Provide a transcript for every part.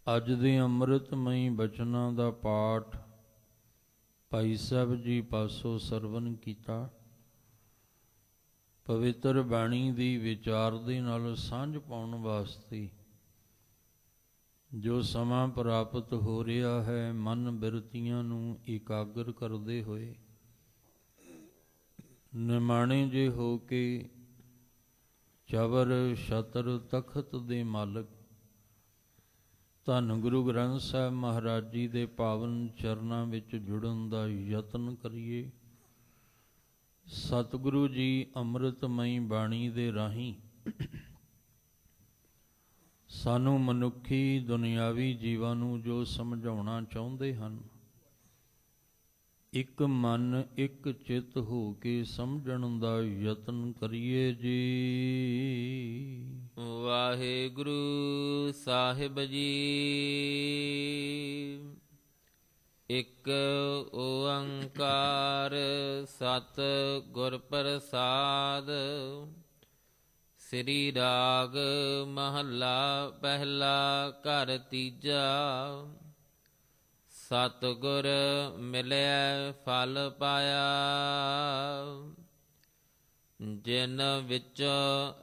ਅੱਜ ਦੇ ਅੰਮ੍ਰਿਤਮਈ ਬਚਨਾਂ ਦਾ ਪਾਠ ਭਾਈ ਸਾਹਿਬ ਜੀ ਪਾਸੋਂ ਸਰਵਨ ਕੀਤਾ। ਪਵਿੱਤਰ ਬਾਣੀ ਦੀ ਵਿਚਾਰ ਦੇ ਨਾਲ ਸਾਂਝ ਪਾਉਣ ਵਾਸਤੇ ਜੋ ਸਮਾਂ ਪ੍ਰਾਪਤ ਹੋ ਰਿਹਾ ਹੈ, ਮਨ ਬਿਰਤੀਆਂ ਨੂੰ ਇਕਾਗਰ ਕਰਦੇ ਹੋਏ ਨਿਮਾਣੇ ਜੇ ਹੋ ਕੇ ਚਵਰ ਛਤਰ ਤਖਤ ਦੇ ਮਾਲਕ ਧੰਨ ਗੁਰੂ ਗ੍ਰੰਥ ਸਾਹਿਬ ਮਹਾਰਾਜ ਜੀ ਦੇ ਪਾਵਨ ਚਰਨਾਂ ਵਿੱਚ ਜੁੜਨ ਦਾ ਯਤਨ ਕਰੀਏ। ਸਤਿਗੁਰੂ ਜੀ ਅੰਮ੍ਰਿਤਮਈ ਬਾਣੀ ਦੇ ਰਾਹੀਂ ਸਾਨੂੰ ਮਨੁੱਖੀ ਦੁਨਿਆਵੀ ਜੀਵਾਂ ਨੂੰ ਜੋ ਸਮਝਾਉਣਾ ਚਾਹੁੰਦੇ ਹਨ, ਇੱਕ ਮਨ ਇੱਕ ਚਿੱਤ ਹੋ ਕੇ ਸਮਝਣ ਦਾ ਯਤਨ ਕਰੀਏ ਜੀ। ਵਾਹਿਗੁਰੂ ਸਾਹਿਬ ਜੀ। ਇਕ ਓੰਕਾਰ ਸਤ ਗੁਰ ਪ੍ਰਸਾਦ। ਸ੍ਰੀ ਰਾਗ ਮਹੱਲਾ ਪਹਿਲਾ ਘਰ ਤੀਜਾ। ਸਤਿਗੁਰ ਮਿਲਿਆ ਫਲ ਪਾਇਆ, ਜਿਨ ਵਿੱਚ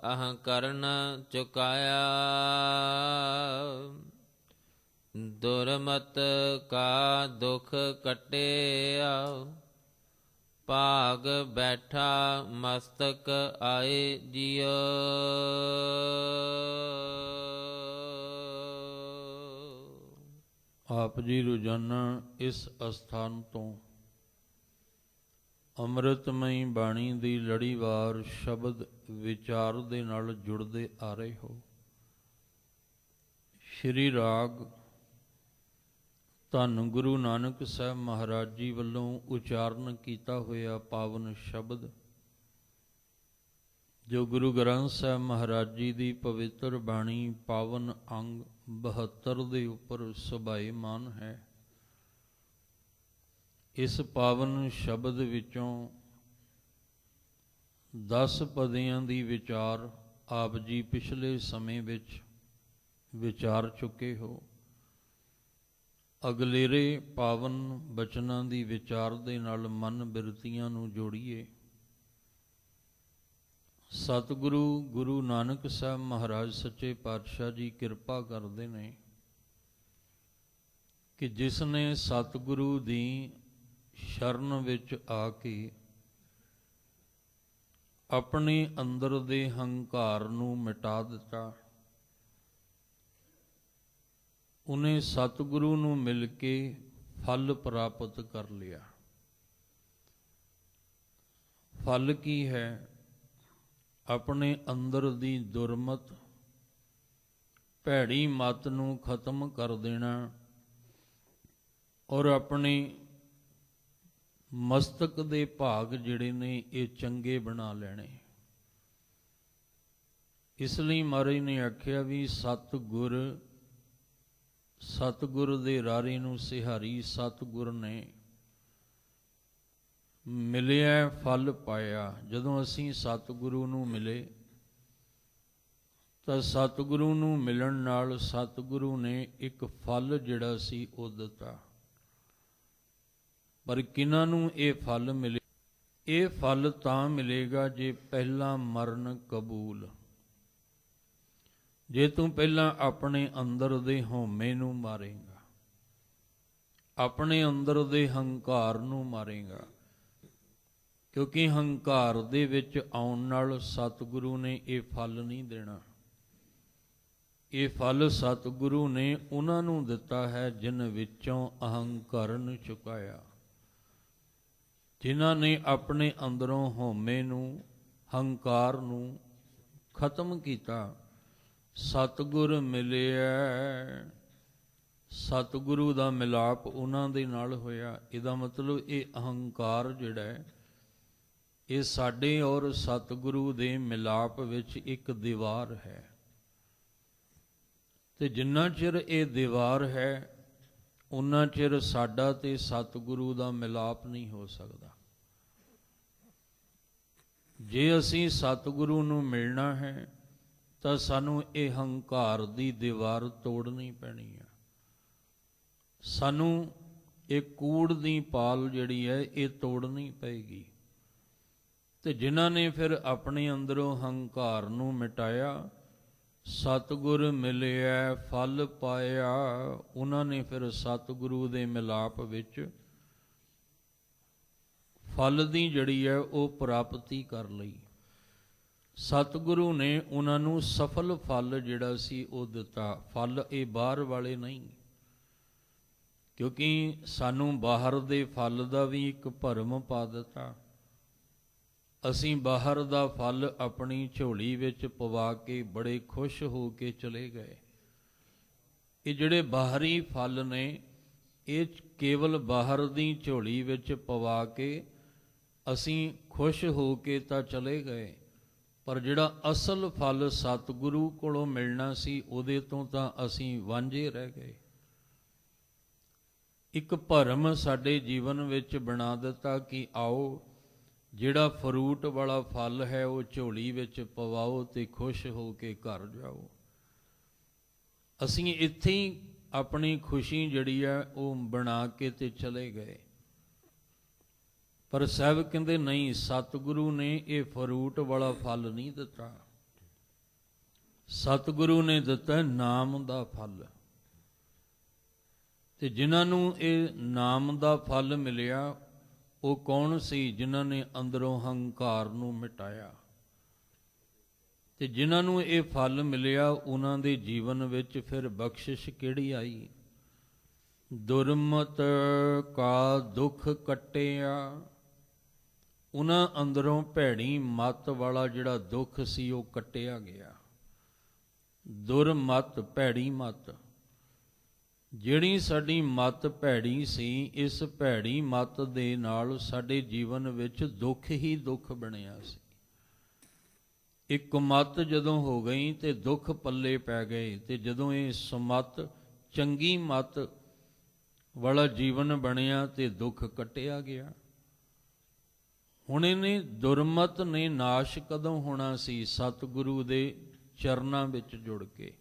ਅਹੰਕਰਨ ਚੁਕਾਇਆ। ਦੁਰਮਤ ਕਾ ਦੁਖ ਕੱਟਿਆ, ਭਾਗ ਬੈਠਾ ਮਸਤਕ ਆਏ ਜਿਉ। ਆਪ ਜੀ ਰੋਜ਼ਾਨਾ ਇਸ ਅਸਥਾਨ ਤੋਂ ਅੰਮ੍ਰਿਤਮਈ ਬਾਣੀ ਦੀ ਲੜੀਵਾਰ ਸ਼ਬਦ ਵਿਚਾਰ ਦੇ ਨਾਲ ਜੁੜਦੇ ਆ ਰਹੇ ਹੋ। ਸ਼੍ਰੀ ਰਾਗ ਧੰਨ ਗੁਰੂ ਨਾਨਕ ਸਾਹਿਬ ਮਹਾਰਾਜ ਜੀ ਵੱਲੋਂ ਉਚਾਰਨ ਕੀਤਾ ਹੋਇਆ ਪਾਵਨ ਸ਼ਬਦ, ਜੋ ਗੁਰੂ ਗ੍ਰੰਥ ਸਾਹਿਬ ਮਹਾਰਾਜ ਜੀ ਦੀ ਪਵਿੱਤਰ ਬਾਣੀ ਪਾਵਨ ਅੰਗ 72 ਦੇ ਉੱਪਰ ਸੁਭਾਏਮਾਨ ਹੈ। ਇਸ ਪਾਵਨ ਸ਼ਬਦ ਵਿੱਚੋਂ 10 ਪਦਿਆਂ ਦੀ ਵਿਚਾਰ ਆਪ ਜੀ ਪਿਛਲੇ ਸਮੇਂ ਵਿੱਚ ਵਿਚਾਰ ਚੁੱਕੇ ਹੋ। ਅਗਲੇਰੇ ਪਾਵਨ ਬਚਨਾਂ ਦੀ ਵਿਚਾਰ ਦੇ ਨਾਲ ਮਨ ਬਿਰਤੀਆਂ ਨੂੰ ਜੋੜੀਏ। ਸਤਿਗੁਰੂ ਗੁਰੂ ਨਾਨਕ ਸਾਹਿਬ ਮਹਾਰਾਜ ਸੱਚੇ ਪਾਤਸ਼ਾਹ ਜੀ ਕਿਰਪਾ ਕਰਦੇ ਨੇ ਕਿ ਜਿਸ ਨੇ ਸਤਿਗੁਰੂ ਦੀ ਸ਼ਰਨ ਵਿੱਚ ਆ ਕੇ ਆਪਣੇ ਅੰਦਰ ਦੇ ਹੰਕਾਰ ਨੂੰ ਮਿਟਾ ਦਿੱਤਾ, ਉਹਨੇ ਸਤਿਗੁਰੂ ਨੂੰ ਮਿਲ ਕੇ ਫਲ ਪ੍ਰਾਪਤ ਕਰ ਲਿਆ। ਫਲ ਕੀ ਹੈ? ਆਪਣੇ ਅੰਦਰ ਦੀ ਦੁਰਮਤ ਭੈੜੀ ਮਤ ਨੂੰ ਖਤਮ ਕਰ ਦੇਣਾ ਔਰ ਆਪਣੇ ਮਸਤਕ ਦੇ ਭਾਗ ਜਿਹੜੇ ਨੇ ਇਹ ਚੰਗੇ ਬਣਾ ਲੈਣੇ। ਇਸ ਲਈ ਮਹਾਰਾਜ ਨੇ ਆਖਿਆ ਵੀ ਸਤਿਗੁਰ ਦੇ ਰਾਰੇ ਨੂੰ ਸਿਹਾਰੀ। ਸਤਿਗੁਰ ਨੇ ਮਿਲਿਆ ਫਲ ਪਾਇਆ। ਜਦੋਂ ਅਸੀਂ ਸਤਿਗੁਰੂ ਨੂੰ ਮਿਲੇ ਤਾਂ ਸਤਿਗੁਰੂ ਨੂੰ ਮਿਲਣ ਨਾਲ ਸਤਿਗੁਰੂ ਨੇ ਇੱਕ ਫਲ ਜਿਹੜਾ ਸੀ ਉਹ ਦਿੱਤਾ। ਪਰ ਕਿਹਨਾਂ ਨੂੰ ਇਹ ਫਲ ਮਿਲੇ? ਇਹ ਫਲ ਤਾਂ ਮਿਲੇਗਾ ਜੇ ਪਹਿਲਾਂ ਮਰਨ ਕਬੂਲ, ਜੇ ਤੂੰ ਪਹਿਲਾਂ ਆਪਣੇ ਅੰਦਰ ਦੇ ਹਉਮੈ ਨੂੰ ਮਾਰੇਂਗਾ, ਆਪਣੇ ਅੰਦਰ ਦੇ ਹੰਕਾਰ ਨੂੰ ਮਾਰੇਂਗਾ। ਕਿਉਂਕਿ ਹੰਕਾਰ ਦੇ ਵਿੱਚ ਆਉਣ ਨਾਲ ਸਤਿਗੁਰੂ ਨੇ ਇਹ ਫਲ ਨਹੀਂ ਦੇਣਾ। ਇਹ ਫਲ ਸਤਿਗੁਰੂ ਨੇ ਉਹਨਾਂ ਨੂੰ ਦਿੱਤਾ ਹੈ ਜਿਨ ਵਿੱਚੋਂ ਅਹੰਕਾਰਨ ਚੁਕਾਇਆ, ਜਿਨ੍ਹਾਂ ਨੇ ਆਪਣੇ ਅੰਦਰੋਂ ਹਉਮੈ ਨੂੰ, ਹੰਕਾਰ ਨੂੰ ਖਤਮ ਕੀਤਾ। ਸਤਿਗੁਰ ਮਿਲਿਆ, ਸਤਿਗੁਰੂ ਦਾ ਮਿਲਾਪ ਉਹਨਾਂ ਦੇ ਨਾਲ ਹੋਇਆ। ਇਹਦਾ ਮਤਲਬ ਇਹ ਅਹੰਕਾਰ ਜਿਹੜਾ ਹੈ ਇਹ ਸਾਡੇ ਔਰ ਸਤਿਗੁਰੂ ਦੇ ਮਿਲਾਪ ਵਿੱਚ ਇੱਕ ਦੀਵਾਰ ਹੈ, ਤੇ ਜਿੰਨਾ ਚਿਰ ਇਹ ਦੀਵਾਰ ਹੈ ਉਨਾ ਚਿਰ ਸਾਡਾ ਤੇ ਸਤਿਗੁਰੂ ਦਾ ਮਿਲਾਪ ਨਹੀਂ ਹੋ ਸਕਦਾ। ਜੇ ਅਸੀਂ ਸਤਿਗੁਰੂ ਨੂੰ ਮਿਲਣਾ ਹੈ ਤਾਂ ਸਾਨੂੰ ਇਹ ਹੰਕਾਰ ਦੀ ਦੀਵਾਰ ਤੋੜਨੀ ਪੈਣੀ ਹੈ। ਸਾਨੂੰ ਇਹ ਕੂੜ ਦੀ ਪਾਲ ਜਿਹੜੀ ਹੈ ਇਹ ਤੋੜਨੀ ਪਏਗੀ। ਤੇ ਜਿਨ੍ਹਾਂ ਨੇ ਫਿਰ ਆਪਣੇ ਅੰਦਰੋਂ ਹੰਕਾਰ ਨੂੰ ਮਿਟਾਇਆ, ਸਤਿਗੁਰ ਮਿਲਿਆ ਫਲ ਪਾਇਆ, ਉਹਨਾਂ ਨੇ ਫਿਰ ਸਤਿਗੁਰੂ ਦੇ ਮਿਲਾਪ ਵਿੱਚ ਫਲ ਦੀ ਜਿਹੜੀ ਹੈ ਉਹ ਪ੍ਰਾਪਤੀ ਕਰ ਲਈ। ਸਤਿਗੁਰੂ ਨੇ ਉਹਨਾਂ ਨੂੰ ਸਫਲ ਫਲ ਜਿਹੜਾ ਸੀ ਉਹ ਦਿੱਤਾ। ਫਲ ਇਹ ਬਾਹਰ ਵਾਲੇ ਨਹੀਂ, ਕਿਉਂਕਿ ਸਾਨੂੰ ਬਾਹਰ ਦੇ ਫਲ ਦਾ ਵੀ ਇੱਕ ਭਰਮ ਪਾ ਦਿੱਤਾ। ਅਸੀਂ ਬਾਹਰ ਦਾ ਫਲ ਆਪਣੀ ਝੋਲੀ ਵਿੱਚ ਪਵਾ ਕੇ ਬੜੇ ਖੁਸ਼ ਹੋ ਕੇ ਚਲੇ ਗਏ। ਇਹ ਜਿਹੜੇ ਬਾਹਰੀ ਫਲ ਨੇ ਇਹ ਕੇਵਲ ਬਾਹਰ ਦੀ ਝੋਲੀ ਵਿੱਚ ਪਵਾ ਕੇ ਅਸੀਂ ਖੁਸ਼ ਹੋ ਕੇ ਤਾਂ ਚਲੇ ਗਏ, ਪਰ ਜਿਹੜਾ ਅਸਲ ਫਲ ਸਤਿਗੁਰੂ ਕੋਲੋਂ ਮਿਲਣਾ ਸੀ ਉਹਦੇ ਤੋਂ ਤਾਂ ਅਸੀਂ ਵਾਂਝੇ ਰਹਿ ਗਏ। ਇੱਕ ਭਰਮ ਸਾਡੇ ਜੀਵਨ ਵਿੱਚ ਬਣਾ ਦਿੱਤਾ ਕਿ ਆਓ ਜਿਹੜਾ ਫਰੂਟ ਵਾਲਾ ਫਲ ਹੈ ਉਹ ਝੋਲੀ ਵਿੱਚ ਪਵਾਓ ਤੇ ਖੁਸ਼ ਹੋ ਕੇ ਘਰ ਜਾਓ। ਅਸੀਂ ਇੱਥੇ ਹੀ ਆਪਣੀ ਖੁਸ਼ੀ ਜਿਹੜੀ ਹੈ ਉਹ ਬਣਾ ਕੇ ਤੇ ਚਲੇ ਗਏ। ਪਰ ਸਾਹਿਬ ਕਹਿੰਦੇ ਨਹੀਂ, ਸਤਿਗੁਰੂ ਨੇ ਇਹ ਫਰੂਟ ਵਾਲਾ ਫਲ ਨਹੀਂ ਦਿੱਤਾ। ਸਤਿਗੁਰੂ ਨੇ ਦਿੱਤਾ ਨਾਮ ਦਾ ਫਲ। ਤੇ ਜਿਨ੍ਹਾਂ ਨੂੰ ਇਹ ਨਾਮ ਦਾ ਫਲ ਮਿਲਿਆ ਉਹ ਕੌਣ ਸੀ? ਜਿਨ੍ਹਾਂ ਨੇ ਅੰਦਰੋਂ ਹੰਕਾਰ ਨੂੰ ਮਿਟਾਇਆ। ਤੇ ਜਿਨ੍ਹਾਂ ਨੂੰ ਇਹ ਫਲ ਮਿਲਿਆ ਉਹਨਾਂ ਦੇ ਜੀਵਨ ਵਿੱਚ ਫਿਰ ਬਖਸ਼ਿਸ਼ ਕਿਹੜੀ ਆਈ? ਦੁਰਮਤ ਕਾ ਦੁੱਖ ਕੱਟਿਆ। ਉਹਨਾਂ ਅੰਦਰੋਂ ਭੈੜੀ ਮੱਤ ਵਾਲਾ ਜਿਹੜਾ ਦੁੱਖ ਸੀ ਉਹ ਕੱਟਿਆ ਗਿਆ। ਦੁਰਮਤ, ਭੈੜੀ ਮੱਤ। ਜਿਹੜੀ ਸਾਡੀ ਮੱਤ ਭੈੜੀ ਸੀ, ਇਸ ਭੈੜੀ ਮੱਤ ਦੇ ਨਾਲ ਸਾਡੇ ਜੀਵਨ ਵਿੱਚ ਦੁੱਖ ਹੀ ਦੁੱਖ ਬਣਿਆ ਸੀ। ਇੱਕ ਮੱਤ ਜਦੋਂ ਹੋ ਗਈ ਤੇ ਦੁੱਖ ਪੱਲੇ ਪੈ ਗਏ। ਤੇ ਜਦੋਂ ਇਹ ਸਮੱਤ ਚੰਗੀ ਮੱਤ ਵਾਲਾ ਜੀਵਨ ਬਣਿਆ ਤੇ ਦੁੱਖ ਕੱਟਿਆ ਗਿਆ। ਹੁਣ ਇਹਨੇ ਦੁਰਮਤ ਨੇ ਨਾਸ਼ ਕਦੋਂ ਹੋਣਾ ਸੀ? ਸਤਿਗੁਰੂ ਦੇ ਚਰਨਾਂ ਵਿੱਚ ਜੁੜ ਕੇ।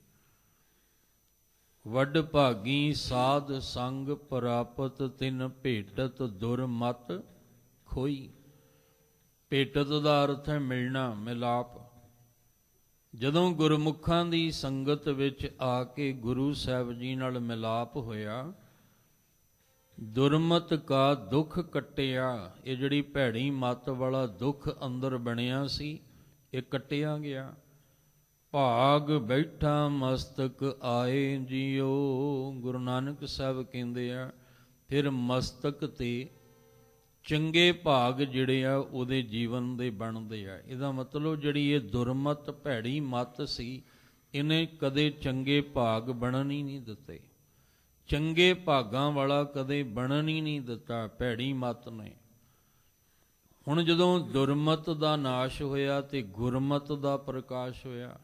ਵੱਡ ਭਾਗੀ ਸਾਧ ਸੰਗ ਪ੍ਰਾਪਤ ਤਿਨ ਭੇਟਤ ਦੁਰਮਤ ਖੋਈ। ਭੇਟਤ ਦਾ ਅਰਥ ਹੈ ਮਿਲਣਾ, ਮਿਲਾਪ। ਜਦੋਂ ਗੁਰਮੁਖਾਂ ਦੀ ਸੰਗਤ ਵਿੱਚ ਆ ਕੇ ਗੁਰੂ ਸਾਹਿਬ ਜੀ ਨਾਲ ਮਿਲਾਪ ਹੋਇਆ, ਦੁਰਮਤ ਕਾ ਦੁੱਖ ਕੱਟਿਆ। ਇਹ ਜਿਹੜੀ ਭੈੜੀ ਮੱਤ ਵਾਲਾ ਦੁੱਖ ਅੰਦਰ ਬਣਿਆ ਸੀ ਇਹ ਕੱਟਿਆ ਗਿਆ। ਭਾਗ ਬੈਠਾ ਮਸਤਕ ਆਏ ਜੀਓ। ਗੁਰੂ ਨਾਨਕ ਸਾਹਿਬ ਕਹਿੰਦੇ ਆ ਫਿਰ ਮਸਤਕ ਤੇ ਚੰਗੇ ਭਾਗ ਜਿਹੜੇ ਆ ਉਹਦੇ ਜੀਵਨ ਦੇ ਬਣਦੇ ਆ। ਇਹਦਾ ਮਤਲਬ ਜਿਹੜੀ ਇਹ ਦੁਰਮਤ ਭੈੜੀ ਮੱਤ ਸੀ ਇਹਨੇ ਕਦੇ ਚੰਗੇ ਭਾਗ ਬਣਨ ਹੀ ਨਹੀਂ ਦਿੱਤੇ। ਚੰਗੇ ਭਾਗਾਂ ਵਾਲਾ ਕਦੇ ਬਣਨ ਹੀ ਨਹੀਂ ਦਿੱਤਾ ਭੈੜੀ ਮੱਤ ਨੇ। ਹੁਣ ਜਦੋਂ ਦੁਰਮਤ ਦਾ ਨਾਸ਼ ਹੋਇਆ ਤੇ ਗੁਰਮਤ ਦਾ ਪ੍ਰਕਾਸ਼ ਹੋਇਆ।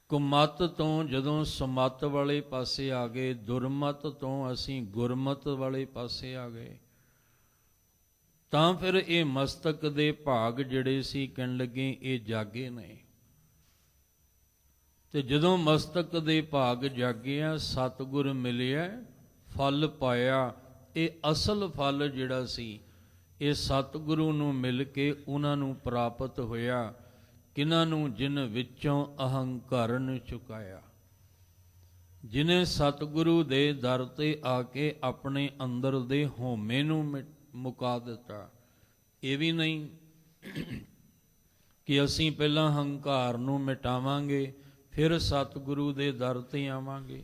ਕੁਮਤ ਤੋਂ ਜਦੋਂ ਸਮੱਤ ਵਾਲੇ ਪਾਸੇ ਆ ਗਏ, ਦੁਰਮਤ ਤੋਂ ਅਸੀਂ ਗੁਰਮਤ ਵਾਲੇ ਪਾਸੇ ਆ ਗਏ, ਤਾਂ ਫਿਰ ਇਹ ਮਸਤਕ ਦੇ ਭਾਗ ਜਿਹੜੇ ਸੀ ਕਹਿਣ ਲੱਗੇ ਇਹ ਜਾਗੇ ਨੇ। ਤੇ ਜਦੋਂ ਮਸਤਕ ਦੇ ਭਾਗ ਜਾਗਿਆ, ਸਤਿਗੁਰ ਮਿਲਿਆ, ਫਲ ਪਾਇਆ। ਇਹ ਅਸਲ ਫਲ ਜਿਹੜਾ ਸੀ ਇਹ ਸਤਿਗੁਰੂ ਨੂੰ ਮਿਲ ਕੇ ਉਹਨਾਂ ਨੂੰ ਪ੍ਰਾਪਤ ਹੋਇਆ। ਕਿਹਨਾਂ ਨੂੰ? ਜਿਨ ਵਿੱਚੋਂ ਅਹੰਕਾਰਨ ਚੁਕਾਇਆ। ਜਿਨੇ ਸਤਿਗੁਰੂ ਦੇ ਦਰ ਤੇ ਆ ਕੇ ਆਪਣੇ ਅੰਦਰ ਦੇ ਹਉਮੈ ਨੂੰ ਮੁਕਾ ਦਿੱਤਾ। ਇਹ ਵੀ ਨਹੀਂ ਕਿ ਅਸੀਂ ਪਹਿਲਾਂ ਹੰਕਾਰ ਨੂੰ ਮਿਟਾਵਾਂਗੇ ਫਿਰ ਸਤਿਗੁਰੂ ਦੇ ਦਰ ਤੇ ਆਵਾਂਗੇ।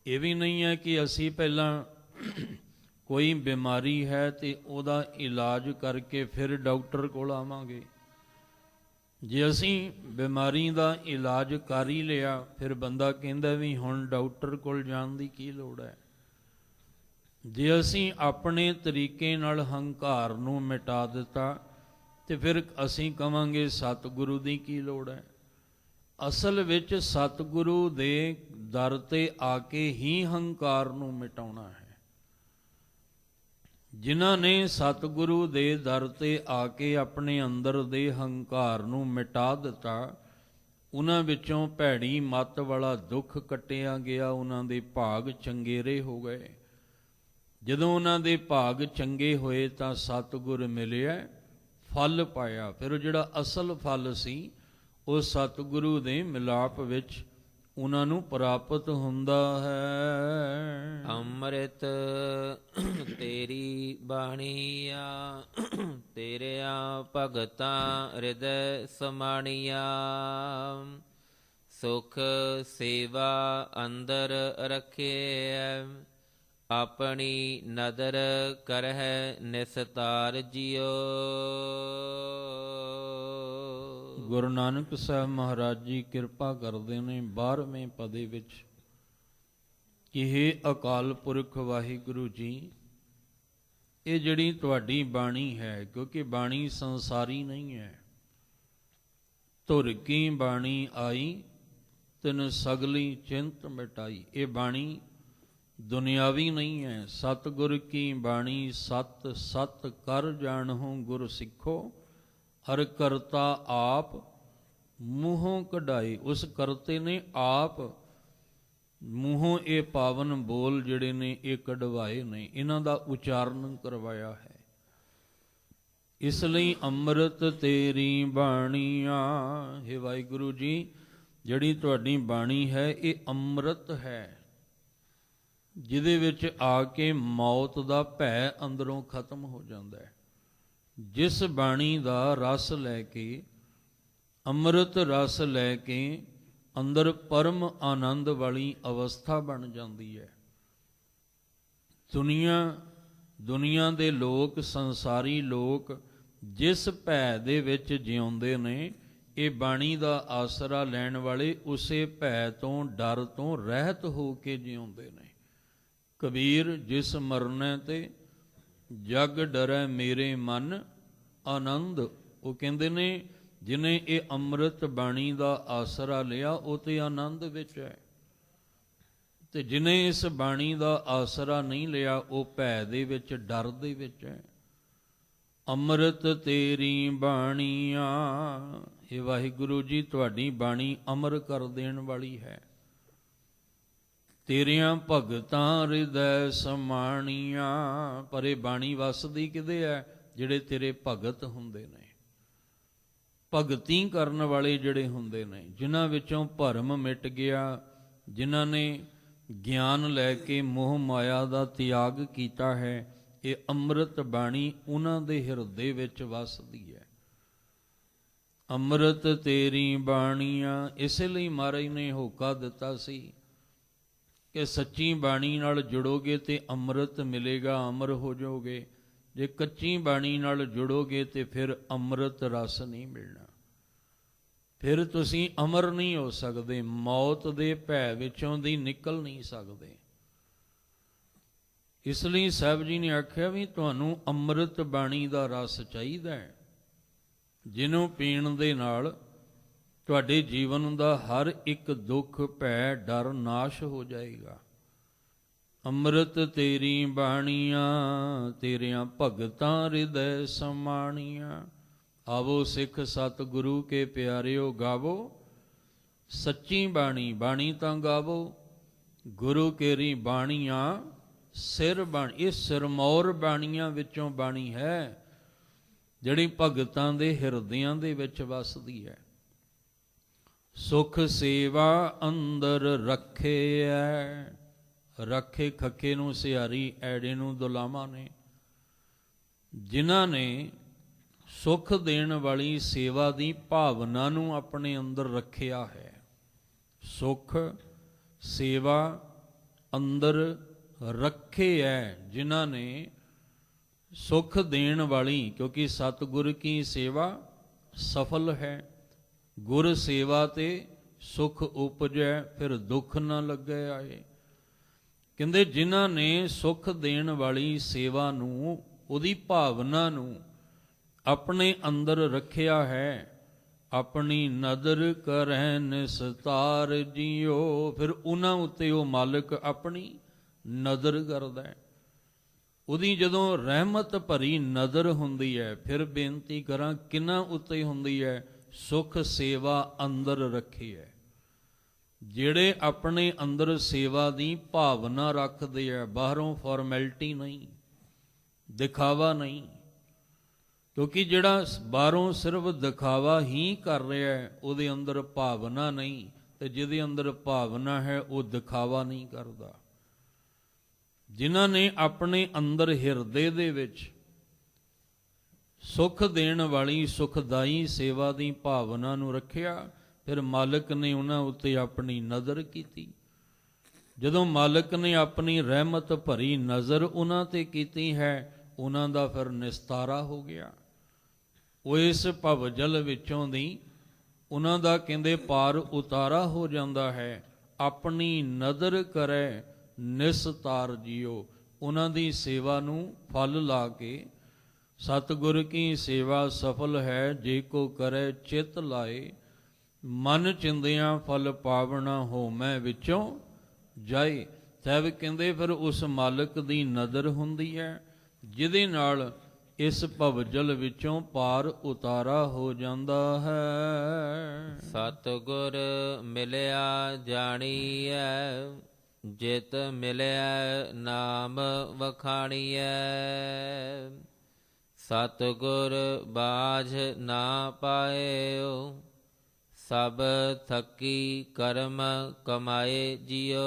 ਇਹ ਵੀ ਨਹੀਂ ਹੈ ਕਿ ਅਸੀਂ ਪਹਿਲਾਂ ਕੋਈ ਬਿਮਾਰੀ ਹੈ ਤੇ ਉਹਦਾ ਇਲਾਜ ਕਰਕੇ ਫਿਰ ਡਾਕਟਰ ਕੋਲ ਆਵਾਂਗੇ। ਜੇ ਅਸੀਂ ਬਿਮਾਰੀ ਦਾ ਇਲਾਜ ਕਰ ਹੀ ਲਿਆ ਫਿਰ ਬੰਦਾ ਕਹਿੰਦਾ ਵੀ ਹੁਣ ਡਾਕਟਰ ਕੋਲ ਜਾਣ ਦੀ ਕੀ ਲੋੜ ਹੈ। ਜੇ ਅਸੀਂ ਆਪਣੇ ਤਰੀਕੇ ਨਾਲ ਹੰਕਾਰ ਨੂੰ ਮਿਟਾ ਦਿੱਤਾ ਤੇ ਫਿਰ ਅਸੀਂ ਕਵਾਂਗੇ ਸਤਿਗੁਰੂ ਦੀ ਕੀ ਲੋੜ ਹੈ। ਅਸਲ ਵਿੱਚ ਸਤਿਗੁਰੂ ਦੇ ਦਰ ਤੇ ਆ ਕੇ ਹੀ ਹੰਕਾਰ ਨੂੰ ਮਿਟਾਉਣਾ ਹੈ। ਜਿਨ੍ਹਾਂ ਨੇ ਸਤਿਗੁਰੂ ਦੇ ਦਰ ਤੇ ਆ ਕੇ ਆਪਣੇ ਅੰਦਰ ਦੇ ਹੰਕਾਰ ਨੂੰ ਮਿਟਾ ਦਿੱਤਾ ਉਹਨਾਂ ਵਿੱਚੋਂ ਭੈੜੀ ਮੱਤ ਵਾਲਾ ਦੁੱਖ ਕੱਟਿਆ ਗਿਆ, ਉਹਨਾਂ ਦੇ ਭਾਗ ਚੰਗੇਰੇ ਹੋ ਗਏ। ਜਦੋਂ ਉਹਨਾਂ ਦੇ ਭਾਗ ਚੰਗੇ ਹੋਏ ਤਾਂ ਸਤਿਗੁਰ ਮਿਲਿਆ, ਫਲ ਪਾਇਆ। ਫਿਰ ਉਹ ਜਿਹੜਾ ਅਸਲ ਫਲ ਸੀ ਉਹ ਸਤਿਗੁਰੂ ਦੇ ਮਿਲਾਪ ਵਿੱਚ ਉਹਨਾਂ ਨੂੰ ਪ੍ਰਾਪਤ ਹੁੰਦਾ ਹੈ। ਅੰਮ੍ਰਿਤ ਤੇਰੀ ਬਾਣੀਆ, ਤੇਰਿਆਂ ਭਗਤਾਂ ਹਿਰਦੈ ਸਮਾਣੀਆ। ਸੁਖ ਸੇਵਾ ਅੰਦਰ ਰੱਖਿਐ, ਆਪਣੀ ਨਦਰ ਕਰਹਿ ਨਿਸਤਾਰ ਜਿਉ। ਗੁਰੂ ਨਾਨਕ ਸਾਹਿਬ ਮਹਾਰਾਜ ਜੀ ਕਿਰਪਾ ਕਰਦੇ ਨੇ 12ਵੇਂ ਪਦੇ ਵਿੱਚ ਕਿ ਹੇ ਅਕਾਲ ਪੁਰਖ ਵਾਹਿਗੁਰੂ ਜੀ, ਇਹ ਜਿਹੜੀ ਤੁਹਾਡੀ ਬਾਣੀ ਹੈ, ਕਿਉਂਕਿ ਬਾਣੀ ਸੰਸਾਰੀ ਨਹੀਂ ਹੈ। ਧੁਰ ਕੀ ਬਾਣੀ ਆਈ, ਤਿਨ ਸਗਲੀ ਚਿੰਤ ਮਿਟਾਈ। ਇਹ ਬਾਣੀ ਦੁਨਿਆਵੀ ਨਹੀਂ ਹੈ। ਸਤਿਗੁਰ ਕੀ ਬਾਣੀ ਸਤ ਸਤ ਕਰ ਜਾਣਹੁ ਗੁਰ ਸਿੱਖੋ, ਹਰ ਕਰਤਾ ਆਪ ਮੂੰਹੋਂ ਕਢਾਈ। ਉਸ ਕਰਤੇ ਨੇ ਆਪ ਮੂੰਹੋਂ ਇਹ ਪਾਵਨ ਬੋਲ ਜਿਹੜੇ ਨੇ ਇਹ ਕਢਵਾਏ ਨੇ, ਇਹਨਾਂ ਦਾ ਉਚਾਰਨ ਕਰਵਾਇਆ ਹੈ। ਇਸ ਲਈ ਅੰਮ੍ਰਿਤ ਤੇਰੀ ਬਾਣੀਆਂ, ਹੇ ਵਾਹਿਗੁਰੂ ਜੀ, ਜਿਹੜੀ ਤੁਹਾਡੀ ਬਾਣੀ ਹੈ ਇਹ ਅੰਮ੍ਰਿਤ ਹੈ, ਜਿਹਦੇ ਵਿੱਚ ਆ ਕੇ ਮੌਤ ਦਾ ਭੈ ਅੰਦਰੋਂ ਖਤਮ ਹੋ ਜਾਂਦਾ ਹੈ। ਜਿਸ ਬਾਣੀ ਦਾ ਰਸ ਲੈ ਕੇ, ਅੰਮ੍ਰਿਤ ਰਸ ਲੈ ਕੇ ਅੰਦਰ ਪਰਮ ਆਨੰਦ ਵਾਲੀ ਅਵਸਥਾ ਬਣ ਜਾਂਦੀ ਹੈ। ਦੁਨੀਆ ਦੇ ਲੋਕ, ਸੰਸਾਰੀ ਲੋਕ ਜਿਸ ਭੈ ਦੇ ਵਿੱਚ ਜਿਉਂਦੇ ਨੇ, ਇਹ ਬਾਣੀ ਦਾ ਆਸਰਾ ਲੈਣ ਵਾਲੇ ਉਸੇ ਭੈ ਤੋਂ, ਡਰ ਤੋਂ ਰਹਿਤ ਹੋ ਕੇ ਜਿਉਂਦੇ ਨੇ। ਕਬੀਰ ਜਿਸ ਮਰਨੇ ਤੇ ਜਗ ਡਰੈ ਮੇਰੇ ਮਨ ਆਨੰਦ, ਉਹ ਕਹਿੰਦੇ ਨੇ ਜਿਹਨੇ ਇਹ ਅੰਮ੍ਰਿਤ ਬਾਣੀ ਦਾ ਆਸਰਾ ਲਿਆ ਉਹ ਤੇ ਆਨੰਦ ਵਿੱਚ ਹੈ, ਤੇ ਜਿਹਨੇ ਇਸ ਬਾਣੀ ਦਾ ਆਸਰਾ ਨਹੀਂ ਲਿਆ ਉਹ ਭੈ ਦੇ ਵਿੱਚ, ਡਰ ਦੇ ਵਿੱਚ ਹੈ। ਅੰਮ੍ਰਿਤ ਤੇਰੀ ਬਾਣੀਆਂ, ਇਹ ਵਾਹਿਗੁਰੂ ਜੀ ਤੁਹਾਡੀ ਬਾਣੀ ਅਮਰ ਕਰ ਦੇਣ ਵਾਲੀ ਹੈ। ਤੇਰਿਆਂ ਭਗਤਾਂ ਹਿਰਦੈ ਸਮਾਣੀਆਂ, ਪਰ ਇਹ ਬਾਣੀ ਵਸਦੀ ਕਿਹਦੇ ਹੈ? ਜਿਹੜੇ ਤੇਰੇ ਭਗਤ ਹੁੰਦੇ ਨੇ, ਭਗਤੀ ਕਰਨ ਵਾਲੇ ਜਿਹੜੇ ਹੁੰਦੇ ਨੇ, ਜਿਨ੍ਹਾਂ ਵਿੱਚੋਂ ਭਰਮ ਮਿਟ ਗਿਆ, ਜਿਨ੍ਹਾਂ ਨੇ ਗਿਆਨ ਲੈ ਕੇ ਮੋਹ ਮਾਇਆ ਦਾ ਤਿਆਗ ਕੀਤਾ ਹੈ। ਇਹ ਅੰਮ੍ਰਿਤ ਬਾਣੀ ਉਹਨਾਂ ਦੇ ਹਿਰਦੇ ਵਿੱਚ ਵਸਦੀ ਹੈ। ਅੰਮ੍ਰਿਤ ਤੇਰੀ ਬਾਣੀਆਂ, ਇਸੇ ਲਈ ਮਹਾਰਾਜ ਨੇ ਹੋਕਾ ਦਿੱਤਾ ਸੀ ਕਿ ਸੱਚੀ ਬਾਣੀ ਨਾਲ ਜੁੜੋਗੇ ਤੇ ਅੰਮ੍ਰਿਤ ਮਿਲੇਗਾ, ਅਮਰ ਹੋ ਜਾਓਗੇ। ਜੇ ਕੱਚੀ ਬਾਣੀ ਨਾਲ ਜੁੜੋਗੇ ਤੇ ਫਿਰ ਅੰਮ੍ਰਿਤ ਰਸ ਨਹੀਂ ਮਿਲਣਾ, ਫਿਰ ਤੁਸੀਂ ਅਮਰ ਨਹੀਂ ਹੋ ਸਕਦੇ, ਮੌਤ ਦੇ ਭੈ ਵਿੱਚੋਂ ਦੀ ਨਿਕਲ ਨਹੀਂ ਸਕਦੇ। ਇਸ ਲਈ ਸਾਹਿਬ ਜੀ ਨੇ ਆਖਿਆ ਵੀ ਤੁਹਾਨੂੰ ਅੰਮ੍ਰਿਤ ਬਾਣੀ ਦਾ ਰਸ ਚਾਹੀਦਾ ਹੈ, ਜਿਹਨੂੰ ਪੀਣ ਦੇ ਨਾਲ ਤੁਹਾਡੇ ਜੀਵਨ ਦਾ ਹਰ ਇੱਕ ਦੁੱਖ, ਭੈ, ਡਰ ਨਾਸ਼ ਹੋ ਜਾਏਗਾ। ਅੰਮ੍ਰਿਤ ਤੇਰੀ ਬਾਣੀਆਂ, ਤੇਰਿਆਂ ਭਗਤਾਂ ਹਿਰਦੈ ਸਮਾਣੀਆਂ। ਆਵੋ ਸਿੱਖ ਸਤਿਗੁਰੂ ਕੇ ਪਿਆਰਿਓ, ਗਾਵੋ ਸੱਚੀ ਬਾਣੀ। ਬਾਣੀ ਤਾਂ ਗਾਵੋ, ਗੁਰੂ ਕੇਰੀ ਬਾਣੀਆਂ ਸਿਰ ਬਾਣੀ। ਇਹ ਸਿਰਮੌਰ ਬਾਣੀਆਂ ਵਿੱਚੋਂ ਬਾਣੀ ਹੈ ਜਿਹੜੀ ਭਗਤਾਂ ਦੇ ਹਿਰਦਿਆਂ ਦੇ ਵਿੱਚ ਵਸਦੀ ਹੈ। ਸੁਖ ਸੇਵਾ ਅੰਦਰ ਰੱਖਿਐ, ਰੱਖੇ ਖੱਕੇ ਨੂੰ ਸਿਹਾਰੀ, ਐੜੇ ਨੂੰ ਦੁਲਾਮਾ ਨੇ। ਜਿਨ੍ਹਾਂ ਨੇ ਸੁਖ ਦੇਣ ਵਾਲੀ ਸੇਵਾ ਦੀ ਭਾਵਨਾ ਨੂੰ ਆਪਣੇ ਅੰਦਰ ਰੱਖਿਆ ਹੈ। ਸੁਖ ਸੇਵਾ ਅੰਦਰ ਰੱਖੇ ਹੈ, ਜਿਨ੍ਹਾਂ ਨੇ ਸੁਖ ਦੇਣ ਵਾਲੀ, ਕਿਉਂਕਿ ਸਤਿਗੁਰ ਕੀ ਸੇਵਾ ਸਫਲ ਹੈ। ਗੁਰ ਸੇਵਾ ਤੇ ਸੁਖ ਉਪਜੈ, ਫਿਰ ਦੁੱਖ ਨਾ ਲੱਗੇ ਆਏ। ਕਹਿੰਦੇ ਜਿਨ੍ਹਾਂ ਨੇ ਸੁਖ ਦੇਣ ਵਾਲੀ ਸੇਵਾ ਨੂੰ, ਉਹਦੀ ਭਾਵਨਾ ਨੂੰ ਆਪਣੇ ਅੰਦਰ ਰੱਖਿਆ ਹੈ, ਆਪਣੀ ਨਦਰ ਕਰਹਿ ਨਿਸਤਾਰ ਜਿਉ, ਫਿਰ ਉਹਨਾਂ ਉੱਤੇ ਉਹ ਮਾਲਕ ਆਪਣੀ ਨਦਰ ਕਰਦਾ ਹੈ। ਉਹਦੀ ਜਦੋਂ ਰਹਿਮਤ ਭਰੀ ਨਦਰ ਹੁੰਦੀ ਹੈ, ਫਿਰ ਬੇਨਤੀ ਕਰਾਂ ਕਿਹਨਾਂ ਉੱਤੇ ਹੁੰਦੀ ਹੈ? ਸੁਖ ਸੇਵਾ ਅੰਦਰ ਰੱਖੀਐ। ਜਿਹੜੇ ਆਪਣੇ ਅੰਦਰ ਸੇਵਾ ਦੀ ਭਾਵਨਾ ਰੱਖਦੇ ਆ, ਬਾਹਰੋਂ ਫਾਰਮੈਲਿਟੀ ਨਹੀਂ, ਦਿਖਾਵਾ ਨਹੀਂ। ਕਿਉਂਕਿ ਜਿਹੜਾ ਬਾਹਰੋਂ ਸਿਰਫ ਦਿਖਾਵਾ ਹੀ ਕਰ ਰਿਹਾ ਹੈ, ਉਹਦੇ ਅੰਦਰ ਭਾਵਨਾ ਨਹੀਂ, ਤੇ ਜਿਹਦੇ ਅੰਦਰ ਭਾਵਨਾ ਹੈ ਉਹ ਦਿਖਾਵਾ ਨਹੀਂ ਕਰਦਾ। ਜਿਨ੍ਹਾਂ ਨੇ ਆਪਣੇ ਅੰਦਰ ਹਿਰਦੇ ਦੇ ਵਿੱਚ ਸੁਖ ਦੇਣ ਵਾਲੀ ਸੁਖਦਾਈ ਸੇਵਾ ਦੀ ਭਾਵਨਾ ਨੂੰ ਰੱਖਿਆ, ਫਿਰ ਮਾਲਕ ਨੇ ਉਹਨਾਂ ਉੱਤੇ ਆਪਣੀ ਨਜ਼ਰ ਕੀਤੀ। ਜਦੋਂ ਮਾਲਕ ਨੇ ਆਪਣੀ ਰਹਿਮਤ ਭਰੀ ਨਜ਼ਰ ਉਹਨਾਂ ਤੇ ਕੀਤੀ ਹੈ, ਉਹਨਾਂ ਦਾ ਫਿਰ ਨਿਸਤਾਰਾ ਹੋ ਗਿਆ। ਉਹ ਇਸ ਭਵਜਲ ਵਿੱਚੋਂ ਦੀ ਉਹਨਾਂ ਦਾ ਕਹਿੰਦੇ ਪਾਰ ਉਤਾਰਾ ਹੋ ਜਾਂਦਾ ਹੈ। ਆਪਣੀ ਨਦਰ ਕਰੇ ਨਿਸਤਾਰ ਜੀਓ, ਉਹਨਾਂ ਦੀ ਸੇਵਾ ਨੂੰ ਫਲ ਲਾ ਕੇ, ਸਤਿਗੁਰ ਕੀ ਸੇਵਾ ਸਫਲ ਹੈ ਜੇ ਕੋ ਕਰੇ ਚਿਤ ਲਾਏ, ਮਨ ਚਿੰਦਿਆਂ ਫਲ ਪਾਵਣਾ ਹੋਮੈ ਵਿੱਚੋਂ ਜਾਏ। ਸਾਹਿਬ ਕਹਿੰਦੇ ਫਿਰ ਉਸ ਮਾਲਕ ਦੀ ਨਦਰ ਹੁੰਦੀ ਹੈ, ਜਿਹਦੇ ਨਾਲ ਇਸ ਭਵਜਲ ਵਿੱਚੋਂ ਪਾਰ ਉਤਾਰਾ ਹੋ ਜਾਂਦਾ ਹੈ। ਸਤਿਗੁਰ ਮਿਲਿਆ ਜਾਣੀਐ, ਜਿਤ ਮਿਲਿਆ ਨਾਮ ਵਖਾਣੀਐ। ਸਤਿਗੁਰ ਬਾਝ ਨਾ ਪਾਇਓ, ਸਭ ਥਕੀ ਕਰਮ ਕਮਾਏ ਜਿਉ।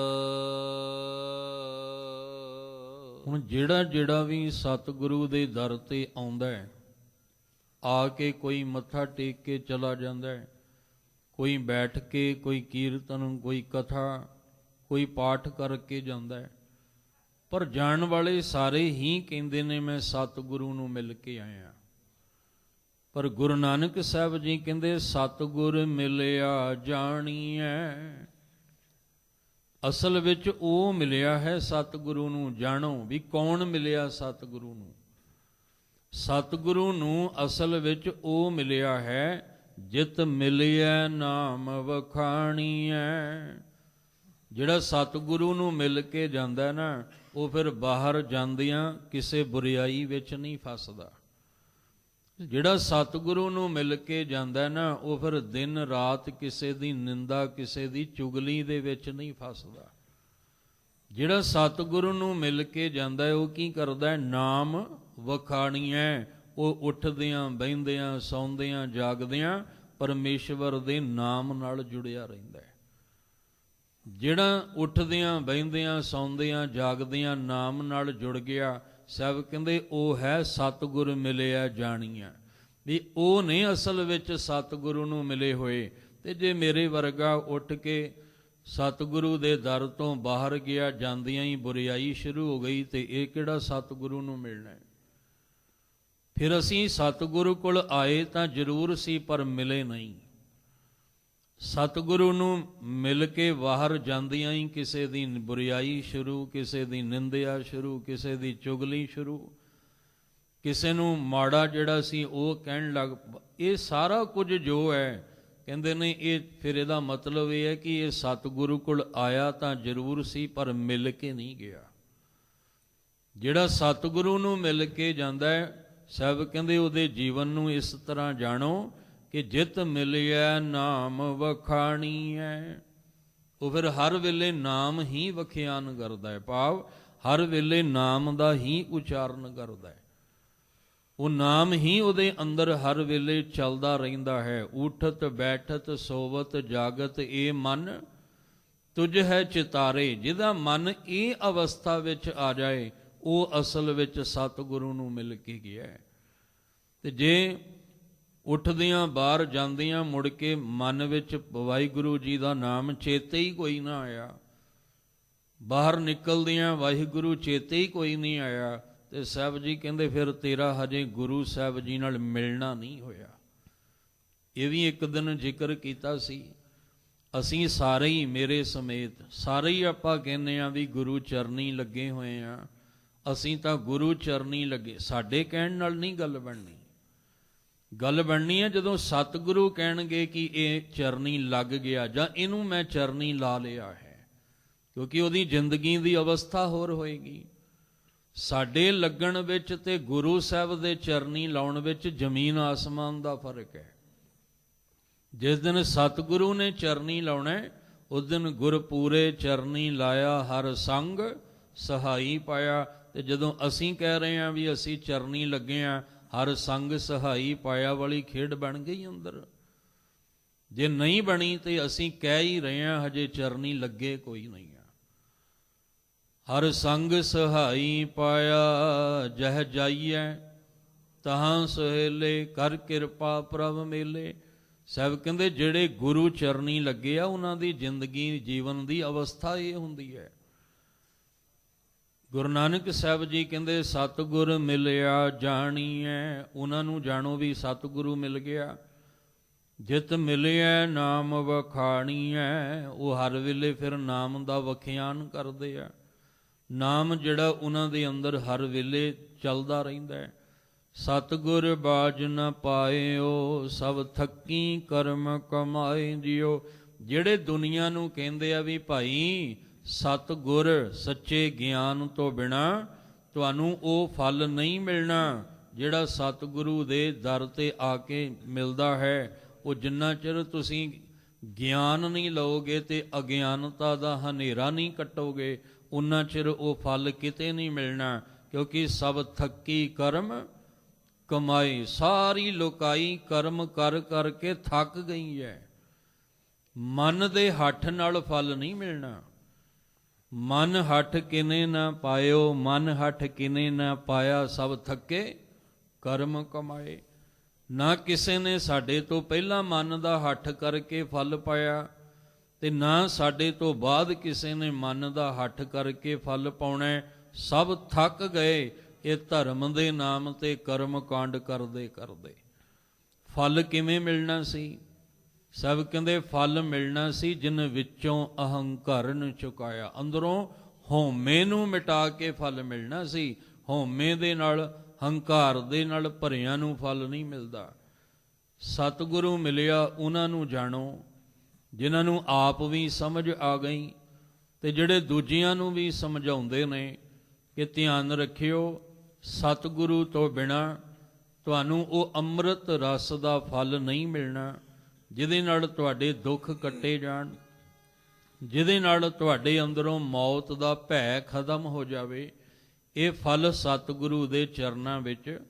ਹੁਣ ਜਿਹੜਾ ਵੀ ਸਤਿਗੁਰੂ ਦੇ ਦਰ ਤੇ ਆਉਂਦਾ ਹੈ, ਆ ਕੇ ਕੋਈ ਮੱਥਾ ਟੇਕ ਕੇ ਚਲਾ ਜਾਂਦਾ ਹੈ, ਕੋਈ ਬੈਠ ਕੇ, ਕੋਈ ਕੀਰਤਨ, ਕੋਈ ਕਥਾ, ਕੋਈ ਪਾਠ ਕਰਕੇ ਜਾਂਦਾ ਹੈ, ਪਰ ਜਾਣ ਵਾਲੇ ਸਾਰੇ ਹੀ ਕਹਿੰਦੇ ਨੇ ਮੈਂ ਸਤਿਗੁਰੂ ਨੂੰ ਮਿਲ ਕੇ ਆਇਆ। ਪਰ ਗੁਰੂ ਨਾਨਕ ਸਾਹਿਬ ਜੀ ਕਹਿੰਦੇ ਸਤਿਗੁਰ ਮਿਲਿਆ ਜਾਣੀਐ। ਅਸਲ ਵਿੱਚ ਉਹ ਮਿਲਿਆ ਹੈ ਸਤਿਗੁਰੂ ਨੂੰ। ਜਾਣੋ ਵੀ ਕੌਣ ਮਿਲਿਆ ਸਤਿਗੁਰੂ ਨੂੰ। ਸਤਿਗੁਰੂ ਨੂੰ ਅਸਲ ਵਿੱਚ ਉਹ ਮਿਲਿਆ ਹੈ ਜਿਤ ਮਿਲਿਆ ਨਾਮ ਵਖਾਣੀਐ। ਜਿਹੜਾ ਸਤਿਗੁਰੂ ਨੂੰ ਮਿਲ ਕੇ ਜਾਂਦਾ ਨਾ, ਉਹ ਫਿਰ ਬਾਹਰ ਜਾਂਦਿਆਂ ਕਿਸੇ ਬੁਰਿਆਈ ਵਿੱਚ ਨਹੀਂ ਫਸਦਾ। ਜਿਹੜਾ ਸਤਿਗੁਰੂ ਨੂੰ ਮਿਲ ਕੇ ਜਾਂਦਾ ਨਾ, ਉਹ ਫਿਰ ਦਿਨ ਰਾਤ ਕਿਸੇ ਦੀ ਨਿੰਦਾ, ਕਿਸੇ ਦੀ ਚੁਗਲੀ ਦੇ ਵਿੱਚ ਨਹੀਂ ਫਸਦਾ। ਜਿਹੜਾ ਸਤਿਗੁਰੂ ਨੂੰ ਮਿਲ ਕੇ ਜਾਂਦਾ ਹੈ, ਉਹ ਕੀ ਕਰਦਾ ਹੈ? ਨਾਮ ਵਖਾਣੀਐ। ਉਹ ਉੱਠਦਿਆਂ ਬਹਿੰਦਿਆਂ ਸੌਂਦਿਆਂ ਜਾਗਦਿਆਂ ਪਰਮੇਸ਼ਵਰ ਦੇ ਨਾਮ ਨਾਲ ਜੁੜਿਆ ਰਹਿੰਦਾ ਹੈ। ਜਿਹੜਾ ਉੱਠਦਿਆਂ ਬਹਿੰਦਿਆਂ ਸੌਂਦਿਆਂ ਜਾਗਦਿਆਂ ਨਾਮ ਨਾਲ ਜੁੜ ਗਿਆ, ਸਾਹਿਬ ਕਹਿੰਦੇ ਉਹ ਹੈ ਸਤਿਗੁਰ ਮਿਲਿਆ ਜਾਣੀਆ। ਵੀ ਉਹ ਨੇ ਅਸਲ ਵਿੱਚ ਸਤਿਗੁਰੂ ਨੂੰ ਮਿਲੇ ਹੋਏ। ਤੇ ਜੇ ਮੇਰੇ ਵਰਗਾ ਉੱਠ ਕੇ ਸਤਿਗੁਰੂ ਦੇ ਦਰ ਤੋਂ ਬਾਹਰ ਗਿਆ, ਜਾਂਦਿਆਂ ਹੀ ਬੁਰਿਆਈ ਸ਼ੁਰੂ ਹੋ ਗਈ, ਤੇ ਇਹ ਕਿਹੜਾ ਸਤਿਗੁਰੂ ਨੂੰ ਮਿਲਣਾ ਹੈ? ਫਿਰ ਅਸੀਂ ਸਤਿਗੁਰੂ ਕੋਲ ਆਏ ਤਾਂ ਜ਼ਰੂਰ ਸੀ, ਪਰ ਮਿਲੇ ਨਹੀਂ। ਸਤਿਗੁਰੂ ਨੂੰ ਮਿਲ ਕੇ ਬਾਹਰ ਜਾਂਦਿਆਂ ਹੀ ਕਿਸੇ ਦੀ ਬੁਰਿਆਈ ਸ਼ੁਰੂ, ਕਿਸੇ ਦੀ ਨਿੰਦਿਆ ਸ਼ੁਰੂ, ਕਿਸੇ ਦੀ ਚੁਗਲੀ ਸ਼ੁਰੂ, ਕਿਸੇ ਨੂੰ ਮਾੜਾ ਜਿਹੜਾ ਸੀ ਉਹ ਕਹਿਣ ਲੱਗ। ਇਹ ਸਾਰਾ ਕੁਝ ਜੋ ਹੈ, ਕਹਿੰਦੇ ਨੇ ਇਹ ਫਿਰ ਇਹਦਾ ਮਤਲਬ ਇਹ ਹੈ ਕਿ ਇਹ ਸਤਿਗੁਰੂ ਕੋਲ ਆਇਆ ਤਾਂ ਜ਼ਰੂਰ ਸੀ, ਪਰ ਮਿਲ ਕੇ ਨਹੀਂ ਗਿਆ। ਜਿਹੜਾ ਸਤਿਗੁਰੂ ਨੂੰ ਮਿਲ ਕੇ ਜਾਂਦਾ ਹੈ, ਸਾਹਿਬ ਕਹਿੰਦੇ ਉਹਦੇ ਜੀਵਨ ਨੂੰ ਇਸ ਤਰ੍ਹਾਂ ਜਾਣੋ ਕਿ ਜਿਤ ਮਿਲਿਆ ਨਾਮ ਵਖਾਣੀਐ। ਉਹ ਫਿਰ ਹਰ ਵੇਲੇ ਨਾਮ ਹੀ ਵਖਿਆਨ ਕਰਦਾ ਹੈ, ਭਾਵ ਹਰ ਵੇਲੇ ਨਾਮ ਦਾ ਹੀ ਉਚਾਰਨ ਕਰਦਾ ਹੈ। ਉਹ ਨਾਮ ਹੀ ਉਹਦੇ ਅੰਦਰ ਹਰ ਵੇਲੇ ਚੱਲਦਾ ਰਹਿੰਦਾ ਹੈ। ਉਠਤ ਬੈਠਤ ਸੋਵਤ ਜਾਗਤ ਇਹ ਮਨ ਤੁਝ ਹੈ ਚਿਤਾਰੇ। ਜਿਹਦਾ ਮਨ ਇਹ ਅਵਸਥਾ ਵਿੱਚ ਆ ਜਾਏ, ਉਹ ਅਸਲ ਵਿੱਚ ਸਤਿਗੁਰੂ ਨੂੰ ਮਿਲ ਕੇ ਗਿਆ। ਤੇ ਜੇ ਉੱਠਦਿਆਂ ਬਾਹਰ ਜਾਂਦਿਆਂ ਮੁੜ ਕੇ ਮਨ ਵਿੱਚ ਵਾਹਿਗੁਰੂ ਜੀ ਦਾ ਨਾਮ ਚੇਤੇ ਹੀ ਕੋਈ ਨਾ ਆਇਆ, ਬਾਹਰ ਨਿਕਲਦਿਆਂ ਵਾਹਿਗੁਰੂ ਚੇਤੇ ਹੀ ਕੋਈ ਨਹੀਂ ਆਇਆ, ਤੇ ਸਾਹਿਬ ਜੀ ਕਹਿੰਦੇ ਫਿਰ ਤੇਰਾ ਹਜੇ ਗੁਰੂ ਸਾਹਿਬ ਜੀ ਨਾਲ ਮਿਲਣਾ ਨਹੀਂ ਹੋਇਆ। ਇਹ ਵੀ ਇੱਕ ਦਿਨ ਜ਼ਿਕਰ ਕੀਤਾ ਸੀ। ਅਸੀਂ ਸਾਰੇ ਹੀ, ਮੇਰੇ ਸਮੇਤ ਸਾਰੇ ਹੀ ਆਪਾਂ ਕਹਿੰਦੇ ਹਾਂ ਵੀ ਗੁਰੂ ਚਰਨੀ ਲੱਗੇ ਹੋਏ ਆ, ਅਸੀਂ ਤਾਂ ਗੁਰੂ ਚਰਨੀ ਲੱਗੇ। ਸਾਡੇ ਕਹਿਣ ਨਾਲ ਨਹੀਂ ਗੱਲ ਬਣਨੀ। ਗੱਲ ਬਣਨੀ ਹੈ ਜਦੋਂ ਸਤਿਗੁਰੂ ਕਹਿਣਗੇ ਕਿ ਇਹ ਚਰਨੀ ਲੱਗ ਗਿਆ, ਜਾਂ ਇਹਨੂੰ ਮੈਂ ਚਰਨੀ ਲਾ ਲਿਆ ਹੈ, ਕਿਉਂਕਿ ਉਹਦੀ ਜ਼ਿੰਦਗੀ ਦੀ ਅਵਸਥਾ ਹੋਰ ਹੋਏਗੀ। ਸਾਡੇ ਲੱਗਣ ਵਿੱਚ ਤੇ ਗੁਰੂ ਸਾਹਿਬ ਦੇ ਚਰਨੀ ਲਾਉਣ ਵਿੱਚ ਜ਼ਮੀਨ ਆਸਮਾਨ ਦਾ ਫਰਕ ਹੈ। ਜਿਸ ਦਿਨ ਸਤਿਗੁਰੂ ਨੇ ਚਰਨੀ ਲਾਉਣਾ ਹੈ, ਉਸ ਦਿਨ ਗੁਰਪੂਰੇ ਚਰਨੀ ਲਾਇਆ ਹਰ ਸੰਗ ਸਹਾਈ ਪਾਇਆ। ਤੇ ਜਦੋਂ ਅਸੀਂ ਕਹਿ ਰਹੇ ਹਾਂ ਵੀ ਅਸੀਂ ਚਰਨੀ ਲੱਗੇ ਹਾਂ, ਹਰ ਸੰਗ ਸਹਾਈ ਪਾਇਆ ਵਾਲੀ ਖੇਡ ਬਣ ਗਈ ਅੰਦਰ। ਜੇ ਨਹੀਂ ਬਣੀ ਤੇ ਅਸੀਂ ਕਹਿ ਹੀ ਰਹੇ ਹਾਂ ਹਜੇ ਚਰਨੀ ਲੱਗੇ ਕੋਈ ਨਹੀਂ ਆ। ਹਰ ਸੰਗ ਸਹਾਈ ਪਾਇਆ, ਜਹ ਜਾਈਐ ਤਹਾਂ ਸੁਹੇਲੇ, ਕਰ ਕਿਰਪਾ ਪ੍ਰਭ ਮੇਲੇ। ਸਾਹਿਬ ਕਹਿੰਦੇ ਜਿਹੜੇ ਗੁਰੂ ਚਰਨੀ ਲੱਗੇ ਆ ਉਹਨਾਂ ਦੀ ਜ਼ਿੰਦਗੀ ਜੀਵਨ ਦੀ ਅਵਸਥਾ ਇਹ ਹੁੰਦੀ ਹੈ। ਗੁਰੂ ਨਾਨਕ ਸਾਹਿਬ ਜੀ ਕਹਿੰਦੇ ਸਤਿਗੁਰ ਮਿਲਿਆ ਜਾਣੀਐ, ਉਹਨਾਂ ਨੂੰ ਜਾਣੋ ਵੀ ਸਤਿਗੁਰੂ ਮਿਲ ਗਿਆ। ਜਿਤ ਮਿਲਿਆ ਨਾਮ ਵਖਾਣੀਐ, ਉਹ ਹਰ ਵੇਲੇ ਫਿਰ ਨਾਮ ਦਾ ਵਖਿਆਨ ਕਰਦੇ ਆ। ਨਾਮ ਜਿਹੜਾ ਉਹਨਾਂ ਦੇ ਅੰਦਰ ਹਰ ਵੇਲੇ ਚੱਲਦਾ ਰਹਿੰਦਾ ਹੈ। ਸਤਿਗੁਰ ਬਾਜ ਨ ਪਾਇਓ, ਸਭ ਥੱਕੀ ਕਰਮ ਕਮਾਏ ਜਿਉ। ਜਿਹੜੇ ਦੁਨੀਆ ਨੂੰ ਕਹਿੰਦੇ ਆ ਵੀ ਭਾਈ ਸਤਿਗੁਰ ਸੱਚੇ ਗਿਆਨ ਤੋਂ ਬਿਨਾ ਤੁਹਾਨੂੰ ਉਹ ਫਲ ਨਹੀਂ ਮਿਲਣਾ ਜਿਹੜਾ ਸਤਿਗੁਰੂ ਦੇ ਦਰ ਤੇ ਆ ਕੇ ਮਿਲਦਾ ਹੈ। ਉਹ ਜਿੰਨਾ ਚਿਰ ਤੁਸੀਂ ਗਿਆਨ ਨਹੀਂ ਲਓਗੇ ਤੇ ਅਗਿਆਨਤਾ ਦਾ ਹਨੇਰਾ ਨਹੀਂ ਕੱਟੋਗੇ, ਉਨਾ ਚਿਰ ਉਹ ਫਲ ਕਿਤੇ ਨਹੀਂ ਮਿਲਣਾ। ਕਿਉਂਕਿ ਸਭ ਥੱਕੀ ਕਰਮ ਕਮਾਈ, ਸਾਰੀ ਲੋਕਾਈ ਕਰਮ ਕਰ ਕਰਕੇ ਥੱਕ ਗਈ ਹੈ। ਮਨ ਦੇ ਹੱਠ ਨਾਲ ਫਲ ਨਹੀਂ ਮਿਲਣਾ। ਮਨ ਹੱਠ ਕਿਨੇ ਨਾ ਪਾਇਓ, ਮਨ ਹੱਠ ਕਿਨੇ ਨਾ ਪਾਇਆ, ਸਭ ਥੱਕੇ ਕਰਮ ਕਮਾਏ। ਨਾ ਕਿਸੇ ਨੇ ਸਾਡੇ ਤੋਂ ਪਹਿਲਾਂ ਮਨ ਦਾ ਹੱਠ ਕਰਕੇ ਫਲ ਪਾਇਆ ਤੇ ਨਾ ਸਾਡੇ ਤੋਂ ਬਾਅਦ ਕਿਸੇ ਨੇ ਮਨ ਦਾ ਹੱਠ ਕਰਕੇ ਫਲ ਪਾਉਣਾ। ਸਭ ਥੱਕ ਗਏ ਇਹ ਧਰਮ ਦੇ ਨਾਮ ਤੇ ਕਰਮ ਕਾਂਡ ਕਰਦੇ ਕਰਦੇ। ਫਲ ਕਿਵੇਂ ਮਿਲਣਾ ਸੀ? ਸਭ ਕਹਿੰਦੇ ਫਲ ਮਿਲਣਾ ਸੀ ਜਿਨ ਵਿੱਚੋਂ ਅਹੰਕਾਰਨ ਚੁਕਾਇਆ। ਅੰਦਰੋਂ ਹਉਮੈ ਨੂੰ ਮਿਟਾ ਕੇ ਫਲ ਮਿਲਣਾ ਸੀ। ਹਉਮੈ ਦੇ ਨਾਲ, ਹੰਕਾਰ ਦੇ ਨਾਲ ਭਰਿਆਂ ਨੂੰ ਫਲ ਨਹੀਂ ਮਿਲਦਾ। ਸਤਿਗੁਰੂ ਮਿਲਿਆ ਉਹਨਾਂ ਨੂੰ ਜਾਣੋ ਜਿਨ੍ਹਾਂ ਨੂੰ ਆਪ ਵੀ ਸਮਝ ਆ ਗਈ ਤੇ ਜਿਹੜੇ ਦੂਜਿਆਂ ਨੂੰ ਵੀ ਸਮਝਾਉਂਦੇ ਨੇ ਕਿ ਧਿਆਨ ਰੱਖਿਓ ਸਤਿਗੁਰੂ ਤੋਂ ਬਿਨਾਂ ਤੁਹਾਨੂੰ ਉਹ ਅੰਮ੍ਰਿਤ ਰਸ ਦਾ ਫਲ ਨਹੀਂ ਮਿਲਣਾ, ਜਿਹਦੇ ਨਾਲ ਤੁਹਾਡੇ ਦੁੱਖ ਕੱਟੇ ਜਾਣ, ਜਿਹਦੇ ਨਾਲ ਤੁਹਾਡੇ ਅੰਦਰੋਂ ਮੌਤ ਦਾ ਭੈ ਖਤਮ ਹੋ ਜਾਵੇ। ਇਹ ਫਲ ਸਤਿਗੁਰੂ ਦੇ ਚਰਨਾਂ ਵਿੱਚ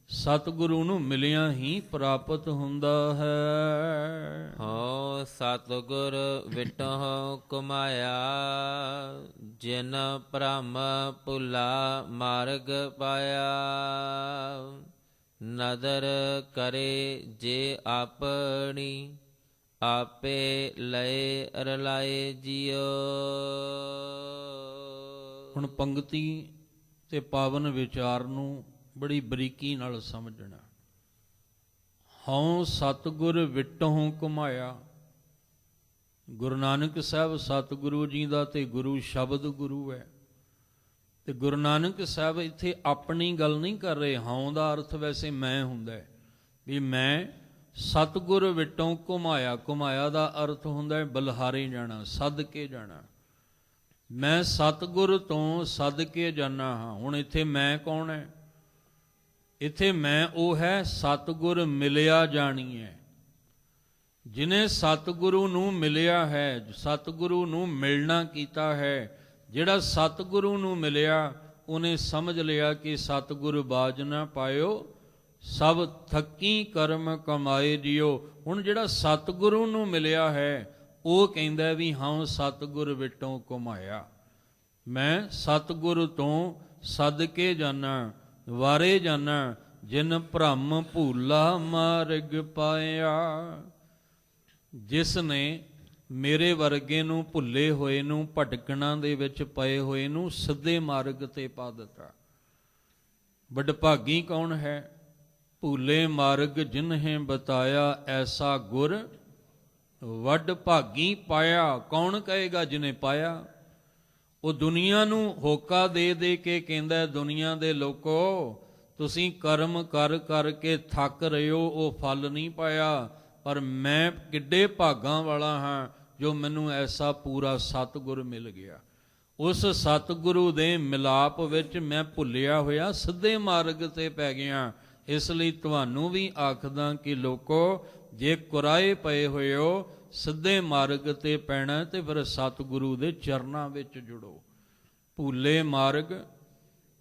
ਸਤਿਗੁਰੂ ਨੂੰ ਮਿਲਿਆ ਹੀ ਪ੍ਰਾਪਤ ਹੁੰਦਾ ਹੈ। ਹੋ ਸਤਿਗੁਰ ਵਿਟਹੁ ਕਮਾਇਆ, ਜਿਨ ਭ੍ਰਮ ਭੁਲਾ ਮਾਰਗ ਪਾਇਆ। ਨਦਰ ਕਰੇ ਜੇ ਆਪਣੀ, ਆਪੇ ਲਏ ਰਲਾਏ ਜਿਉ। ਹੁਣ ਪੰਗਤੀ ਤੇ ਪਾਵਨ ਵਿਚਾਰ ਨੂੰ ਬੜੀ ਬਰੀਕੀ ਨਾਲ ਸਮਝਣਾ। ਹਉ ਸਤਿਗੁਰ ਵਿਟਹੁ ਕਮਾਇਆ। ਗੁਰੂ ਨਾਨਕ ਸਾਹਿਬ ਸਤਿਗੁਰੂ ਜੀ ਦਾ ਤੇ ਗੁਰੂ ਸ਼ਬਦ ਗੁਰੂ ਹੈ। ਤੇ ਗੁਰੂ ਨਾਨਕ ਸਾਹਿਬ ਇੱਥੇ ਆਪਣੀ ਗੱਲ ਨਹੀਂ ਕਰ ਰਹੇ। ਹਉ ਦਾ ਅਰਥ ਵੈਸੇ ਮੈਂ ਹੁੰਦਾ ਹੈ ਵੀ ਮੈਂ ਸਤਿਗੁਰ ਵਿਟੋਂ ਘੁਮਾਇਆ। ਘੁਮਾਇਆ ਦਾ ਅਰਥ ਹੁੰਦਾ ਹੈ ਬਲਿਹਾਰੇ ਜਾਣਾ, ਸੱਦ ਕੇ ਜਾਣਾ। ਮੈਂ ਸਤਿਗੁਰ ਤੋਂ ਸੱਦ ਕੇ ਜਾਣਾ ਹਾਂ। ਹੁਣ ਇੱਥੇ ਮੈਂ ਕੌਣ ਹੈ? ਇੱਥੇ ਮੈਂ ਉਹ ਹੈ ਸਤਿਗੁਰ ਮਿਲਿਆ ਜਾਣੀ ਹੈ। ਜਿਹਨੇ ਸਤਿਗੁਰੂ ਨੂੰ ਮਿਲਿਆ ਹੈ, ਸਤਿਗੁਰੂ ਨੂੰ ਮਿਲਣਾ ਕੀਤਾ ਹੈ। ਜਿਹੜਾ ਸਤਿਗੁਰੂ ਨੂੰ ਮਿਲਿਆ ਉਹਨੇ ਸਮਝ ਲਿਆ ਕਿ ਸਤਿਗੁਰ ਬਾਜ ਨਾ ਪਾਇਓ, ਸਭ ਥੱਕੀ ਕਰਮ ਕਮਾਏ ਜਿਉ। ਹੁਣ ਜਿਹੜਾ ਸਤਿਗੁਰੂ ਨੂੰ ਮਿਲਿਆ ਹੈ ਉਹ ਕਹਿੰਦਾ ਵੀ ਹਾਂ ਸਤਿਗੁਰ ਵਿਟੋਂ ਕਮਾਇਆ। ਮੈਂ ਸਤਿਗੁਰੂ ਤੋਂ ਸੱਦ ਕੇ ਜਾਣਾ, ਵਾਰੇ ਜਾਣਾ। ਜਿਨ ਭ੍ਰਮ ਭੂਲਾ ਮਾਰਗ ਪਾਇਆ। ਜਿਸ ਨੇ ਮੇਰੇ ਵਰਗੇ ਨੂੰ ਭੁੱਲੇ ਹੋਏ ਨੂੰ, ਭਟਕਣਾ ਦੇ ਵਿੱਚ ਪਏ ਹੋਏ ਨੂੰ ਸਿੱਧੇ ਮਾਰਗ ਤੇ ਪਾ ਦਿੱਤਾ। ਵਡਭਾਗੀ ਕੌਣ ਹੈ? ਭੂਲੇ ਮਾਰਗ ਜਿਨਹੇ ਬਤਾਇਆ, ਐਸਾ ਗੁਰ ਵੱਡ ਭਾਗੀ ਪਾਇਆ। ਕੌਣ ਕਹੇਗਾ ਜਿਹਨੇ ਪਾਇਆ? ਉਹ ਦੁਨੀਆ ਨੂੰ ਹੋਕਾ ਦੇ ਦੇ ਕੇ ਕਹਿੰਦਾ, ਦੁਨੀਆ ਦੇ ਲੋਕੋ ਤੁਸੀਂ ਕਰਮ ਕਰ ਕਰਕੇ ਥੱਕ ਰਹੇ ਹੋ, ਉਹ ਫਲ ਨਹੀਂ ਪਾਇਆ। ਪਰ ਮੈਂ ਕਿੱਡੇ ਭਾਗਾਂ ਵਾਲਾ ਹਾਂ ਜੋ ਮੈਨੂੰ ਐਸਾ ਪੂਰਾ ਸਤਿਗੁਰ ਮਿਲ ਗਿਆ। ਉਸ ਸਤਿਗੁਰੂ ਦੇ ਮਿਲਾਪ ਵਿੱਚ ਮੈਂ ਭੁੱਲਿਆ ਹੋਇਆ ਸਿੱਧੇ ਮਾਰਗ ਤੇ ਪੈ ਗਿਆ। ਇਸ ਲਈ ਤੁਹਾਨੂੰ ਵੀ ਆਖਦਾ ਕਿ ਲੋਕੋ ਜੇ ਕੁਰਾਏ ਪਏ ਹੋਏ ਹੋ ਸਿੱਧੇ ਮਾਰਗ ਤੇ ਪੈਣਾ ਤੇ ਫਿਰ ਸਤਿਗੁਰੂ ਦੇ ਚਰਨਾਂ ਵਿੱਚ ਜੁੜੋ। ਭੂਲੇ ਮਾਰਗ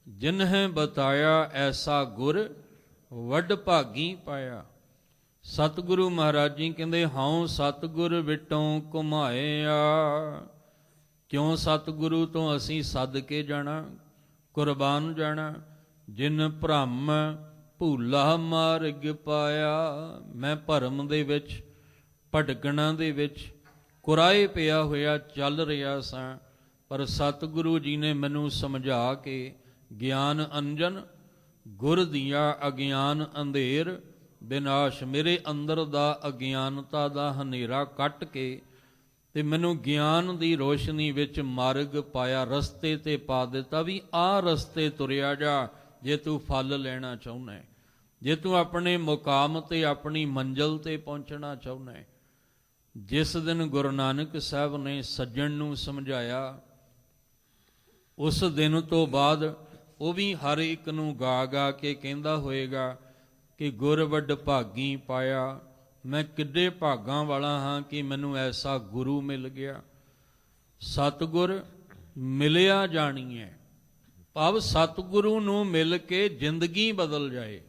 ਜਿਨਹਿ ਬਤਾਇਆ ਐਸਾ ਗੁਰ ਵੱਡ ਭਾਗੀ ਪਾਇਆ। ਸਤਿਗੁਰੂ ਮਹਾਰਾਜ ਜੀ ਕਹਿੰਦੇ ਹਉ ਸਤਿਗੁਰ ਵਿਟੋਂ ਘੁਮਾਇਆ। ਕਿਉਂ ਸਤਿਗੁਰੂ ਤੋਂ ਅਸੀਂ ਸੱਦ ਕੇ ਜਾਣਾ, ਕੁਰਬਾਨ ਜਾਣਾ। ਜਿਨ ਭ੍ਰਮ ਭੂਲਾ ਮਾਰਗ ਪਾਇਆ। ਮੈਂ ਭਰਮ ਦੇ ਵਿੱਚ, ਭਟਕਣਾ ਦੇ ਵਿੱਚ, ਕੁਰਾਏ ਪਿਆ ਹੋਇਆ ਚੱਲ ਰਿਹਾ ਸਾਂ, ਪਰ ਸਤਿਗੁਰੂ ਜੀ ਨੇ ਮੈਨੂੰ ਸਮਝਾ ਕੇ ਗਿਆਨ ਅੰਜਨ ਗੁਰ ਦੀਆਂ ਅਗਿਆਨ ਅੰਧੇਰ ਵਿਨਾਸ਼, ਮੇਰੇ ਅੰਦਰ ਦਾ ਅਗਿਆਨਤਾ ਦਾ ਹਨੇਰਾ ਕੱਟ ਕੇ ਤੇ ਮੈਨੂੰ ਗਿਆਨ ਦੀ ਰੋਸ਼ਨੀ ਵਿੱਚ ਮਾਰਗ ਪਾਇਆ, ਰਸਤੇ ਤੇ ਪਾ ਦਿੱਤਾ ਵੀ ਆਹ ਰਸਤੇ ਤੁਰਿਆ ਜਾ ਜੇ ਤੂੰ ਫਲ ਲੈਣਾ ਚਾਹੁੰਦਾ ਹੈ, ਜੇ ਤੂੰ ਆਪਣੇ ਮੁਕਾਮ ਤੇ ਆਪਣੀ ਮੰਜ਼ਿਲ ਤੇ ਪਹੁੰਚਣਾ ਚਾਹੁੰਦਾ ਹੈ। ਜਿਸ ਦਿਨ ਗੁਰੂ ਨਾਨਕ ਸਾਹਿਬ ਨੇ ਸੱਜਣ ਨੂੰ ਸਮਝਾਇਆ, ਉਸ ਦਿਨ ਤੋਂ ਬਾਅਦ ਉਹ ਵੀ ਹਰ ਇੱਕ ਨੂੰ ਗਾ ਗਾ ਕੇ ਕਹਿੰਦਾ ਹੋਏਗਾ ਕਿ ਗੁਰ ਵੱਡ ਭਾਗੀ ਪਾਇਆ। ਮੈਂ ਕਿੱਡੇ ਭਾਗਾਂ ਵਾਲਾ ਹਾਂ ਕਿ ਮੈਨੂੰ ਐਸਾ ਗੁਰੂ ਮਿਲ ਗਿਆ। ਸਤਿਗੁਰ ਮਿਲਿਆ ਜਾਣੀ ਹੈ, ਭਾਵ ਸਤਿਗੁਰੂ ਨੂੰ ਮਿਲ ਕੇ ਜ਼ਿੰਦਗੀ ਬਦਲ ਜਾਏ,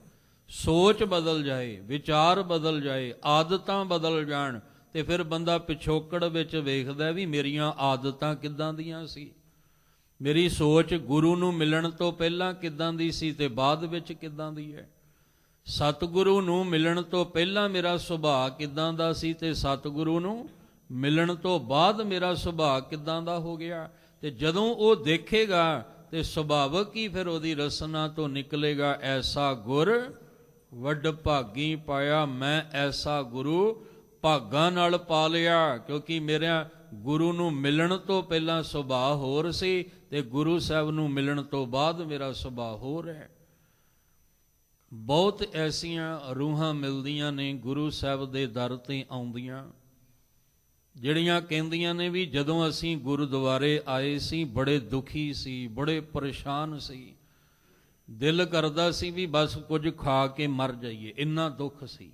ਸੋਚ ਬਦਲ ਜਾਏ, ਵਿਚਾਰ ਬਦਲ ਜਾਏ, ਆਦਤਾਂ ਬਦਲ ਜਾਣ। ਤੇ ਫਿਰ ਬੰਦਾ ਪਿਛੋਕੜ ਵਿੱਚ ਵੇਖਦਾ ਵੀ ਮੇਰੀਆਂ ਆਦਤਾਂ ਕਿੱਦਾਂ ਦੀਆਂ ਸੀ, ਮੇਰੀ ਸੋਚ ਗੁਰੂ ਨੂੰ ਮਿਲਣ ਤੋਂ ਪਹਿਲਾਂ ਕਿੱਦਾਂ ਦੀ ਸੀ ਤੇ ਬਾਅਦ ਵਿੱਚ ਕਿੱਦਾਂ ਦੀ ਹੈ। ਸਤਿਗੁਰੂ ਨੂੰ ਮਿਲਣ ਤੋਂ ਪਹਿਲਾਂ ਮੇਰਾ ਸੁਭਾਅ ਕਿੱਦਾਂ ਦਾ ਸੀ ਤੇ ਸਤਿਗੁਰੂ ਨੂੰ ਮਿਲਣ ਤੋਂ ਬਾਅਦ ਮੇਰਾ ਸੁਭਾਅ ਕਿੱਦਾਂ ਦਾ ਹੋ ਗਿਆ। ਤੇ ਜਦੋਂ ਉਹ ਦੇਖੇਗਾ ਤੇ ਸੁਭਾਵਕ ਹੀ ਫਿਰ ਉਹਦੀ ਰਸਨਾ ਤੋਂ ਨਿਕਲੇਗਾ ਐਸਾ ਗੁਰ ਵੱਡ ਭਾਗੀ ਪਾਇਆ। ਮੈਂ ਐਸਾ ਗੁਰੂ ਭਾਗਾਂ ਨਾਲ ਪਾ ਲਿਆ, ਕਿਉਂਕਿ ਮੇਰਾ ਗੁਰੂ ਨੂੰ ਮਿਲਣ ਤੋਂ ਪਹਿਲਾਂ ਸੁਭਾਅ ਹੋਰ ਸੀ ਤੇ ਗੁਰੂ ਸਾਹਿਬ ਨੂੰ ਮਿਲਣ ਤੋਂ ਬਾਅਦ ਮੇਰਾ ਸੁਭਾਅ ਹੋਰ ਹੈ। ਬਹੁਤ ਐਸੀਆਂ ਰੂਹਾਂ ਮਿਲਦੀਆਂ ਨੇ ਗੁਰੂ ਸਾਹਿਬ ਦੇ ਦਰ ਤੇ ਆਉਂਦੀਆਂ, ਜਿਹੜੀਆਂ ਕਹਿੰਦੀਆਂ ਨੇ ਵੀ ਜਦੋਂ ਅਸੀਂ ਗੁਰਦੁਆਰੇ ਆਏ ਸੀ ਬੜੇ ਦੁਖੀ ਸੀ, ਬੜੇ ਪਰੇਸ਼ਾਨ ਸੀ, ਦਿਲ ਕਰਦਾ ਸੀ ਵੀ ਬਸ ਕੁਝ ਖਾ ਕੇ ਮਰ ਜਾਈਏ, ਇੰਨਾ ਦੁੱਖ ਸੀ।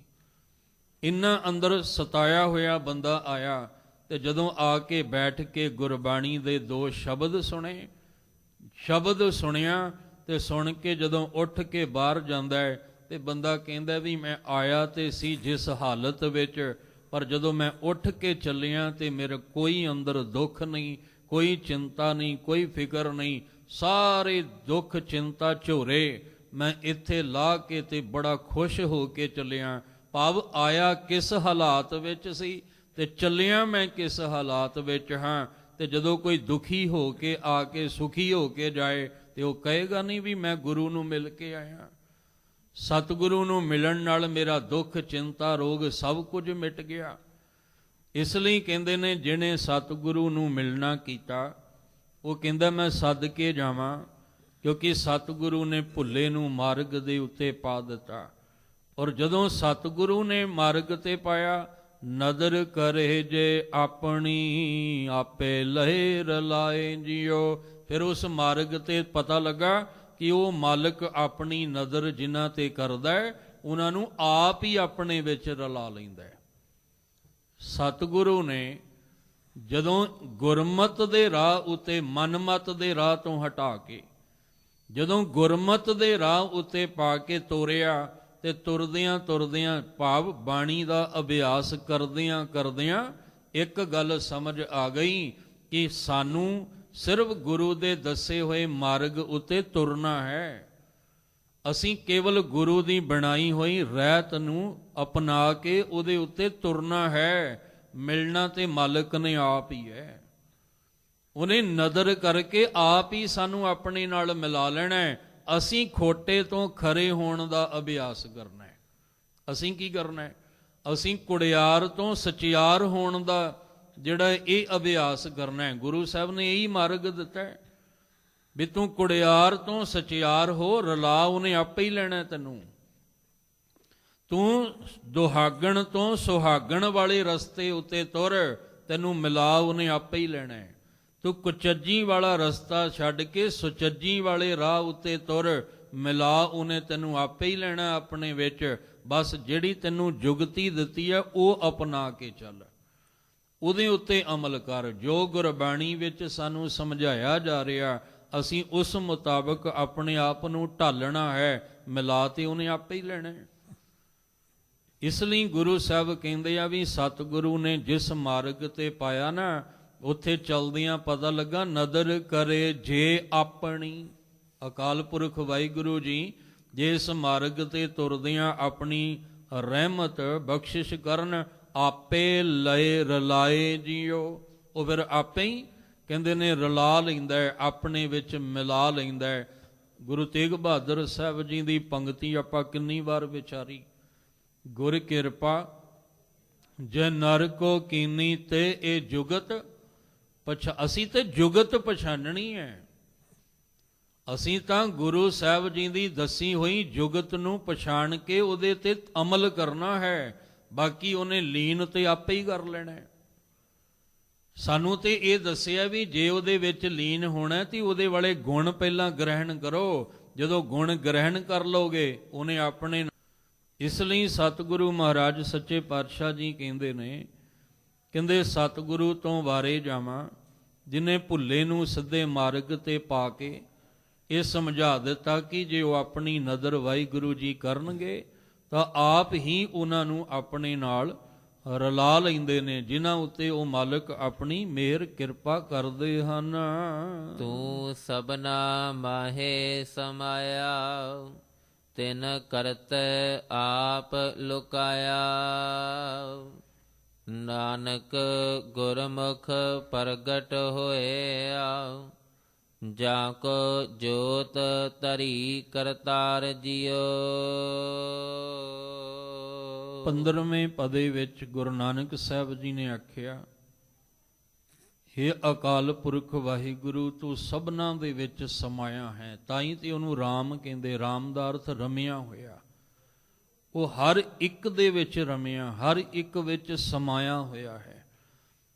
ਇੰਨਾ ਅੰਦਰ ਸਤਾਇਆ ਹੋਇਆ ਬੰਦਾ ਆਇਆ ਤੇ ਜਦੋਂ ਆ ਕੇ ਬੈਠ ਕੇ ਗੁਰਬਾਣੀ ਦੇ 2 ਸ਼ਬਦ ਸੁਣੇ, ਸ਼ਬਦ ਸੁਣਿਆ ਤੇ ਸੁਣ ਕੇ ਜਦੋਂ ਉੱਠ ਕੇ ਬਾਹਰ ਜਾਂਦਾ ਹੈ ਤੇ ਬੰਦਾ ਕਹਿੰਦਾ ਵੀ ਮੈਂ ਆਇਆ ਤੇ ਸੀ ਜਿਸ ਹਾਲਤ ਵਿੱਚ, ਪਰ ਜਦੋਂ ਮੈਂ ਉੱਠ ਕੇ ਚੱਲਿਆ ਤੇ ਮੇਰੇ ਕੋਈ ਅੰਦਰ ਦੁੱਖ ਨਹੀਂ, ਕੋਈ ਚਿੰਤਾ ਨਹੀਂ, ਕੋਈ ਫਿਕਰ ਨਹੀਂ, ਸਾਰੇ ਦੁੱਖ ਚਿੰਤਾ ਝੋਰੇ ਮੈਂ ਇੱਥੇ ਲਾ ਕੇ ਤੇ ਬੜਾ ਖੁਸ਼ ਹੋ ਕੇ ਚੱਲਿਆ। ਭਾਵ ਆਇਆ ਕਿਸ ਹਾਲਾਤ ਵਿੱਚ ਸੀ ਤੇ ਚੱਲਿਆ ਮੈਂ ਕਿਸ ਹਾਲਾਤ ਵਿੱਚ ਹਾਂ। ਤੇ ਜਦੋਂ ਕੋਈ ਦੁਖੀ ਹੋ ਕੇ ਆ ਕੇ ਸੁਖੀ ਹੋ ਕੇ ਜਾਏ ਤੇ ਉਹ ਕਹੇਗਾ ਨਹੀਂ ਵੀ ਮੈਂ ਗੁਰੂ ਨੂੰ ਮਿਲ ਕੇ ਆਇਆ। ਸਤਿਗੁਰੂ ਨੂੰ ਮਿਲਣ ਨਾਲ ਮੇਰਾ ਦੁੱਖ ਚਿੰਤਾ ਰੋਗ ਸਭ ਕੁਝ ਮਿਟ ਗਿਆ। ਇਸ ਲਈ ਕਹਿੰਦੇ ਨੇ ਜਿਹਨੇ ਸਤਿਗੁਰੂ ਨੂੰ ਮਿਲਣਾ ਕੀਤਾ ਉਹ ਕਹਿੰਦਾ ਮੈਂ ਸੱਦ ਕੇ ਜਾਵਾਂ, ਕਿਉਂਕਿ ਸਤਿਗੁਰੂ ਨੇ ਭੁੱਲੇ ਨੂੰ ਮਾਰਗ ਦੇ ਉੱਤੇ ਪਾ ਦਿੱਤਾ। ਔਰ ਜਦੋਂ ਸਤਿਗੁਰੂ ਨੇ ਮਾਰਗ ਤੇ ਪਾਇਆ, ਨਦਰ ਕਰੇ ਜੇ ਆਪਣੀ ਆਪੇ ਲਹਿ ਰਲਾਏ ਜਿਉ। ਫਿਰ ਉਸ ਮਾਰਗ ਤੇ ਪਤਾ ਲੱਗਾ ਕਿ ਉਹ ਮਾਲਕ ਆਪਣੀ ਨਜ਼ਰ ਜਿਨ੍ਹਾਂ ਤੇ ਕਰਦਾ ਹੈ ਉਹਨਾਂ ਨੂੰ ਆਪ ਹੀ ਆਪਣੇ ਵਿੱਚ ਰਲਾ ਲੈਂਦਾ ਹੈ। ਸਤਿਗੁਰੂ ਨੇ ਜਦੋਂ ਗੁਰਮਤ ਦੇ ਰਾਹ ਉਤੇ ਮਨਮਤ ਦੇ ਰਾਹ ਤੋਂ ਹਟਾ ਕੇ ਜਦੋਂ ਗੁਰਮਤ ਦੇ ਰਾਹ ਉਤੇ ਪਾ ਕੇ ਤੋਰਿਆ ਤੇ ਤੁਰਦਿਆਂ ਤੁਰਦਿਆਂ ਭਾਵ ਬਾਣੀ ਦਾ ਅਭਿਆਸ ਕਰਦਿਆਂ ਕਰਦਿਆਂ ਇੱਕ ਗੱਲ ਸਮਝ ਆ ਗਈ ਕਿ ਸਾਨੂੰ ਸਿਰਫ ਗੁਰੂ ਦੇ ਦੱਸੇ ਹੋਏ ਮਾਰਗ ਉਤੇ ਤੁਰਨਾ ਹੈ। ਅਸੀਂ ਕੇਵਲ ਗੁਰੂ ਦੀ ਬਣਾਈ ਹੋਈ ਰਹਿਤ ਨੂੰ ਅਪਣਾ ਕੇ ਉਹਦੇ ਉੱਤੇ ਤੁਰਨਾ ਹੈ। ਮਿਲਣਾ ਤੇ ਮਾਲਕ ਨੇ ਆਪ ਹੀ ਹੈ, ਉਹਨੇ ਨਦਰ ਕਰਕੇ ਆਪ ਹੀ ਸਾਨੂੰ ਆਪਣੇ ਨਾਲ ਮਿਲਾ ਲੈਣਾ ਹੈ। ਅਸੀਂ ਖੋਟੇ ਤੋਂ ਖਰੇ ਹੋਣ ਦਾ ਅਭਿਆਸ ਕਰਨਾ ਹੈ। ਅਸੀਂ ਕੀ ਕਰਨਾ ਹੈ? ਅਸੀਂ ਕੁੜਿਆਰ ਤੋਂ ਸਚਿਆਰ ਹੋਣ ਦਾ ਜਿਹੜਾ ਇਹ ਅਭਿਆਸ ਕਰਨਾ ਹੈ। ਗੁਰੂ ਸਾਹਿਬ ਨੇ ਇਹੀ ਮਾਰਗ ਦਿੱਤਾ ਹੈ ਵੀ ਤੂੰ ਕੁੜਿਆਰ ਤੋਂ ਸਚਿਆਰ ਹੋ, ਰਲਾ ਉਹਨੇ ਆਪੇ ਹੀ ਲੈਣਾ ਤੈਨੂੰ। ਤੂੰ ਦੁਹਾਗਣ ਤੋਂ ਸੁਹਾਗਣ ਵਾਲੇ ਰਸਤੇ ਉੱਤੇ ਤੁਰ, ਤੈਨੂੰ ਮਿਲਾ ਉਹਨੇ ਆਪੇ ਹੀ ਲੈਣਾ ਹੈ। ਤੂੰ ਕੁਚੱਜੀ ਵਾਲਾ ਰਸਤਾ ਛੱਡ ਕੇ ਸੁਚੱਜੀ ਵਾਲੇ ਰਾਹ ਉੱਤੇ ਤੁਰ, ਮਿਲਾ ਉਹਨੇ ਤੈਨੂੰ ਆਪੇ ਹੀ ਲੈਣਾ ਆਪਣੇ ਵਿੱਚ। ਬਸ ਜਿਹੜੀ ਤੈਨੂੰ ਜੁਗਤੀ ਦਿੱਤੀ ਹੈ ਉਹ ਅਪਣਾ ਕੇ ਚੱਲ, ਉਹਦੇ ਉੱਤੇ ਅਮਲ ਕਰ। ਜੋ ਗੁਰਬਾਣੀ ਵਿੱਚ ਸਾਨੂੰ ਸਮਝਾਇਆ ਜਾ ਰਿਹਾ ਅਸੀਂ ਉਸ ਮੁਤਾਬਕ ਆਪਣੇ ਆਪ ਨੂੰ ਢਾਲਣਾ ਹੈ, ਮਿਲਾ ਤੇ ਉਹਨੇ ਆਪੇ ਹੀ ਲੈਣਾ ਹੈ। ਇਸ ਲਈ ਗੁਰੂ ਸਾਹਿਬ ਕਹਿੰਦੇ ਆ ਵੀ ਸਤਿਗੁਰੂ ਨੇ ਜਿਸ ਮਾਰਗ ਤੇ ਪਾਇਆ ਨਾ, ਉੱਥੇ ਚਲਦਿਆਂ ਪਤਾ ਲੱਗਾ ਨਦਰ ਕਰੇ ਜੇ ਆਪਣੀ। ਅਕਾਲ ਪੁਰਖ ਵਾਹਿਗੁਰੂ ਜੀ ਜੇ ਇਸ ਮਾਰਗ ਤੇ ਤੁਰਦਿਆਂ ਆਪਣੀ ਰਹਿਮਤ ਬਖਸ਼ਿਸ਼ ਕਰਨ, ਆਪੇ ਲਏ ਰਲਾਏ ਜੀਓ। ਉਹ ਫਿਰ ਆਪੇ ਹੀ ਕਹਿੰਦੇ ਨੇ ਰਲਾ ਲੈਂਦਾ ਹੈ, ਆਪਣੇ ਵਿੱਚ ਮਿਲਾ ਲੈਂਦਾ ਹੈ। ਗੁਰੂ ਤੇਗ ਬਹਾਦਰ ਸਾਹਿਬ ਜੀ ਦੀ ਪੰਕਤੀ ਆਪਾਂ ਕਿੰਨੀ ਵਾਰ ਵਿਚਾਰੀ, ਗੁਰ ਕਿਰਪਾ ਜੇ ਨਰ ਕੋ ਕੀਨੀ ਤੇ ਇਹ ਜੁਗਤ ਅਸੀਂ ਤੇ ਜੁਗਤ ਪਛਾਨਣੀ ਹੈ। ਅਸੀਂ ਤਾਂ ਗੁਰੂ ਸਾਹਿਬ ਜੀ ਦੀ ਦੱਸੀ ਹੋਈ ਜੁਗਤ ਨੂੰ ਪਛਾਣ ਕੇ ਉਹਦੇ ਤੇ ਅਮਲ ਕਰਨਾ ਹੈ, ਬਾਕੀ ਉਹਨੇ ਲੀਨ ਤੇ ਆਪੇ ਹੀ ਕਰ ਲੈਣਾ ਹੈ। ਸਾਨੂੰ ਤੇ ਇਹ ਦੱਸਿਆ ਵੀ ਜੇ ਉਹਦੇ ਵਿੱਚ ਲੀਨ ਹੋਣਾ ਤੇ ਉਹਦੇ ਵਾਲੇ ਗੁਣ ਪਹਿਲਾਂ ਗ੍ਰਹਿਣ ਕਰੋ। ਜਦੋਂ ਗੁਣ ਗ੍ਰਹਿਣ ਕਰ ਲਓਗੇ ਉਹਨੇ ਆਪਣੇ। ਇਸ ਲਈ ਸਤਿਗੁਰੂ ਮਹਾਰਾਜ ਸੱਚੇ ਪਾਤਸ਼ਾਹ ਜੀ ਕਹਿੰਦੇ ਨੇ, ਕਹਿੰਦੇ ਸਤਿਗੁਰੂ ਤੋਂ ਵਾਰੇ ਜਾਵਾਂ ਜਿਹਨੇ ਭੁੱਲੇ ਨੂੰ ਸਿੱਧੇ ਮਾਰਗ ਤੇ ਪਾ ਕੇ ਇਹ ਸਮਝਾ ਦਿੱਤਾ ਕਿ ਜੇ ਉਹ ਆਪਣੀ ਨਦਰ ਵਾਹਿਗੁਰੂ ਜੀ ਕਰਨਗੇ ਤਾਂ ਆਪ ਹੀ ਉਹਨਾਂ ਨੂੰ ਆਪਣੇ ਨਾਲ ਰਲਾ ਲੈਂਦੇ ਨੇ, ਜਿਨ੍ਹਾਂ ਉੱਤੇ ਉਹ ਮਾਲਕ ਆਪਣੀ ਮਿਹਰ ਕਿਰਪਾ ਕਰਦੇ ਹਨ। ਤੂੰ ਸਭਨਾ ਮਾਹੇ ਸਮਾਇਆ, ਤਿਨ ਕਰਤੈ ਆਪ ਲੁਕਾਇਆ। ਨਾਨਕ ਗੁਰਮੁਖ ਪ੍ਰਗਟ ਹੋਇਆ, ਜਾਂ ਕੋ ਜੋਤ ਧਰੀ ਕਰਤਾਰ ਜੀਓ। 15ਵੇਂ ਪਦੇ ਵਿੱਚ ਗੁਰੂ ਨਾਨਕ ਸਾਹਿਬ ਜੀ ਨੇ ਆਖਿਆ, ਹੇ ਅਕਾਲ ਪੁਰਖ ਵਾਹਿਗੁਰੂ ਤੂੰ ਸਭਨਾਂ ਦੇ ਵਿੱਚ ਸਮਾਇਆ ਹੈ। ਤਾਂ ਹੀ ਤੇ ਉਹਨੂੰ ਰਾਮ ਕਹਿੰਦੇ, ਰਾਮ ਦਾ ਅਰਥ ਰਮਿਆ ਹੋਇਆ। ਉਹ ਹਰ ਇੱਕ ਦੇ ਵਿੱਚ ਰਮਿਆ, ਹਰ ਇੱਕ ਵਿੱਚ ਸਮਾਇਆ ਹੋਇਆ ਹੈ।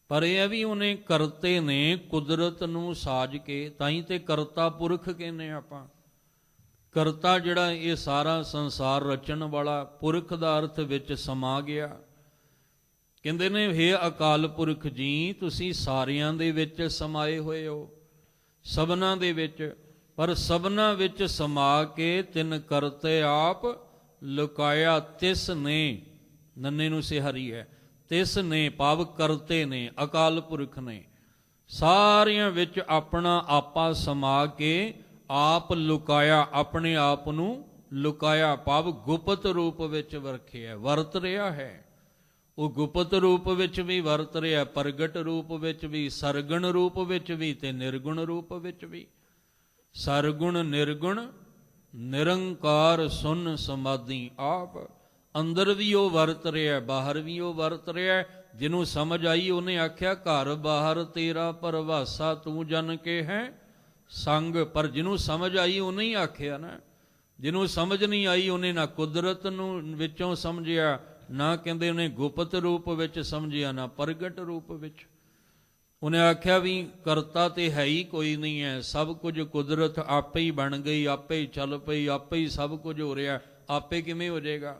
ਪਰ ਇਹ ਹੈ ਵੀ ਉਹਨੇ ਕਰਤੇ ਨੇ ਕੁਦਰਤ ਨੂੰ ਸਾਜ ਕੇ, ਤਾਂ ਹੀ ਤੇ ਕਰਤਾ ਪੁਰਖ ਕਹਿੰਦੇ ਆਪਾਂ। ਕਰਤਾ ਜਿਹੜਾ ਇਹ ਸਾਰਾ ਸੰਸਾਰ ਰਚਣ ਵਾਲਾ, ਪੁਰਖ ਦਾ ਅਰਥ ਵਿੱਚ ਸਮਾ ਗਿਆ। ਕਹਿੰਦੇ ਨੇ ਹੇ ਅਕਾਲ ਪੁਰਖ ਜੀ ਤੁਸੀਂ ਸਾਰਿਆਂ ਦੇ ਵਿੱਚ ਸਮਾਏ ਹੋਏ ਹੋ, ਸਭਨਾਂ ਦੇ ਵਿੱਚ। ਪਰ ਸਭਨਾਂ ਵਿੱਚ ਸਮਾ ਕੇ ਤਿਨ ਕਰਤੇ ਆਪ ਲੁਕਾਇਆ। ਤਿਸ ਨੇ, ਨੰਨੇ ਨੂੰ ਸਿਹਾਰੀ ਹੈ, ਤਿਸ ਨੇ ਭਾਵ ਕਰਤੇ ਨੇ, ਅਕਾਲ ਪੁਰਖ ਨੇ ਸਾਰਿਆਂ ਵਿੱਚ ਆਪਣਾ ਆਪਾ ਸਮਾ ਕੇ ਆਪ ਲੁਕਾਇਆ, ਆਪਣੇ ਆਪ ਨੂੰ ਲੁਕਾਇਆ ਭਾਵ ਗੁਪਤ ਰੂਪ ਵਿੱਚ ਵਰਖਿਆ, ਵਰਤ ਰਿਹਾ ਹੈ। ਉਹ ਗੁਪਤ ਰੂਪ ਵਿੱਚ ਵੀ ਵਰਤ ਰਿਹਾ, ਪ੍ਰਗਟ ਰੂਪ ਵਿੱਚ ਵੀ, ਸਰਗੁਣ ਰੂਪ ਵਿੱਚ ਵੀ ਤੇ ਨਿਰਗੁਣ ਰੂਪ ਵਿੱਚ ਵੀ। ਸਰਗੁਣ ਨਿਰਗੁਣ ਨਿਰੰਕਾਰ ਸੁਨ ਸਮਾਧੀ ਆਪ। ਅੰਦਰ ਵੀ ਉਹ ਵਰਤ ਰਿਹਾ, ਬਾਹਰ ਵੀ ਉਹ ਵਰਤ ਰਿਹਾ। ਜਿਹਨੂੰ ਸਮਝ ਆਈ ਉਹਨੇ ਆਖਿਆ ਘਰ ਬਾਹਰ ਤੇਰਾ ਪਰਵਾਸਾ, ਤੂੰ ਜਨ ਕੇ ਹੈ ਸੰਗ। ਪਰ ਜਿਹਨੂੰ ਸਮਝ ਆਈ ਉਹਨੇ ਹੀ ਆਖਿਆ ਨਾ। ਜਿਹਨੂੰ ਸਮਝ ਨਹੀਂ ਆਈ ਉਹਨੇ ਨਾ ਕੁਦਰਤ ਨੂੰ ਵਿੱਚੋਂ ਸਮਝਿਆ, ਨਾ ਕਹਿੰਦੇ ਉਹਨੇ ਗੁਪਤ ਰੂਪ ਵਿੱਚ ਸਮਝਿਆ, ਨਾ ਪ੍ਰਗਟ ਰੂਪ ਵਿੱਚ। ਉਹਨੇ ਆਖਿਆ ਵੀ ਕਰਤਾ ਤੇ ਹੈ ਹੀ ਕੋਈ ਨਹੀਂ ਹੈ, ਸਭ ਕੁਝ ਕੁਦਰਤ ਆਪੇ ਹੀ ਬਣ ਗਈ, ਆਪੇ ਹੀ ਚੱਲ ਪਈ, ਆਪੇ ਹੀ ਸਭ ਕੁਝ ਹੋ ਰਿਹਾ। ਆਪੇ ਕਿਵੇਂ ਹੋ ਜਾਏਗਾ?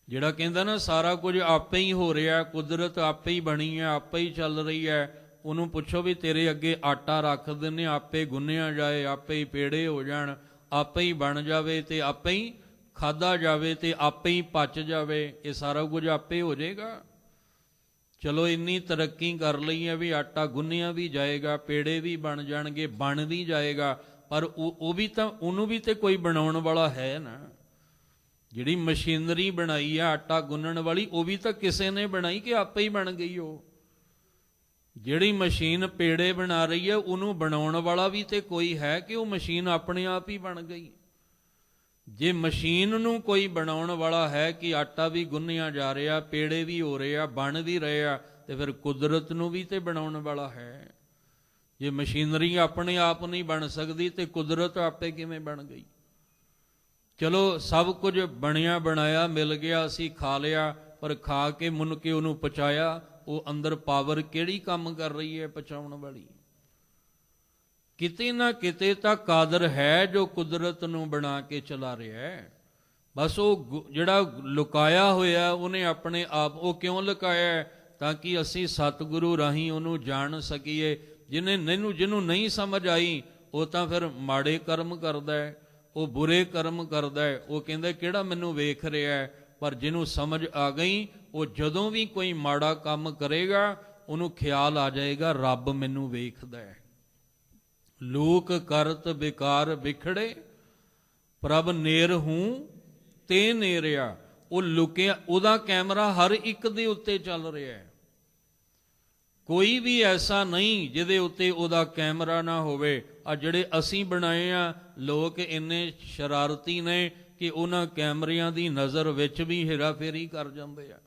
ਜਿਹੜਾ ਕਹਿੰਦਾ ਨਾ ਸਾਰਾ ਕੁਝ ਆਪੇ ਹੀ ਹੋ ਰਿਹਾ, ਕੁਦਰਤ ਆਪੇ ਹੀ ਬਣੀ ਹੈ, ਆਪੇ ਹੀ ਚੱਲ ਰਹੀ ਹੈ, ਉਹਨੂੰ ਪੁੱਛੋ ਵੀ ਤੇਰੇ ਅੱਗੇ ਆਟਾ ਰੱਖ ਦਿੰਦੇ, ਆਪੇ ਗੁੰਨਿਆ ਜਾਏ, ਆਪੇ ਹੀ ਪੇੜੇ ਹੋ ਜਾਣ, ਆਪੇ ਹੀ ਬਣ ਜਾਵੇ ਤੇ ਆਪੇ ਹੀ ਖਾਧਾ ਜਾਵੇ ਤੇ ਆਪੇ ਹੀ ਪਚ ਜਾਵੇ, ਇਹ ਸਾਰਾ ਕੁਝ ਆਪੇ ਹੋ ਜਾਏਗਾ? ਚਲੋ ਇੰਨੀ ਤਰੱਕੀ ਕਰ ਲਈ ਹੈ ਵੀ ਆਟਾ ਗੁੰਨਿਆ ਵੀ ਜਾਏਗਾ, ਪੇੜੇ ਵੀ ਬਣ ਜਾਣਗੇ, ਬਣ ਵੀ ਜਾਏਗਾ, ਪਰ ਉਹ ਵੀ ਤਾਂ, ਉਹਨੂੰ ਵੀ ਤੇ ਕੋਈ ਬਣਾਉਣ ਵਾਲਾ ਹੈ ਨਾ। ਜਿਹੜੀ ਮਸ਼ੀਨਰੀ ਬਣਾਈ ਆ ਆਟਾ ਗੁੰਨਣ ਵਾਲੀ, ਉਹ ਵੀ ਤਾਂ ਕਿਸੇ ਨੇ ਬਣਾਈ ਕਿ ਆਪੇ ਹੀ ਬਣ ਗਈ? ਉਹ ਜਿਹੜੀ ਮਸ਼ੀਨ ਪੇੜੇ ਬਣਾ ਰਹੀ ਹੈ ਉਹਨੂੰ ਬਣਾਉਣ ਵਾਲਾ ਵੀ ਤੇ ਕੋਈ ਹੈ ਕਿ ਉਹ ਮਸ਼ੀਨ ਆਪਣੇ ਆਪ ਹੀ ਬਣ ਗਈ? ਜੇ ਮਸ਼ੀਨ ਨੂੰ ਕੋਈ ਬਣਾਉਣ ਵਾਲਾ ਹੈ ਕਿ ਆਟਾ ਵੀ ਗੁੰਨਿਆ ਜਾ ਰਿਹਾ, ਪੇੜੇ ਵੀ ਹੋ ਰਹੇ ਆ, ਬਣ ਵੀ ਰਹੇ ਆ, ਤੇ ਫਿਰ ਕੁਦਰਤ ਨੂੰ ਵੀ ਤੇ ਬਣਾਉਣ ਵਾਲਾ ਹੈ। ਜੇ ਮਸ਼ੀਨਰੀ ਆਪਣੇ ਆਪ ਨਹੀਂ ਬਣ ਸਕਦੀ ਤੇ ਕੁਦਰਤ ਆਪੇ ਕਿਵੇਂ ਬਣ ਗਈ? ਚਲੋ ਸਭ ਕੁਝ ਬਣਿਆ ਬਣਾਇਆ ਮਿਲ ਗਿਆ, ਅਸੀਂ ਖਾ ਲਿਆ, ਪਰ ਖਾ ਕੇ ਮੁੰਨ ਕੇ ਉਹਨੂੰ ਪਚਾਇਆ, ਉਹ ਅੰਦਰ ਪਾਵਰ ਕਿਹੜੀ ਕੰਮ ਕਰ ਰਹੀ ਹੈ ਪਚਾਉਣ ਵਾਲੀ? ਕਿਤੇ ਨਾ ਕਿਤੇ ਤਾਂ ਕਾਦਰ ਹੈ ਜੋ ਕੁਦਰਤ ਨੂੰ ਬਣਾ ਕੇ ਚਲਾ ਰਿਹਾ ਹੈ। ਬਸ ਉਹ ਜਿਹੜਾ ਲੁਕਾਇਆ ਹੋਇਆ ਉਹਨੇ ਆਪਣੇ ਆਪ, ਉਹ ਕਿਉਂ ਲੁਕਾਇਆ? ਤਾਂ ਕਿ ਅਸੀਂ ਸਤਿਗੁਰੂ ਰਾਹੀਂ ਉਹਨੂੰ ਜਾਣ ਸਕੀਏ। ਜਿਹਨੂੰ ਨਹੀਂ ਸਮਝ ਆਈ ਉਹ ਤਾਂ ਫਿਰ ਮਾੜੇ ਕਰਮ ਕਰਦਾ ਹੈ, ਉਹ ਬੁਰੇ ਕਰਮ ਕਰਦਾ ਹੈ, ਉਹ ਕਹਿੰਦਾ ਕਿਹੜਾ ਮੈਨੂੰ ਵੇਖ ਰਿਹਾ ਹੈ। ਪਰ ਜਿਹਨੂੰ ਸਮਝ ਆ ਗਈ, ਉਹ ਜਦੋਂ ਵੀ ਕੋਈ ਮਾੜਾ ਕੰਮ ਕਰੇਗਾ ਉਹਨੂੰ ਖਿਆਲ ਆ ਜਾਏਗਾ ਰੱਬ ਮੈਨੂੰ ਵੇਖਦਾ ਹੈ। ਲੋਕ ਕਰਤ ਵਿਕਾਰ ਵਿਖੜੇ ਪ੍ਰਭ ਨੇਰ ਹੂੰ ਤੇ ਨੇਰਿਆ। ਉਹ ਲੁਕਿਆ, ਉਹਦਾ ਕੈਮਰਾ ਹਰ ਇੱਕ ਦੇ ਉੱਤੇ ਚੱਲ ਰਿਹਾ ਹੈ। ਕੋਈ ਵੀ ਐਸਾ ਨਹੀਂ ਜਿਹਦੇ ਉੱਤੇ ਉਹਦਾ ਕੈਮਰਾ ਨਾ ਹੋਵੇ। ਆ ਜਿਹੜੇ ਅਸੀਂ ਬਣਾਏ ਆ, ਲੋਕ ਇੰਨੇ ਸ਼ਰਾਰਤੀ ਨੇ ਕਿ ਉਹਨਾਂ ਕੈਮਰਿਆਂ ਦੀ ਨਜ਼ਰ ਵਿੱਚ ਵੀ ਹੇਰਾਫੇਰੀ ਕਰ ਜਾਂਦੇ ਆ।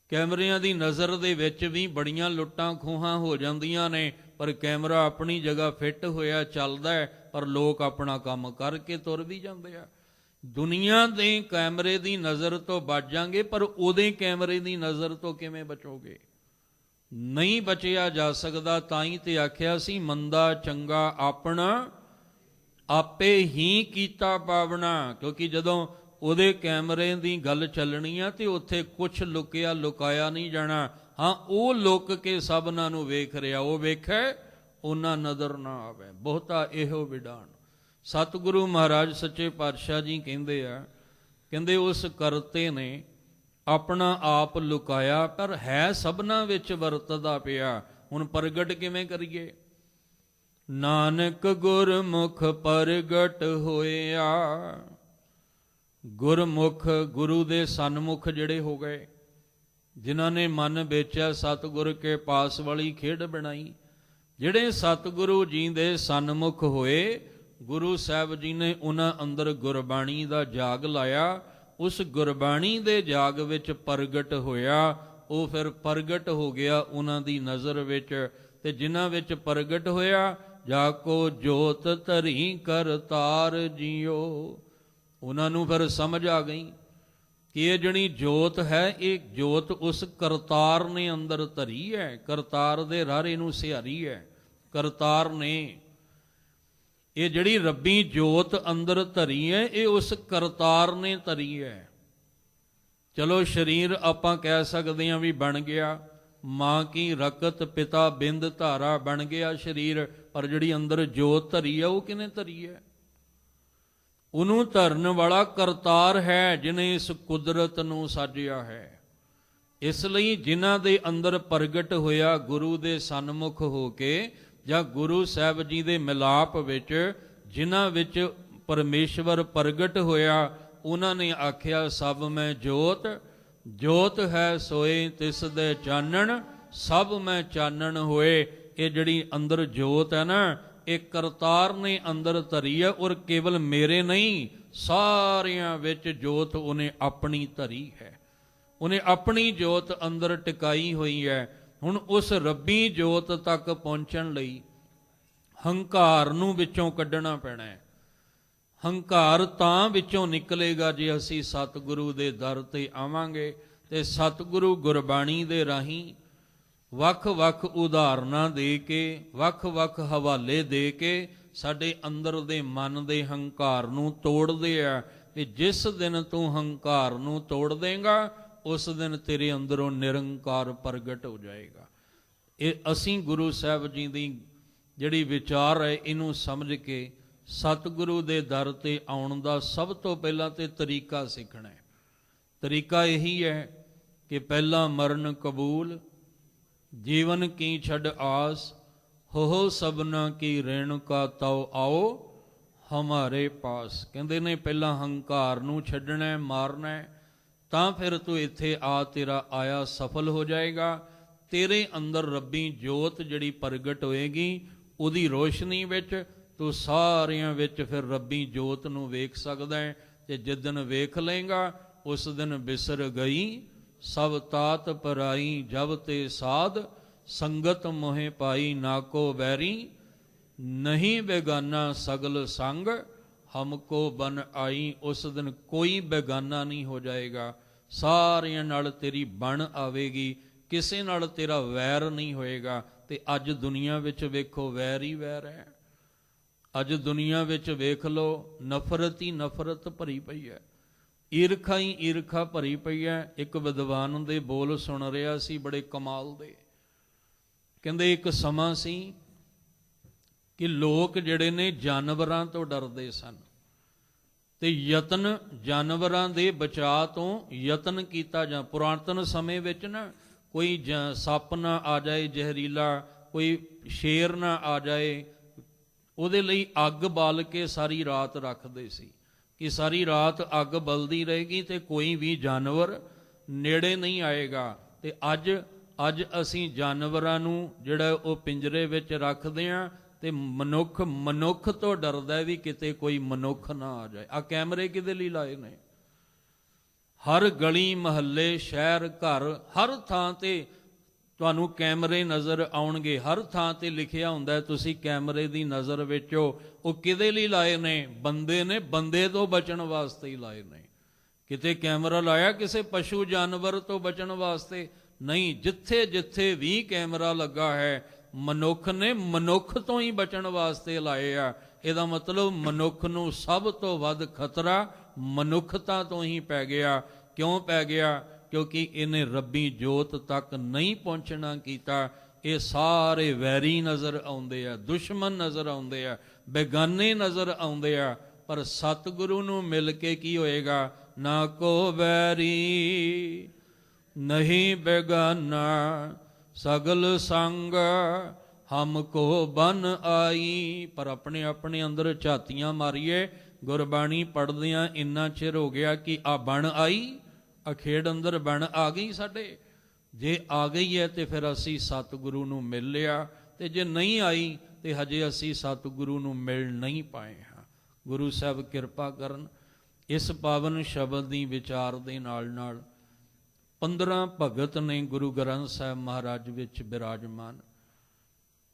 ਕੈਮਰਿਆਂ ਦੀ ਨਜ਼ਰ ਦੇ ਵਿੱਚ ਵੀ ਬੜੀਆਂ ਲੁੱਟਾਂ ਖੋਹਾਂ ਹੋ ਜਾਂਦੀਆਂ ਨੇ, ਪਰ ਕੈਮਰਾ ਆਪਣੀ ਜਗ੍ਹਾ ਫਿੱਟ ਹੋਇਆ ਚੱਲਦਾ ਹੈ, ਪਰ ਲੋਕ ਆਪਣਾ ਕੰਮ ਕਰਕੇ ਤੁਰ ਵੀ ਜਾਂਦੇ ਆ। ਦੁਨੀਆ ਦੇ ਕੈਮਰੇ ਦੀ ਨਜ਼ਰ ਤੋਂ ਬਚ ਜਾਂਗੇ, ਪਰ ਉਹਦੇ ਕੈਮਰੇ ਦੀ ਨਜ਼ਰ ਤੋਂ ਕਿਵੇਂ ਬਚੋਗੇ? ਨਹੀਂ ਬਚਿਆ ਜਾ ਸਕਦਾ। ਤਾਂ ਹੀ ਤੇ ਆਖਿਆ ਸੀ, ਮੰਦਾ ਚੰਗਾ ਆਪਣਾ ਆਪੇ ਹੀ ਕੀਤਾ ਪਾਵਣਾ। ਕਿਉਂਕਿ ਜਦੋਂ ਉਹਦੇ ਕੈਮਰੇ ਦੀ ਗੱਲ ਚੱਲਣੀ ਆ ਤੇ ਉੱਥੇ ਕੁਛ ਲੁਕਿਆ ਲੁਕਾਇਆ ਨਹੀਂ ਜਾਣਾ। ਹਾਂ, ਉਹ ਲੁਕ ਕੇ ਸਭਨਾਂ ਨੂੰ ਵੇਖ ਰਿਹਾ, ਉਹ ਵੇਖੇ ਉਹਨਾਂ ਨਜ਼ਰ ਨਾ ਆਵੇ। ਬਹੁਤਾ ਇਹੋ ਵਿਡਾਣ। ਸਤਿਗੁਰੂ ਮਹਾਰਾਜ ਸੱਚੇ ਪਾਤਸ਼ਾਹ ਜੀ ਕਹਿੰਦੇ ਆ, ਕਹਿੰਦੇ ਉਸ ਕਰਤੇ ਨੇ ਆਪਣਾ ਆਪ ਲੁਕਾਇਆ, ਪਰ ਹੈ ਸਭਨਾਂ ਵਿੱਚ ਵਰਤਦਾ ਪਿਆ। ਹੁਣ ਪ੍ਰਗਟ ਕਿਵੇਂ ਕਰੀਏ? ਨਾਨਕ ਗੁਰਮੁਖ ਪ੍ਰਗਟ ਹੋਇਆ। ਗੁਰਮੁਖ, ਗੁਰੂ ਦੇ ਸਨਮੁਖ ਜਿਹੜੇ ਹੋ ਗਏ, ਜਿਨ੍ਹਾਂ ਨੇ ਮਨ ਵੇਚਿਆ ਸਤਿਗੁਰ ਕੇ ਪਾਸ ਵਾਲੀ ਖੇਡ ਬਣਾਈ, ਜਿਹੜੇ ਸਤਿਗੁਰੂ ਜੀ ਦੇ ਸਨਮੁਖ ਹੋਏ, ਗੁਰੂ ਸਾਹਿਬ ਜੀ ਨੇ ਉਹਨਾਂ ਅੰਦਰ ਗੁਰਬਾਣੀ ਦਾ ਜਾਗ ਲਾਇਆ। ਉਸ ਗੁਰਬਾਣੀ ਦੇ ਜਾਗ ਵਿੱਚ ਪ੍ਰਗਟ ਹੋਇਆ। ਉਹ ਫਿਰ ਪ੍ਰਗਟ ਹੋ ਗਿਆ ਉਹਨਾਂ ਦੀ ਨਜ਼ਰ ਵਿੱਚ। ਤੇ ਜਿਨ੍ਹਾਂ ਵਿੱਚ ਪ੍ਰਗਟ ਹੋਇਆ, ਜਾ ਕੋ ਜੋਤ ਧਰੀ ਕਰਤਾਰ ਜੀਓ, ਉਹਨਾਂ ਨੂੰ ਫਿਰ ਸਮਝ ਆ ਗਈ ਕਿ ਇਹ ਜਿਹੜੀ ਜੋਤ ਹੈ, ਇਹ ਜੋਤ ਉਸ ਕਰਤਾਰ ਨੇ ਅੰਦਰ ਧਰੀ ਹੈ। ਕਰਤਾਰ ਦੇ ਰਾਰੇ ਨੂੰ ਸਿਹਾਰੀ ਹੈ ਕਰਤਾਰ ਨੇ। ਇਹ ਜਿਹੜੀ ਰੱਬੀ ਜੋਤ ਅੰਦਰ ਧਰੀ ਹੈ, ਇਹ ਉਸ ਕਰਤਾਰ ਨੇ ਧਰੀ ਹੈ। ਚਲੋ ਸਰੀਰ ਆਪਾਂ ਕਹਿ ਸਕਦੇ ਹਾਂ ਵੀ ਬਣ ਗਿਆ, ਮਾਂ ਕੀ ਰਕਤ ਪਿਤਾ ਬਿੰਦ ਧਾਰਾ, ਬਣ ਗਿਆ ਸਰੀਰ। ਪਰ ਜਿਹੜੀ ਅੰਦਰ ਜੋਤ ਧਰੀ ਹੈ, ਉਹ ਕਿਹਨੇ ਧਰੀ ਹੈ? ਉਹਨੂੰ ਧਰਨ ਵਾਲਾ ਕਰਤਾਰ ਹੈ, ਜਿਨੇ ਇਸ ਕੁਦਰਤ ਨੂੰ ਸਾਜਿਆ ਹੈ। ਇਸ ਲਈ ਜਿਨ੍ਹਾਂ ਦੇ ਅੰਦਰ ਪ੍ਰਗਟ ਹੋਇਆ ਗੁਰੂ ਦੇ ਸਨਮੁਖ ਹੋ ਕੇ, ਜਾਂ ਗੁਰੂ ਸਾਹਿਬ ਜੀ ਦੇ ਮਿਲਾਪ ਵਿੱਚ ਜਿਨ੍ਹਾਂ ਵਿੱਚ ਪਰਮੇਸ਼ਵਰ ਪ੍ਰਗਟ ਹੋਇਆ, ਉਹਨਾਂ ਨੇ ਆਖਿਆ ਸਭ ਮੈਂ ਜੋਤ, ਜੋਤ ਹੈ ਸੋਏ ਤਿਸ ਦੇ ਚਾਨਣ, ਸਭ ਮੈਂ ਚਾਨਣ ਹੋਏ। ਇਹ ਜਿਹੜੀ ਅੰਦਰ ਜੋਤ ਹੈ ਨਾ, ਇਹ ਕਰਤਾਰ ਨੇ ਅੰਦਰ ਧਰੀ ਹੈ। ਔਰ ਕੇਵਲ ਮੇਰੇ ਨਹੀਂ, ਸਾਰਿਆਂ ਵਿੱਚ ਜੋਤ ਉਹਨੇ ਆਪਣੀ ਧਰੀ ਹੈ। ਉਹਨੇ ਆਪਣੀ ਜੋਤ ਅੰਦਰ ਟਿਕਾਈ ਹੋਈ ਹੈ। ਹੁਣ ਉਸ ਰੱਬੀ ਜੋਤ ਤੱਕ ਪਹੁੰਚਣ ਲਈ ਹੰਕਾਰ ਨੂੰ ਵਿੱਚੋਂ ਕੱਢਣਾ ਪੈਣਾ ਹੈ। ਹੰਕਾਰ ਤਾਂ ਵਿੱਚੋਂ ਨਿਕਲੇਗਾ ਜੇ ਅਸੀਂ ਸਤਿਗੁਰੂ ਦੇ ਦਰ ਤੇ ਆਵਾਂਗੇ। ਤੇ ਸਤਿਗੁਰੂ ਗੁਰਬਾਣੀ ਦੇ ਰਾਹੀਂ ਵੱਖ-ਵੱਖ ਉਦਾਹਰਨਾਂ ਦੇ ਕੇ, ਵੱਖ-ਵੱਖ ਹਵਾਲੇ ਦੇ ਕੇ ਸਾਡੇ ਅੰਦਰ ਦੇ ਮਨ ਦੇ ਹੰਕਾਰ ਨੂੰ ਤੋੜਦੇ ਆ। ਕਿ ਜਿਸ ਦਿਨ ਤੂੰ ਹੰਕਾਰ ਨੂੰ ਤੋੜ ਦੇਂਗਾ, ਉਸ ਦਿਨ ਤੇਰੇ ਅੰਦਰੋਂ ਨਿਰੰਕਾਰ ਪ੍ਰਗਟ ਹੋ ਜਾਏਗਾ। ਇਹ ਅਸੀਂ ਗੁਰੂ ਸਾਹਿਬ ਜੀ ਦੀ ਜਿਹੜੀ ਵਿਚਾਰ ਹੈ, ਇਹਨੂੰ ਸਮਝ ਕੇ ਸਤਿਗੁਰੂ ਦੇ ਦਰ ਤੇ ਆਉਣ ਦਾ ਸਭ ਤੋਂ ਪਹਿਲਾਂ ਤੇ ਤਰੀਕਾ ਸਿੱਖਣਾ ਹੈ। ਤਰੀਕਾ ਇਹੀ ਹੈ ਕਿ ਪਹਿਲਾ ਮਰਨ ਕਬੂਲ, ਜੀਵਨ ਕੀ ਛੱਡ ਆਸ, ਹੋ ਸਭਨਾ ਕੀ ਰੇਣੁਕਾ ਤਉ ਆਓ ਹਮਾਰੇ ਪਾਸ। ਕਹਿੰਦੇ ਨੇ ਪਹਿਲਾਂ ਹੰਕਾਰ ਨੂੰ ਛੱਡਣਾ, ਮਾਰਨਾ, ਤਾਂ ਫਿਰ ਤੂੰ ਇੱਥੇ ਆ, ਤੇਰਾ ਆਇਆ ਸਫਲ ਹੋ ਜਾਏਗਾ। ਤੇਰੇ ਅੰਦਰ ਰੱਬੀ ਜੋਤ ਜਿਹੜੀ ਪ੍ਰਗਟ ਹੋਏਗੀ, ਉਹਦੀ ਰੋਸ਼ਨੀ ਵਿੱਚ ਤੂੰ ਸਾਰਿਆਂ ਵਿੱਚ ਫਿਰ ਰੱਬੀ ਜੋਤ ਨੂੰ ਵੇਖ ਸਕਦਾ ਹੈ। ਤੇ ਜਿੱਦਣ ਵੇਖ ਲਏਗਾ, ਉਸ ਦਿਨ ਬਿਸਰ ਗਈ ਸਭ ਤਾਤ ਪਰਾਈ, ਜਬ ਤੇ ਸਾਧ ਸੰਗਤ ਮੋਹਿ ਪਾਈ, ਨਾ ਕੋ ਵੈਰੀ ਨਹੀਂ ਬੇਗਾਨਾ ਸਗਲ ਸੰਗ, ਹਮਕੋ ਬਨ ਆਈ। ਉਸ ਦਿਨ ਕੋਈ ਬੇਗਾਨਾ ਨਹੀਂ ਹੋ ਜਾਏਗਾ, ਸਾਰਿਆਂ ਨਾਲ ਤੇਰੀ ਬਣ ਆਵੇਗੀ, ਕਿਸੇ ਨਾਲ ਤੇਰਾ ਵੈਰ ਨਹੀਂ ਹੋਏਗਾ। ਤੇ ਅੱਜ ਦੁਨੀਆ ਵਿੱਚ ਵੇਖੋ ਵੈਰ ਹੀ ਵੈਰ ਹੈ। ਅੱਜ ਦੁਨੀਆ ਵਿੱਚ ਵੇਖ ਲਓ, ਨਫ਼ਰਤ ਹੀ ਨਫ਼ਰਤ ਭਰੀ ਪਈ ਹੈ। ਈਰਖਾ ਹੀ ਈਰਖਾ ਭਰੀ ਪਈ ਹੈ। ਇੱਕ ਵਿਦਵਾਨ ਦੇ ਬੋਲ ਸੁਣ ਰਿਹਾ ਸੀ ਬੜੇ ਕਮਾਲ ਦੇ। ਕਹਿੰਦੇ ਇੱਕ ਸਮਾਂ ਸੀ ਕਿ ਲੋਕ ਜਿਹੜੇ ਨੇ ਜਾਨਵਰਾਂ ਤੋਂ ਡਰਦੇ ਸਨ ਤੇ ਯਤਨ ਜਾਨਵਰਾਂ ਦੇ ਬਚਾਅ ਤੋਂ ਯਤਨ ਕੀਤਾ ਜਾਂ ਪੁਰਾਤਨ ਸਮੇਂ ਵਿੱਚ ਨਾ ਕੋਈ ਸੱਪ ਨਾ ਆ ਜਾਏ ਜ਼ਹਿਰੀਲਾ, ਕੋਈ ਸ਼ੇਰ ਨਾ ਆ ਜਾਏ, ਉਹਦੇ ਲਈ ਅੱਗ ਬਾਲ ਕੇ ਸਾਰੀ ਰਾਤ ਰੱਖਦੇ ਸੀ ਕਿ ਸਾਰੀ ਰਾਤ ਅੱਗ ਬਲਦੀ ਰਹੇਗੀ ਤੇ ਕੋਈ ਵੀ ਜਾਨਵਰ ਨੇੜੇ ਨਹੀਂ ਆਏਗਾ। ਤੇ ਅੱਜ ਅਸੀਂ ਜਾਨਵਰਾਂ ਨੂੰ ਜਿਹੜਾ ਉਹ ਪਿੰਜਰੇ ਵਿੱਚ ਰੱਖਦੇ ਹਾਂ ਤੇ ਮਨੁੱਖ ਤੋਂ ਡਰਦਾ ਵੀ ਕਿਤੇ ਕੋਈ ਮਨੁੱਖ ਨਾ ਆ ਜਾਏ। ਆ ਕੈਮਰੇ ਕਿਹਦੇ ਲਈ ਲਾਏ ਨੇ? ਹਰ ਗਲੀ ਮਹੱਲੇ ਸ਼ਹਿਰ ਘਰ ਹਰ ਥਾਂ ਤੇ ਤੁਹਾਨੂੰ ਕੈਮਰੇ ਨਜ਼ਰ ਆਉਣਗੇ। ਹਰ ਥਾਂ ਤੇ ਲਿਖਿਆ ਹੁੰਦਾ ਹੈ ਤੁਸੀਂ ਕੈਮਰੇ ਦੀ ਨਜ਼ਰ ਵਿੱਚ ਹੋ। ਉਹ ਕਿਹਦੇ ਲਈ ਲਾਏ ਨੇ? ਬੰਦੇ ਨੇ ਬੰਦੇ ਤੋਂ ਬਚਣ ਵਾਸਤੇ ਹੀ ਲਾਏ ਨੇ। ਕਿਤੇ ਕੈਮਰਾ ਲਾਇਆ ਕਿਸੇ ਪਸ਼ੂ ਜਾਨਵਰ ਤੋਂ ਬਚਣ ਵਾਸਤੇ ਨਹੀਂ। ਜਿੱਥੇ ਜਿੱਥੇ ਵੀ ਕੈਮਰਾ ਲੱਗਾ ਹੈ ਮਨੁੱਖ ਨੇ ਮਨੁੱਖ ਤੋਂ ਹੀ ਬਚਣ ਵਾਸਤੇ ਲਾਏ ਆ। ਇਹਦਾ ਮਤਲਬ ਮਨੁੱਖ ਨੂੰ ਸਭ ਤੋਂ ਵੱਧ ਖਤਰਾ ਮਨੁੱਖਤਾ ਤੋਂ ਹੀ ਪੈ ਗਿਆ। ਕਿਉਂ ਪੈ ਗਿਆ? ਕਿਉਂਕਿ ਇਹਨੇ ਰੱਬੀ ਜੋਤ ਤੱਕ ਨਹੀਂ ਪਹੁੰਚਣਾ ਕੀਤਾ। ਇਹ ਸਾਰੇ ਵੈਰੀ ਨਜ਼ਰ ਆਉਂਦੇ ਆ, ਦੁਸ਼ਮਣ ਨਜ਼ਰ ਆਉਂਦੇ ਆ, ਬੇਗਾਨੇ ਨਜ਼ਰ ਆਉਂਦੇ ਆ। ਪਰ ਸਤਿਗੁਰੂ ਨੂੰ ਮਿਲ ਕੇ ਕੀ ਹੋਏਗਾ? ਨਾ ਕੋ ਵੈਰੀ ਨਹੀਂ ਬੇਗਾਨਾ ਸਗਲ ਸੰਗ ਹਮ ਕੋ ਬਨ ਆਈ। ਪਰ ਆਪਣੇ ਆਪਣੇ ਅੰਦਰ ਝਾਤੀਆਂ ਮਾਰੀਏ। ਗੁਰਬਾਣੀ ਪੜ੍ਹਦਿਆਂ ਇੰਨਾ ਚਿਰ ਹੋ ਗਿਆ ਕਿ ਆ ਬਣ ਆਈ, ਅਖੇੜ ਅੰਦਰ ਬਣ ਆ ਗਈ ਸਾਡੇ। ਜੇ ਆ ਗਈ ਹੈ ਤੇ ਫਿਰ ਅਸੀਂ ਸਤਿਗੁਰੂ ਨੂੰ ਮਿਲ ਲਿਆ, ਤੇ ਜੇ ਨਹੀਂ ਆਈ ਤੇ ਹਜੇ ਅਸੀਂ ਸਤਿਗੁਰੂ ਨੂੰ ਮਿਲ ਨਹੀਂ ਪਾਏ ਹਾਂ। ਗੁਰੂ ਸਾਹਿਬ ਕਿਰਪਾ ਕਰਨ। ਇਸ ਪਾਵਨ ਸ਼ਬਦ ਦੀ ਵਿਚਾਰ ਦੇ ਨਾਲ ਨਾਲ 15 ਭਗਤ ਨੇ ਗੁਰੂ ਗ੍ਰੰਥ ਸਾਹਿਬ ਮਹਾਰਾਜ ਵਿੱਚ ਬਿਰਾਜਮਾਨ।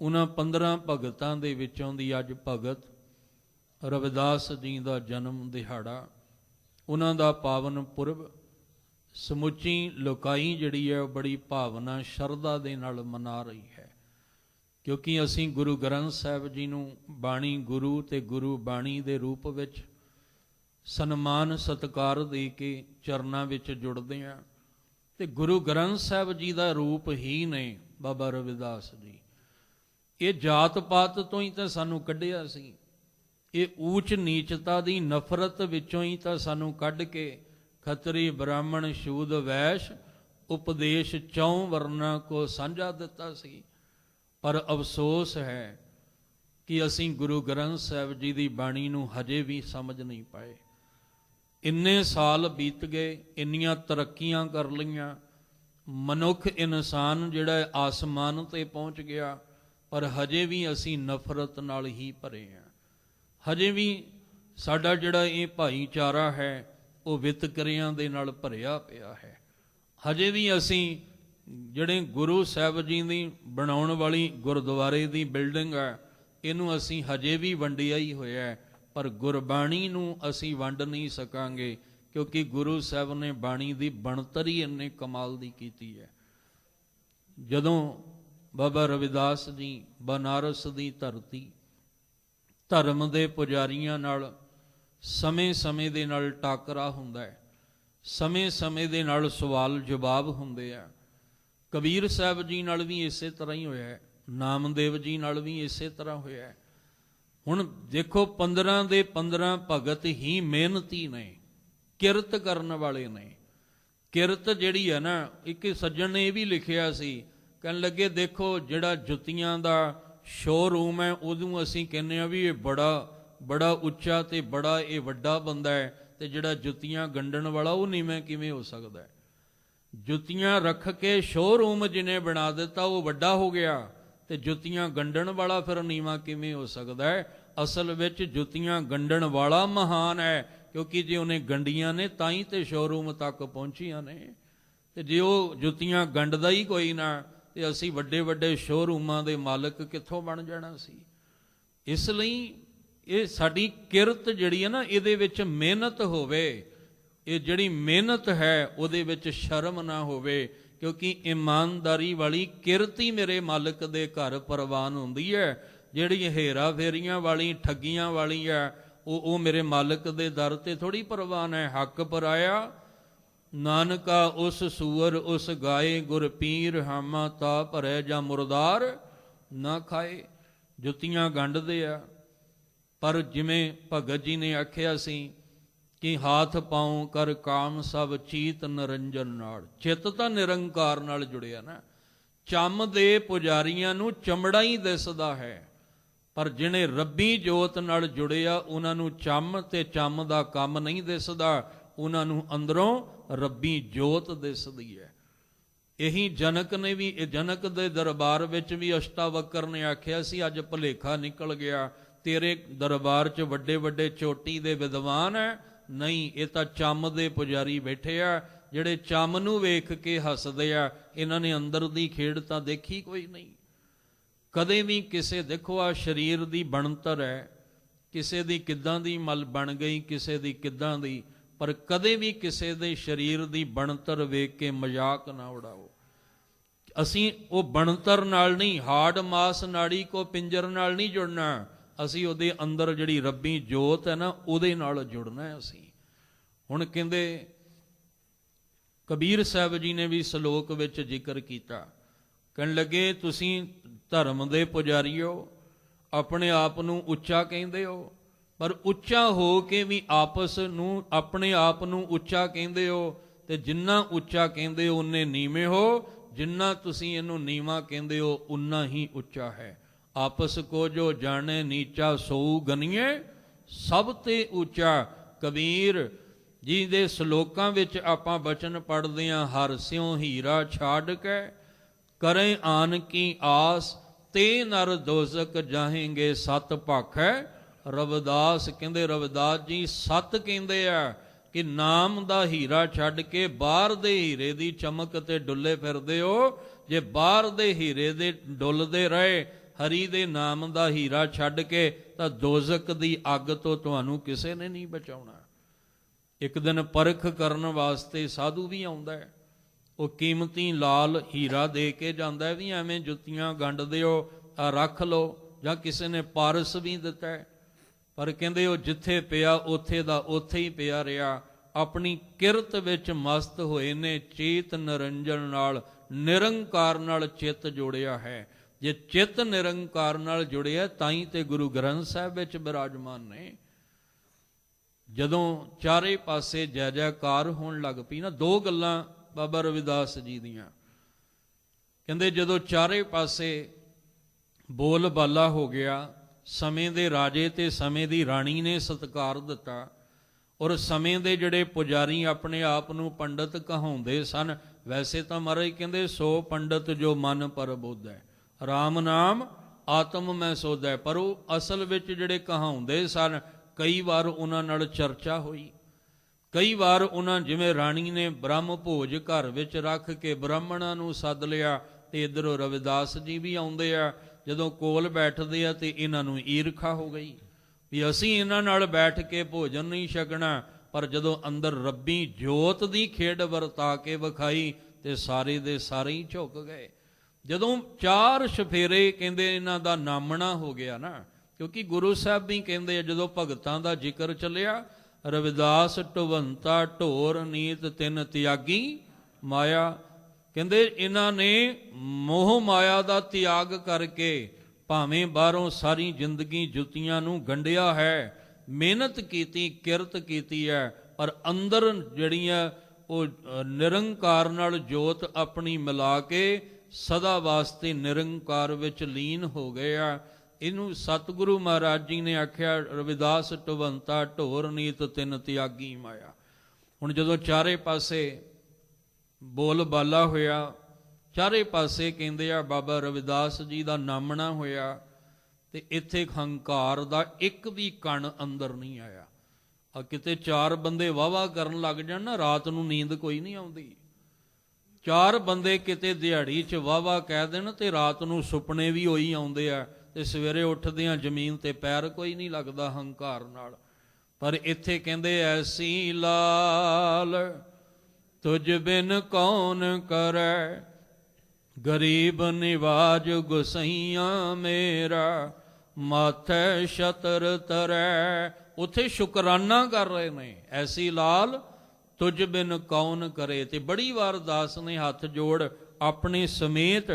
ਉਹਨਾਂ 15 ਭਗਤਾਂ ਦੇ ਵਿੱਚੋਂ ਦੀ ਅੱਜ ਭਗਤ ਰਵਿਦਾਸ ਜੀ ਦਾ ਜਨਮ ਦਿਹਾੜਾ, ਉਹਨਾਂ ਦਾ ਪਾਵਨ ਪੁਰਬ ਸਮੁੱਚੀ ਲੋਕਾਈ ਜਿਹੜੀ ਹੈ ਉਹ ਬੜੀ ਭਾਵਨਾ ਸ਼ਰਧਾ ਦੇ ਨਾਲ ਮਨਾ ਰਹੀ ਹੈ। ਕਿਉਂਕਿ ਅਸੀਂ ਗੁਰੂ ਗ੍ਰੰਥ ਸਾਹਿਬ ਜੀ ਨੂੰ ਬਾਣੀ ਗੁਰੂ ਤੇ ਗੁਰੂ ਬਾਣੀ ਦੇ ਰੂਪ ਵਿੱਚ ਸਨਮਾਨ ਸਤਿਕਾਰ ਦੇ ਕੇ ਚਰਨਾਂ ਵਿੱਚ ਜੁੜਦੇ ਹਾਂ। ਤੇ ਗੁਰੂ ਗ੍ਰੰਥ ਸਾਹਿਬ ਜੀ ਦਾ ਰੂਪ ਹੀ ਨੇ ਬਾਬਾ ਰਵਿਦਾਸ ਜੀ। ਇਹ ਜਾਤ ਪਾਤ ਤੋਂ ਹੀ ਤਾਂ ਸਾਨੂੰ ਕੱਢਿਆ ਸੀ। ਇਹ ਊਚ ਨੀਚਤਾ ਦੀ ਨਫ਼ਰਤ ਵਿੱਚੋਂ ਹੀ ਤਾਂ ਸਾਨੂੰ ਕੱਢ ਕੇ ਖੱਤਰੀ ਬ੍ਰਾਹਮਣ ਸ਼ੂਦ ਵੈਸ਼ ਉਪਦੇਸ਼ ਚੌਂ ਵਰਨਾਂ ਕੋ ਸਾਂਝਾ ਦਿੱਤਾ ਸੀ। ਪਰ ਅਫਸੋਸ ਹੈ ਕਿ ਅਸੀਂ ਗੁਰੂ ਗ੍ਰੰਥ ਸਾਹਿਬ ਜੀ ਦੀ ਬਾਣੀ ਨੂੰ ਹਜੇ ਵੀ ਸਮਝ ਨਹੀਂ ਪਾਏ। ਇੰਨੇ ਸਾਲ ਬੀਤ ਗਏ, ਇੰਨੀਆਂ ਤਰੱਕੀਆਂ ਕਰ ਲਈਆਂ, ਮਨੁੱਖ ਇਨਸਾਨ ਜਿਹੜਾ ਆਸਮਾਨ ਤੇ ਪਹੁੰਚ ਗਿਆ, ਪਰ ਹਜੇ ਵੀ ਅਸੀਂ ਨਫ਼ਰਤ ਨਾਲ ਹੀ ਭਰੇ ਹਾਂ। ਹਜੇ ਵੀ ਸਾਡਾ ਜਿਹੜਾ ਇਹ ਭਾਈਚਾਰਾ ਹੈ ਉਹ ਵਿਤਕਰਿਆਂ ਦੇ ਨਾਲ ਭਰਿਆ ਪਿਆ ਹੈ। ਹਜੇ ਵੀ ਅਸੀਂ ਜਿਹੜੇ ਗੁਰੂ ਸਾਹਿਬ ਜੀ ਦੀ ਬਣਾਉਣ ਵਾਲੀ ਗੁਰਦੁਆਰੇ ਦੀ ਬਿਲਡਿੰਗ ਹੈ ਇਹਨੂੰ ਅਸੀਂ ਹਜੇ ਵੀ ਵੰਡਿਆ ਹੀ ਹੋਇਆ, ਪਰ ਗੁਰਬਾਣੀ ਨੂੰ ਅਸੀਂ ਵੰਡ ਨਹੀਂ ਸਕਾਂਗੇ। ਕਿਉਂਕਿ ਗੁਰੂ ਸਾਹਿਬ ਨੇ ਬਾਣੀ ਦੀ ਬਣਤਰ ਹੀ ਇੰਨੇ ਕਮਾਲ ਦੀ ਕੀਤੀ ਹੈ। ਜਦੋਂ ਬਾਬਾ ਰਵਿਦਾਸ ਜੀ ਬਨਾਰਸ ਦੀ ਧਰਤੀ ਧਰਮ ਦੇ ਪੁਜਾਰੀਆਂ ਨਾਲ ਸਮੇਂ-ਸਮੇਂ ਦੇ ਨਾਲ ਟਾਕਰਾ ਹੁੰਦਾ ਹੈ, ਸਮੇਂ-ਸਮੇਂ ਦੇ ਨਾਲ ਸਵਾਲ ਜਵਾਬ ਹੁੰਦੇ ਆ। ਕਬੀਰ ਸਾਹਿਬ ਜੀ ਨਾਲ ਵੀ ਇਸੇ ਤਰ੍ਹਾਂ ਹੀ ਹੋਇਆ ਹੈ, ਨਾਮਦੇਵ ਜੀ ਨਾਲ ਵੀ ਇਸੇ ਤਰ੍ਹਾਂ ਹੋਇਆ ਹੈ। ਹੁਣ ਦੇਖੋ 15 ਦੇ 15 ਭਗਤ ਹੀ ਮਿਹਨਤੀ ਨੇ, ਕਿਰਤ ਕਰਨ ਵਾਲੇ ਨੇ। ਕਿਰਤ ਜਿਹੜੀ ਹੈ ਨਾ, ਇੱਕ ਸੱਜਣ ਨੇ ਇਹ ਵੀ ਲਿਖਿਆ ਸੀ, ਕਹਿਣ ਲੱਗੇ ਦੇਖੋ ਜਿਹੜਾ ਜੁੱਤੀਆਂ ਦਾ ਸ਼ੋਰੂਮ ਹੈ ਉਹਨੂੰ ਅਸੀਂ ਕਹਿੰਦੇ ਆ ਵੀ ਇਹ ਬੜਾ ਉੱਚਾ ਤੇ ਬੜਾ ਇਹ ਵੱਡਾ ਬੰਦਾ ਹੈ, ਤੇ ਜਿਹੜਾ ਜੁੱਤੀਆਂ ਗੰਢਣ ਵਾਲਾ ਉਹ ਨੀਵੇਂ ਕਿਵੇਂ ਹੋ ਸਕਦਾ ਹੈ? ਜੁੱਤੀਆਂ ਰੱਖ ਕੇ ਸ਼ੋਰੂਮ ਜਿਹਨੇ ਬਣਾ ਦਿੱਤਾ ਉਹ ਵੱਡਾ ਹੋ ਗਿਆ, ਤੇ ਜੁੱਤੀਆਂ ਗੰਢਣ ਵਾਲਾ ਫਿਰ ਨੀਵਾਂ ਕਿਵੇਂ ਹੋ ਸਕਦਾ ਹੈ? ਅਸਲ ਵਿੱਚ ਜੁੱਤੀਆਂ ਗੰਢਣ ਵਾਲਾ ਮਹਾਨ ਹੈ, ਕਿਉਂਕਿ ਜੇ ਉਹਨੇ ਗੰਢੀਆਂ ਨੇ ਤਾਂ ਹੀ ਤੇ ਸ਼ੋਰੂਮ ਤੱਕ ਪਹੁੰਚੀਆਂ ਨੇ। ਤੇ ਜੇ ਉਹ ਜੁੱਤੀਆਂ ਗੰਢਦਾ ਹੀ ਕੋਈ ਨਾ ਤੇ ਅਸੀਂ ਵੱਡੇ ਵੱਡੇ ਸ਼ੋਰੂਮਾਂ ਦੇ ਮਾਲਕ ਕਿੱਥੋਂ ਬਣ ਜਾਣਾ ਸੀ। ਇਸ ਲਈ ਇਹ ਸਾਡੀ ਕਿਰਤ ਜਿਹੜੀ ਹੈ ਨਾ, ਇਹਦੇ ਵਿੱਚ ਮਿਹਨਤ ਹੋਵੇ। ਇਹ ਜਿਹੜੀ ਮਿਹਨਤ ਹੈ ਉਹਦੇ ਵਿੱਚ ਸ਼ਰਮ ਨਾ ਹੋਵੇ, ਕਿਉਂਕਿ ਇਮਾਨਦਾਰੀ ਵਾਲੀ ਕਿਰਤ ਹੀ ਮੇਰੇ ਮਾਲਕ ਦੇ ਘਰ ਪ੍ਰਵਾਨ ਹੁੰਦੀ ਹੈ। ਜਿਹੜੀ ਹੇਰਾ ਫੇਰੀਆਂ ਵਾਲੀ ਠੱਗੀਆਂ ਵਾਲੀ ਹੈ ਉਹ ਮੇਰੇ ਮਾਲਕ ਦੇ ਦਰ ਤੇ ਥੋੜੀ ਪ੍ਰਵਾਨ ਹੈ। ਹੱਕ ਪਰਾਇਆ ਨਾਨਕਾ ਉਸ ਸੂਰ ਉਸ ਗਾਏ, ਗੁਰ ਪੀਰ ਹਾਮਾ ਤਾ ਭਰੈ ਜਾਂ ਮੁਰਦਾਰ ਨਾ ਖਾਏ। ਜੁੱਤੀਆਂ ਗੰਢਦੇ ਆ, ਪਰ ਜਿਵੇਂ ਭਗਤ ਜੀ ਨੇ ਆਖਿਆ ਸੀ ਕਿ ਹਾਥ ਪਾਉ ਕਰ ਕਾਮ ਸਭ ਚੀਤ ਨਿਰੰਜਨ ਨਾਲ। ਚਿੱਤ ਤਾਂ ਨਿਰੰਕਾਰ ਨਾਲ ਜੁੜਿਆ ਨਾ। ਚੰਮ ਦੇ ਪੁਜਾਰੀਆਂ ਨੂੰ ਚਮੜਾ ਹੀ ਦਿਸਦਾ ਹੈ, ਪਰ ਜਿਹਨੇ ਰੱਬੀ ਜੋਤ ਨਾਲ ਜੁੜਿਆ ਉਹਨਾਂ ਨੂੰ ਚੰਮ ਤੇ ਚੰਮ ਦਾ ਕੰਮ ਨਹੀਂ ਦਿਸਦਾ, ਉਹਨਾਂ ਨੂੰ ਅੰਦਰੋਂ ਰੱਬੀ ਜੋਤ ਦਿਸਦੀ ਹੈ। ਇਹੀ ਜਨਕ ਨੇ ਵੀ, ਜਨਕ ਦੇ ਦਰਬਾਰ ਵਿੱਚ ਵੀ ਅਸ਼ਟਾਵਕਰ ਨੇ ਆਖਿਆ ਸੀ, ਅੱਜ ਭੁਲੇਖਾ ਨਿਕਲ ਗਿਆ, ਤੇਰੇ ਦਰਬਾਰ 'ਚ ਵੱਡੇ ਵੱਡੇ ਚੋਟੀ ਦੇ ਵਿਦਵਾਨ ਹੈ। ਨਹੀਂ, ਇਹ ਤਾਂ ਚੰਮ ਦੇ ਪੁਜਾਰੀ ਬੈਠੇ ਆ, ਜਿਹੜੇ ਚੰਮ ਨੂੰ ਵੇਖ ਕੇ ਹੱਸਦੇ ਆ। ਇਹਨਾਂ ਨੇ ਅੰਦਰ ਦੀ ਖੇਡ ਤਾਂ ਦੇਖੀ ਕੋਈ ਨਹੀਂ। ਕਦੇ ਵੀ ਕਿਸੇ, ਦੇਖੋ ਆ ਸਰੀਰ ਦੀ ਬਣਤਰ ਹੈ, ਕਿਸੇ ਦੀ ਕਿੱਦਾਂ ਦੀ ਮਲ ਬਣ ਗਈ, ਕਿਸੇ ਦੀ ਕਿੱਦਾਂ ਦੀ, ਪਰ ਕਦੇ ਵੀ ਕਿਸੇ ਦੇ ਸਰੀਰ ਦੀ ਬਣਤਰ ਵੇਖ ਕੇ ਮਜ਼ਾਕ ਨਾ ਉਡਾਓ। ਅਸੀਂ ਉਹ ਬਣਤਰ ਨਾਲ ਨਹੀਂ, ਹਾੜ ਮਾਸ ਨਾੜੀ ਕੋ ਪਿੰਜਰ ਨਾਲ ਨਹੀਂ ਜੁੜਨਾ, ਅਸੀਂ ਉਹਦੇ ਅੰਦਰ ਜਿਹੜੀ ਰੱਬੀ ਜੋਤ ਹੈ ਨਾ, ਉਹਦੇ ਨਾਲ ਜੁੜਨਾ ਹੈ ਅਸੀਂ। ਹੁਣ ਕਹਿੰਦੇ ਕਬੀਰ ਸਾਹਿਬ ਜੀ ਨੇ ਵੀ ਸ਼ਲੋਕ ਵਿੱਚ ਜ਼ਿਕਰ ਕੀਤਾ, ਕਹਿਣ ਲੱਗੇ ਤੁਸੀਂ ਧਰਮ ਦੇ ਪੁਜਾਰੀਓ, ਆਪਣੇ ਆਪ ਨੂੰ ਉੱਚਾ ਕਹਿੰਦੇ ਹੋ, ਪਰ ਉੱਚਾ ਹੋ ਕੇ ਵੀ ਆਪਸ ਨੂੰ, ਆਪਣੇ ਆਪ ਨੂੰ ਉੱਚਾ ਕਹਿੰਦੇ ਹੋ, ਤੇ ਜਿੰਨਾ ਉੱਚਾ ਕਹਿੰਦੇ ਹੋ ਉਨੇ ਨੀਵੇਂ ਹੋ, ਜਿੰਨਾ ਤੁਸੀਂ ਇਹਨੂੰ ਨੀਵਾਂ ਕਹਿੰਦੇ ਹੋ ਉਨਾ ਹੀ ਉੱਚਾ ਹੈ। ਆਪਸ ਕੋ ਜੋ ਜਾਣੇ ਨੀਚਾ ਸੋਊ ਗਨੀਏ ਸਭ ਤੇ ਉੱਚਾ। ਕਬੀਰ ਜੀ ਦੇ ਸ਼ਲੋਕਾਂ ਵਿੱਚ ਆਪਾਂ ਬਚਨ ਪੜ੍ਹਦੇ ਹਾਂ, ਹਰ ਸਿਉ ਹੀਰਾ ਛਾੜ ਕੇ ਕਰੇ ਆਨ ਕੀ ਆਸ, ਤੇ ਨਰ ਦੋਜ਼ਕ ਜਾਹੇਂਗੇ ਸਤ ਭਾਖੈ। ਰਵਿਦਾਸ ਕਹਿੰਦੇ, ਰਵਿਦਾਸ ਜੀ ਸਤ ਕਹਿੰਦੇ ਆ ਕਿ ਨਾਮ ਦਾ ਹੀਰਾ ਛੱਡ ਕੇ ਬਾਹਰ ਦੇ ਹੀਰੇ ਦੀ ਚਮਕ ਤੇ ਡੁੱਲੇ ਫਿਰਦੇ ਹੋ। ਜੇ ਬਾਹਰ ਦੇ ਹੀਰੇ ਦੇ ਡੁੱਲਦੇ ਰਹੇ, ਹਰੀ ਦੇ ਨਾਮ ਦਾ ਹੀਰਾ ਛੱਡ ਕੇ, ਤਾਂ ਦੋਜ਼ਕ ਦੀ ਅੱਗ ਤੋਂ ਤੁਹਾਨੂੰ ਕਿਸੇ ਨੇ ਨਹੀਂ ਬਚਾਉਣਾ। ਇੱਕ ਦਿਨ ਪਰਖ ਕਰਨ ਵਾਸਤੇ ਸਾਧੂ ਵੀ ਆਉਂਦਾ ਹੈ, ਉਹ ਕੀਮਤੀ ਲਾਲ ਹੀਰਾ ਦੇ ਕੇ ਜਾਂਦਾ, ਵੀ ਐਵੇਂ ਜੁੱਤੀਆਂ ਗੰਢਦੇ ਹੋ, ਆ ਰੱਖ ਲਓ, ਜਾਂ ਕਿਸੇ ਨੇ ਪਾਰਸ ਵੀ ਦਿੱਤਾ ਹੈ, ਪਰ ਕਹਿੰਦੇ ਉਹ ਜਿੱਥੇ ਪਿਆ ਉੱਥੇ ਦਾ ਉੱਥੇ ਹੀ ਪਿਆ ਰਿਹਾ। ਆਪਣੀ ਕਿਰਤ ਵਿੱਚ ਮਸਤ ਹੋਏ ਨੇ, ਚੇਤ ਨਿਰੰਜਨ ਨਾਲ, ਨਿਰੰਕਾਰ ਨਾਲ ਚਿੱਤ ਜੋੜਿਆ ਹੈ। ਜੇ ਚਿੱਤ ਨਿਰੰਕਾਰ ਨਾਲ ਜੁੜਿਆ ਤਾਂ ਹੀ ਤੇ ਗੁਰੂ ਗ੍ਰੰਥ ਸਾਹਿਬ ਵਿੱਚ ਬਿਰਾਜਮਾਨ ਨੇ। ਜਦੋਂ ਚਾਰੇ ਪਾਸੇ ਜੈ ਜੈਕਾਰ ਹੋਣ ਲੱਗ ਪਈ ਨਾ, ਦੋ ਗੱਲਾਂ ਬਾਬਾ ਰਵਿਦਾਸ ਜੀ ਦੀਆਂ, ਕਹਿੰਦੇ ਜਦੋਂ ਚਾਰੇ ਪਾਸੇ ਬੋਲ ਬਾਲਾ ਹੋ ਗਿਆ, ਸਮੇਂ ਦੇ ਰਾਜੇ ਤੇ ਸਮੇਂ ਦੀ ਰਾਣੀ ਨੇ ਸਤਿਕਾਰ ਦਿੱਤਾ, ਔਰ ਸਮੇਂ ਦੇ ਜਿਹੜੇ ਪੁਜਾਰੀ ਆਪਣੇ ਆਪ ਨੂੰ ਪੰਡਤ ਕਹਾਉਂਦੇ ਸਨ, ਵੈਸੇ ਤਾਂ ਮਹਾਰਾਜ ਕਹਿੰਦੇ ਸੋ ਪੰਡਤ ਜੋ ਮਨ ਪਰਬੁੱਧੈ, ਰਾਮ ਨਾਮ ਆਤਮ ਮੈਂ ਸੋਧੈ, ਪਰ ਉਹ ਅਸਲ ਵਿੱਚ ਜਿਹੜੇ ਕਹਾਉਂਦੇ ਸਨ, ਕਈ ਵਾਰ ਉਹਨਾਂ ਨਾਲ ਚਰਚਾ ਹੋਈ, ਕਈ ਵਾਰ ਉਹਨਾਂ, ਜਿਵੇਂ ਰਾਣੀ ਨੇ ਬ੍ਰਹਮ ਭੋਜ ਘਰ ਵਿੱਚ ਰੱਖ ਕੇ ਬ੍ਰਾਹਮਣਾਂ ਨੂੰ ਸੱਦ ਲਿਆ, ਤੇ ਇੱਧਰੋਂ ਰਵਿਦਾਸ ਜੀ ਵੀ ਆਉਂਦੇ ਆ। ਜਦੋਂ ਕੋਲ ਬੈਠਦੇ ਆ ਤੇ ਇਹਨਾਂ ਨੂੰ ਈਰਖਾ ਹੋ ਗਈ ਵੀ ਅਸੀਂ ਇਹਨਾਂ ਨਾਲ ਬੈਠ ਕੇ ਭੋਜਨ ਨਹੀਂ ਛਕਣਾ, ਪਰ ਜਦੋਂ ਅੰਦਰ ਰੱਬੀ ਜੋਤ ਦੀ ਖੇਡ ਵਰਤਾ ਕੇ ਵਿਖਾਈ ਤੇ ਸਾਰੇ ਦੇ ਸਾਰੇ ਹੀ ਝੁਕ ਗਏ। ਜਦੋਂ ਚਾਰ ਛਫੇਰੇ ਕਹਿੰਦੇ ਇਹਨਾਂ ਦਾ ਨਾਮਣਾ ਹੋ ਗਿਆ ਨਾ, ਕਿਉਂਕਿ ਗੁਰੂ ਸਾਹਿਬ ਵੀ ਕਹਿੰਦੇ ਆ, ਜਦੋਂ ਭਗਤਾਂ ਦਾ ਜ਼ਿਕਰ ਚੱਲਿਆ, ਰਵਿਦਾਸ ਢਵੰਤਾ ਢੋਰ ਨੀਤ ਤਿੰਨ ਤਿਆਗੀ ਮਾਇਆ, ਕਹਿੰਦੇ ਇਹਨਾਂ ਨੇ ਮੋਹ ਮਾਇਆ ਦਾ ਤਿਆਗ ਕਰਕੇ ਭਾਵੇਂ ਬਾਹਰੋਂ ਸਾਰੀ ਜ਼ਿੰਦਗੀ ਜੁੱਤੀਆਂ ਨੂੰ ਗੰਢਿਆ ਹੈ, ਮਿਹਨਤ ਕੀਤੀ, ਕਿਰਤ ਕੀਤੀ ਹੈ, ਪਰ ਅੰਦਰ ਜਿਹੜੀਆਂ ਉਹ ਨਿਰੰਕਾਰ ਨਾਲ ਜੋਤ ਆਪਣੀ ਮਿਲਾ ਕੇ ਸਦਾ ਵਾਸਤੇ ਨਿਰੰਕਾਰ ਵਿੱਚ ਲੀਨ ਹੋ ਗਏ ਆ। ਇਹਨੂੰ ਸਤਿਗੁਰੂ ਮਹਾਰਾਜ ਜੀ ਨੇ ਆਖਿਆ, ਰਵਿਦਾਸ ਢਵੰਤਾ ਢੋਰ ਨੀਤ ਤਿੰਨ ਤਿਆਗੀ ਮਾਇਆ। ਹੁਣ ਜਦੋਂ ਚਾਰੇ ਪਾਸੇ ਬੋਲ ਬਾਲਾ ਹੋਇਆ, ਚਾਰੇ ਪਾਸੇ ਕਹਿੰਦੇ ਆ ਬਾਬਾ ਰਵਿਦਾਸ ਜੀ ਦਾ ਨਾਮਣਾ ਹੋਇਆ, ਤੇ ਇੱਥੇ ਹੰਕਾਰ ਦਾ ਇੱਕ ਵੀ ਕਣ ਅੰਦਰ ਨਹੀਂ ਆਇਆ। ਆ ਕਿਤੇ ਚਾਰ ਬੰਦੇ ਵਾਵਾ ਕਰਨ ਲੱਗ ਜਾਣ ਨਾ, ਰਾਤ ਨੂੰ ਨੀਂਦ ਕੋਈ ਨਹੀਂ ਆਉਂਦੀ। ਚਾਰ ਬੰਦੇ ਕਿਤੇ ਦਿਹਾੜੀ 'ਚ ਵਾਵਾ ਕਹਿ ਦੇਣ ਤੇ ਰਾਤ ਨੂੰ ਸੁਪਨੇ ਵੀ ਉਹੀ ਆਉਂਦੇ ਆ, ਤੇ ਸਵੇਰੇ ਉੱਠਦਿਆਂ ਜ਼ਮੀਨ ਤੇ ਪੈਰ ਕੋਈ ਨਹੀਂ ਲੱਗਦਾ ਹੰਕਾਰ ਨਾਲ। ਪਰ ਇੱਥੇ ਕਹਿੰਦੇ ਐਸੀ ਲਾਲ ਤੁਝ ਬਿਨ ਕੌਣ ਕਰੈ, ਗਰੀਬ ਨਿਵਾਜ ਗੁਸਈਆ ਮੇਰਾ, ਮਾਥੈ ਛਤਰ ਤਰੈ। ਉੱਥੇ ਸ਼ੁਕਰਾਨਾ ਕਰ ਰਹੇ ਨੇ, ਐਸੀ ਲਾਲ ਤੁਝ ਬਿਨ ਕੌਣ ਕਰੇ। ਤੇ ਬੜੀ ਵਾਰ ਦਾਸ ਨੇ ਹੱਥ ਜੋੜ ਆਪਣੇ ਸਮੇਤ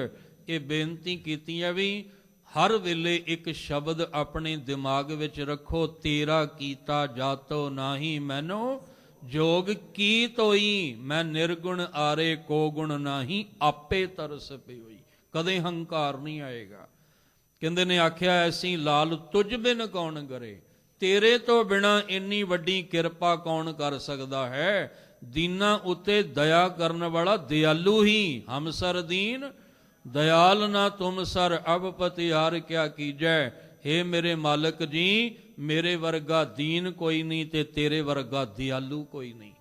ਇਹ ਬੇਨਤੀ ਕੀਤੀ ਹੈ ਵੀ ਹਰ ਵੇਲੇ ਇੱਕ ਸ਼ਬਦ ਆਪਣੇ ਦਿਮਾਗ ਵਿੱਚ ਰੱਖੋ, ਤੇਰਾ ਕੀਤਾ ਜਾਤੋ ਨਾਹੀ ਮੈਨੋ ਜੋਗ ਕੀ ਤੋਈ। ਮੈਂ ਨਿਰਗੁਣ ਆਰੇ ਕੋ ਗੁਣ ਨਾਹੀ ਆਪੇ ਤਰਸ ਪਿਓਈ। ਕਦੇ ਹੰਕਾਰ ਨਹੀਂ ਆਏਗਾ। ਕਹਿੰਦੇ ਨੇ ਆਖਿਆ ਐਸੀ ਲਾਲ ਤੁਝ ਬਿਨ ਕੌਣ ਕਰੇ, ਤੇਰੇ ਤੋਂ ਬਿਨਾ ਇੰਨੀ ਵੱਡੀ ਕਿਰਪਾ ਕੌਣ ਕਰ ਸਕਦਾ ਹੈ। ਦੀਨਾਂ ਉੱਤੇ ਦਇਆ ਕਰਨ ਵਾਲਾ ਦਿਆਲੂ ਹੀ। ਹਮ ਸਰ ਦੀਨ ਦਇਆਲ ਨਾ ਤੁਮ ਸਰ, ਅਬ ਪਤਿਆਰ ਕਿਆ ਕੀਜੈ। ਹੇ ਮੇਰੇ ਮਾਲਕ ਜੀ, ਮੇਰੇ ਵਰਗਾ ਦੀਨ ਕੋਈ ਨਹੀਂ ਤੇ ਤੇਰੇ ਵਰਗਾ ਦਿਆਲੂ ਕੋਈ ਨਹੀਂ।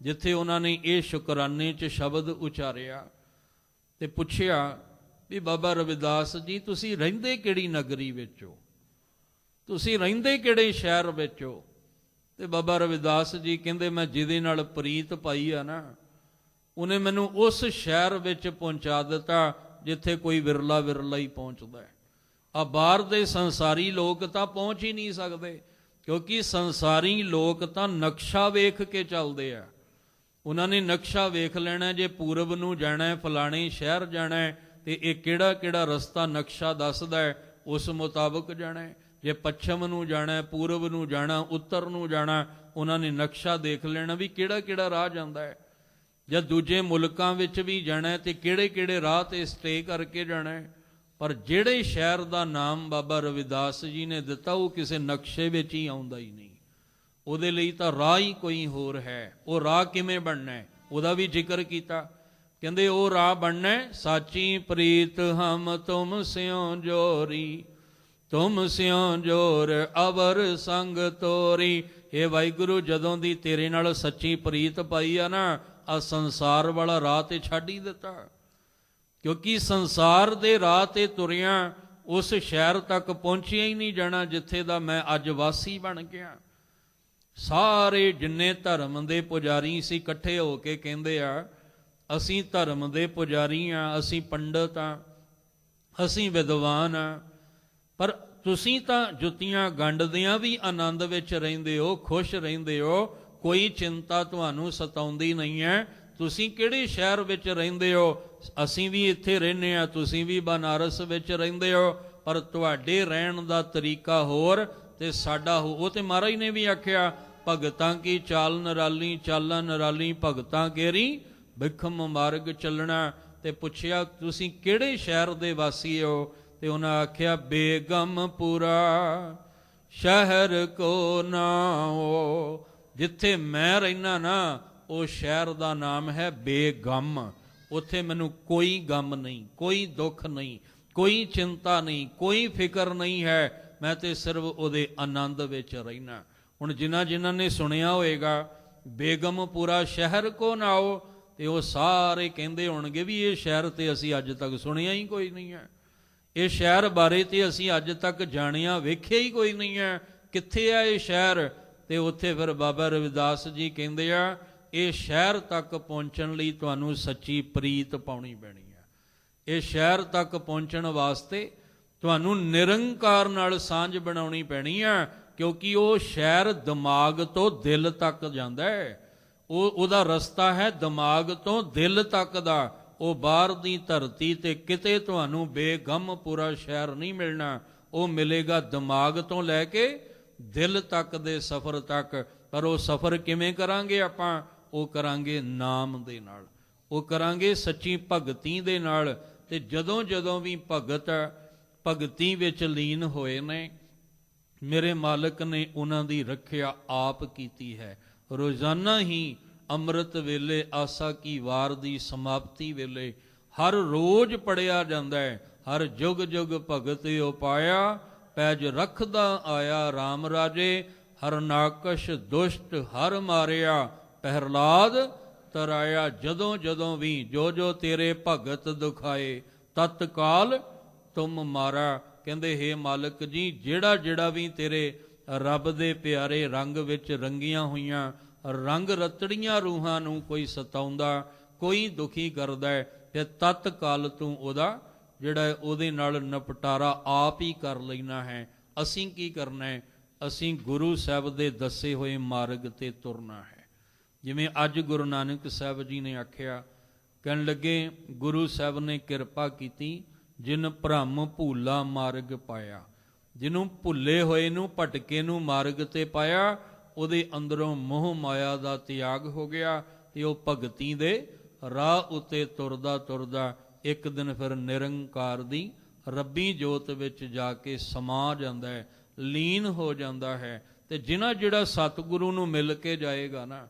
ਜਿੱਥੇ ਉਹਨਾਂ ਨੇ ਇਹ ਸ਼ੁਕਰਾਨੇ 'ਚ ਸ਼ਬਦ ਉਚਾਰਿਆ ਤੇ ਪੁੱਛਿਆ ਵੀ ਬਾਬਾ ਰਵਿਦਾਸ ਜੀ ਤੁਸੀਂ ਰਹਿੰਦੇ ਕਿਹੜੀ ਨਗਰੀ ਵਿੱਚ ਹੋ, ਤੁਸੀਂ ਰਹਿੰਦੇ ਕਿਹੜੇ ਸ਼ਹਿਰ ਵਿੱਚ ਹੋ। ਤੇ ਬਾਬਾ ਰਵਿਦਾਸ ਜੀ ਕਹਿੰਦੇ ਮੈਂ ਜਿਹਦੇ ਨਾਲ ਪ੍ਰੀਤ ਪਾਈ ਆ ਨਾ, ਉਹਨੇ ਮੈਨੂੰ ਉਸ ਸ਼ਹਿਰ ਵਿੱਚ ਪਹੁੰਚਾ ਦਿੱਤਾ ਜਿੱਥੇ ਕੋਈ ਵਿਰਲਾ ਵਿਰਲਾ ਹੀ ਪਹੁੰਚਦਾ ਹੈ। ਆ ਬਾਹਰ ਦੇ ਸੰਸਾਰੀ ਲੋਕ ਤਾਂ ਪਹੁੰਚ ਹੀ ਨਹੀਂ ਸਕਦੇ, ਕਿਉਂਕਿ ਸੰਸਾਰੀ ਲੋਕ ਤਾਂ ਨਕਸ਼ਾ ਵੇਖ ਕੇ ਚੱਲਦੇ ਆ। ਉਹਨਾਂ ਨੇ ਨਕਸ਼ਾ ਵੇਖ ਲੈਣਾ, ਜੇ ਪੂਰਬ ਨੂੰ ਜਾਣਾ ਫਲਾਣੇ ਸ਼ਹਿਰ ਜਾਣਾ ਤੇ ਇਹ ਕਿਹੜਾ ਕਿਹੜਾ ਰਸਤਾ ਨਕਸ਼ਾ ਦੱਸਦਾ ਹੈ ਉਸ ਮੁਤਾਬਕ ਜਾਣਾ। ਜੇ ਪੱਛਮ ਨੂੰ ਜਾਣਾ, ਪੂਰਬ ਨੂੰ ਜਾਣਾ, ਉੱਤਰ ਨੂੰ ਜਾਣਾ, ਉਹਨਾਂ ਨੇ ਨਕਸ਼ਾ ਦੇਖ ਲੈਣਾ ਵੀ ਕਿਹੜਾ ਕਿਹੜਾ ਰਾਹ ਜਾਂਦਾ ਹੈ। ਜਾਂ ਦੂਜੇ ਮੁਲਕਾਂ ਵਿੱਚ ਵੀ ਜਾਣਾ ਤੇ ਕਿਹੜੇ ਕਿਹੜੇ ਰਾਹ ਤੇ ਸਟੇ ਕਰਕੇ ਜਾਣਾ ਹੈ। ਪਰ ਜਿਹੜੇ ਸ਼ਹਿਰ ਦਾ ਨਾਮ ਬਾਬਾ ਰਵਿਦਾਸ ਜੀ ਨੇ ਦਿੱਤਾ ਉਹ ਕਿਸੇ ਨਕਸ਼ੇ ਵਿੱਚ ਹੀ ਆਉਂਦਾ ਹੀ ਨਹੀਂ। ਉਹਦੇ ਲਈ ਤਾਂ ਰਾਹ ਹੀ ਕੋਈ ਹੋਰ ਹੈ। ਉਹ ਰਾਹ ਕਿਵੇਂ ਬਣਨਾ ਹੈ ਉਹਦਾ ਵੀ ਜ਼ਿਕਰ ਕੀਤਾ। ਕਹਿੰਦੇ ਉਹ ਰਾਹ ਬਣਨਾ ਹੈ ਸਾਚੀ ਪ੍ਰੀਤ ਹਮ ਤੁਮ ਸਿਉ ਜੋਰੀ, ਤੁਮ ਸਿਉ ਜੋਰ ਅਵਰ ਸੰਗ ਤੋਰੀ। ਇਹ ਵਾਹਿਗੁਰੂ ਜਦੋਂ ਦੀ ਤੇਰੇ ਨਾਲ ਸੱਚੀ ਪ੍ਰੀਤ ਪਾਈ ਆ ਨਾ, ਆ ਸੰਸਾਰ ਵਾਲਾ ਰਾਹ ਤੇ ਛੱਡ ਹੀ ਦਿੱਤਾ। ਕਿਉਂਕਿ ਸੰਸਾਰ ਦੇ ਰਾਹ ਤੇ ਤੁਰਿਆ ਉਸ ਸ਼ਹਿਰ ਤੱਕ ਪਹੁੰਚਿਆ ਹੀ ਨਹੀਂ ਜਾਣਾ ਜਿੱਥੇ ਦਾ ਮੈਂ ਅੱਜ ਵਾਸੀ ਬਣ ਗਿਆ। ਸਾਰੇ ਜਿੰਨੇ ਧਰਮ ਦੇ ਪੁਜਾਰੀ ਸੀ ਇਕੱਠੇ ਹੋ ਕੇ ਕਹਿੰਦੇ ਆ ਅਸੀਂ ਧਰਮ ਦੇ ਪੁਜਾਰੀ ਆ, ਅਸੀਂ ਪੰਡਤ ਆ, ਅਸੀਂ ਵਿਦਵਾਨ ਆ, ਪਰ ਤੁਸੀਂ ਤਾਂ ਜੁੱਤੀਆਂ ਗੰਢਦਿਆਂ ਵੀ ਆਨੰਦ ਵਿੱਚ ਰਹਿੰਦੇ ਹੋ, ਖੁਸ਼ ਰਹਿੰਦੇ ਹੋ, ਕੋਈ ਚਿੰਤਾ ਤੁਹਾਨੂੰ ਸਤਾਉਂਦੀ ਨਹੀਂ ਹੈ। ਤੁਸੀਂ ਕਿਹੜੇ ਸ਼ਹਿਰ ਵਿੱਚ ਰਹਿੰਦੇ ਹੋ? ਅਸੀਂ ਵੀ ਇੱਥੇ ਰਹਿੰਦੇ ਹਾਂ, ਤੁਸੀਂ ਵੀ ਬਨਾਰਸ ਵਿੱਚ ਰਹਿੰਦੇ ਹੋ, ਪਰ ਤੁਹਾਡੇ ਰਹਿਣ ਦਾ ਤਰੀਕਾ ਹੋਰ ਤੇ ਸਾਡਾ ਹੋ। ਉਹ ਤੇ ਮਹਾਰਾਜ ਨੇ ਵੀ ਆਖਿਆ ਭਗਤਾਂ ਕੀ ਚਾਲ ਨਿਰਾਲੀ, ਚਾਲਾਂ ਨਿਰਾਲੀ ਭਗਤਾਂ ਕੇਰੀ ਬਿਖਮ ਮਾਰਗ ਚੱਲਣਾ। ਤੇ ਪੁੱਛਿਆ ਤੁਸੀਂ ਕਿਹੜੇ ਸ਼ਹਿਰ ਦੇ ਵਾਸੀ ਹੋ? ਤੇ ਉਹਨਾਂ ਆਖਿਆ ਬੇਗਮਪੁਰਾ ਸ਼ਹਿਰ ਕੋ ਨਾਉ। ਜਿੱਥੇ ਮੈਂ ਰਹਿਣਾ ਨਾ ਉਹ ਸ਼ਹਿਰ ਦਾ ਨਾਮ ਹੈ ਬੇਗਮ। ਉੱਥੇ ਮੈਨੂੰ ਕੋਈ ਗਮ ਨਹੀਂ, ਕੋਈ ਦੁੱਖ ਨਹੀਂ, ਕੋਈ ਚਿੰਤਾ ਨਹੀਂ, ਕੋਈ ਫਿਕਰ ਨਹੀਂ ਹੈ। ਮੈਂ ਤੇ ਸਿਰਫ ਉਹਦੇ ਆਨੰਦ ਵਿੱਚ ਰਹਿਣਾ। ਹੁਣ ਜਿਨ੍ਹਾਂ ਨੇ ਸੁਣਿਆ ਹੋਏਗਾ ਬੇਗਮਪੁਰਾ ਸ਼ਹਿਰ ਕੋ ਨਾਉ, ਤੇ ਉਹ ਸਾਰੇ ਕਹਿੰਦੇ ਹੋਣਗੇ ਵੀ ਇਹ ਸ਼ਹਿਰ ਤੇ ਅਸੀਂ ਅੱਜ ਤੱਕ ਸੁਣਿਆ ਹੀ ਕੋਈ ਨਹੀਂ ਹੈ, ਇਹ ਸ਼ਹਿਰ ਬਾਰੇ ਤੇ ਅਸੀਂ ਅੱਜ ਤੱਕ ਜਾਣਿਆ ਵੇਖਿਆ ਹੀ ਕੋਈ ਨਹੀਂ ਹੈ, ਕਿੱਥੇ ਆ ਇਹ ਸ਼ਹਿਰ? ਤੇ ਉੱਥੇ ਫਿਰ ਬਾਬਾ ਰਵਿਦਾਸ ਜੀ ਕਹਿੰਦੇ ਆ ਇਹ ਸ਼ਹਿਰ ਤੱਕ ਪਹੁੰਚਣ ਲਈ ਤੁਹਾਨੂੰ ਸੱਚੀ ਪ੍ਰੀਤ ਪਾਉਣੀ ਪੈਣੀ ਹੈ। ਇਹ ਸ਼ਹਿਰ ਤੱਕ ਪਹੁੰਚਣ ਵਾਸਤੇ ਤੁਹਾਨੂੰ ਨਿਰੰਕਾਰ ਨਾਲ ਸਾਂਝ ਬਣਾਉਣੀ ਪੈਣੀ ਆ, ਕਿਉਂਕਿ ਉਹ ਸ਼ਹਿਰ ਦਿਮਾਗ ਤੋਂ ਦਿਲ ਤੱਕ ਜਾਂਦਾ ਹੈ। ਉਹਦਾ ਰਸਤਾ ਹੈ ਦਿਮਾਗ ਤੋਂ ਦਿਲ ਤੱਕ ਦਾ। ਉਹ ਬਾਹਰ ਦੀ ਧਰਤੀ ਤੇ ਕਿਤੇ ਤੁਹਾਨੂੰ ਬੇਗਮਪੁਰਾ ਸ਼ਹਿਰ ਨਹੀਂ ਮਿਲਣਾ, ਉਹ ਮਿਲੇਗਾ ਦਿਮਾਗ ਤੋਂ ਲੈ ਕੇ ਦਿਲ ਤੱਕ ਦੇ ਸਫ਼ਰ ਤੱਕ। ਪਰ ਉਹ ਸਫ਼ਰ ਕਿਵੇਂ ਕਰਾਂਗੇ ਆਪਾਂ? ਉਹ ਕਰਾਂਗੇ ਨਾਮ ਦੇ ਨਾਲ, ਉਹ ਕਰਾਂਗੇ ਸੱਚੀ ਭਗਤੀ ਦੇ ਨਾਲ। ਤੇ ਜਦੋਂ ਜਦੋਂ ਵੀ ਭਗਤ ਭਗਤੀ ਵਿੱਚ ਲੀਨ ਹੋਏ ਨੇ, ਮੇਰੇ ਮਾਲਕ ਨੇ ਉਹਨਾਂ ਦੀ ਰੱਖਿਆ ਆਪ ਕੀਤੀ ਹੈ। ਰੋਜ਼ਾਨਾ ਹੀ ਅੰਮ੍ਰਿਤ ਵੇਲੇ ਆਸਾ ਕੀ ਵਾਰ ਦੀ ਸਮਾਪਤੀ ਵੇਲੇ ਹਰ ਰੋਜ਼ ਪੜਿਆ ਜਾਂਦਾ ਹੈ, ਹਰ ਜੁਗ ਜੁਗ ਭਗਤ ਉਪਾਇਆ, ਪੈਜ ਰੱਖਦਾ ਆਇਆ RAM ਰਾਜੇ, ਹਰਨਾਕਸ਼ ਦੁਸ਼ਟ ਹਰ ਮਾਰਿਆ, ਪਹਿਰਲਾਦ ਤਰਾਇਆ। ਜਦੋਂ ਜਦੋਂ ਵੀ ਜੋ ਜੋ ਤੇਰੇ ਭਗਤ ਦੁਖਾਏ, ਤਤਕਾਲ ਤੁਮ ਮਾਰਾ। ਕਹਿੰਦੇ ਹੇ ਮਾਲਕ ਜੀ, ਜਿਹੜਾ ਜਿਹੜਾ ਵੀ ਤੇਰੇ ਰੱਬ ਦੇ ਪਿਆਰੇ ਰੰਗ ਵਿੱਚ ਰੰਗੀਆਂ ਹੋਈਆਂ ਰੰਗ ਰਤੜੀਆਂ ਰੂਹਾਂ ਨੂੰ ਕੋਈ ਸਤਾਉਂਦਾ, ਕੋਈ ਦੁਖੀ ਕਰਦਾ ਹੈ, ਤੇ ਤਤਕਾਲ ਤੂੰ ਉਹਦਾ ਜਿਹੜਾ ਉਹਦੇ ਨਾਲ ਨਿਪਟਾਰਾ ਆਪ ਹੀ ਕਰ ਲੈਣਾ ਹੈ, ਅਸੀਂ ਕੀ ਕਰਨਾ ਹੈ? ਅਸੀਂ ਗੁਰੂ ਸਾਹਿਬ ਦੇ ਦੱਸੇ ਹੋਏ ਮਾਰਗ ਤੇ ਤੁਰਨਾ ਹੈ। ਜਿਵੇਂ ਅੱਜ ਗੁਰੂ ਨਾਨਕ ਸਾਹਿਬ ਜੀ ਨੇ ਆਖਿਆ, ਕਹਿਣ ਲੱਗੇ ਗੁਰੂ ਸਾਹਿਬ ਨੇ ਕਿਰਪਾ ਕੀਤੀ, ਜਿਨ ਭ੍ਰਮ ਭੂਲਾ ਮਾਰਗ ਪਾਇਆ। ਜਿਹਨੂੰ ਭੁੱਲੇ ਹੋਏ ਨੂੰ, ਭਟਕੇ ਨੂੰ ਮਾਰਗ ਤੇ ਪਾਇਆ, ਉਹਦੇ ਅੰਦਰੋਂ ਮੋਹ ਮਾਇਆ ਦਾ ਤਿਆਗ ਹੋ ਗਿਆ ਤੇ ਉਹ ਭਗਤੀ ਦੇ ਰਾਹ ਉੱਤੇ ਤੁਰਦਾ ਤੁਰਦਾ ਇੱਕ ਦਿਨ ਫਿਰ ਨਿਰੰਕਾਰ ਦੀ ਰੱਬੀ ਜੋਤ ਵਿੱਚ ਜਾ ਕੇ ਸਮਾ ਜਾਂਦਾ ਹੈ, ਲੀਨ ਹੋ ਜਾਂਦਾ ਹੈ। ਤੇ ਜਿਹੜਾ ਸਤਿਗੁਰੂ ਨੂੰ ਮਿਲ ਕੇ ਜਾਏਗਾ ਨਾ,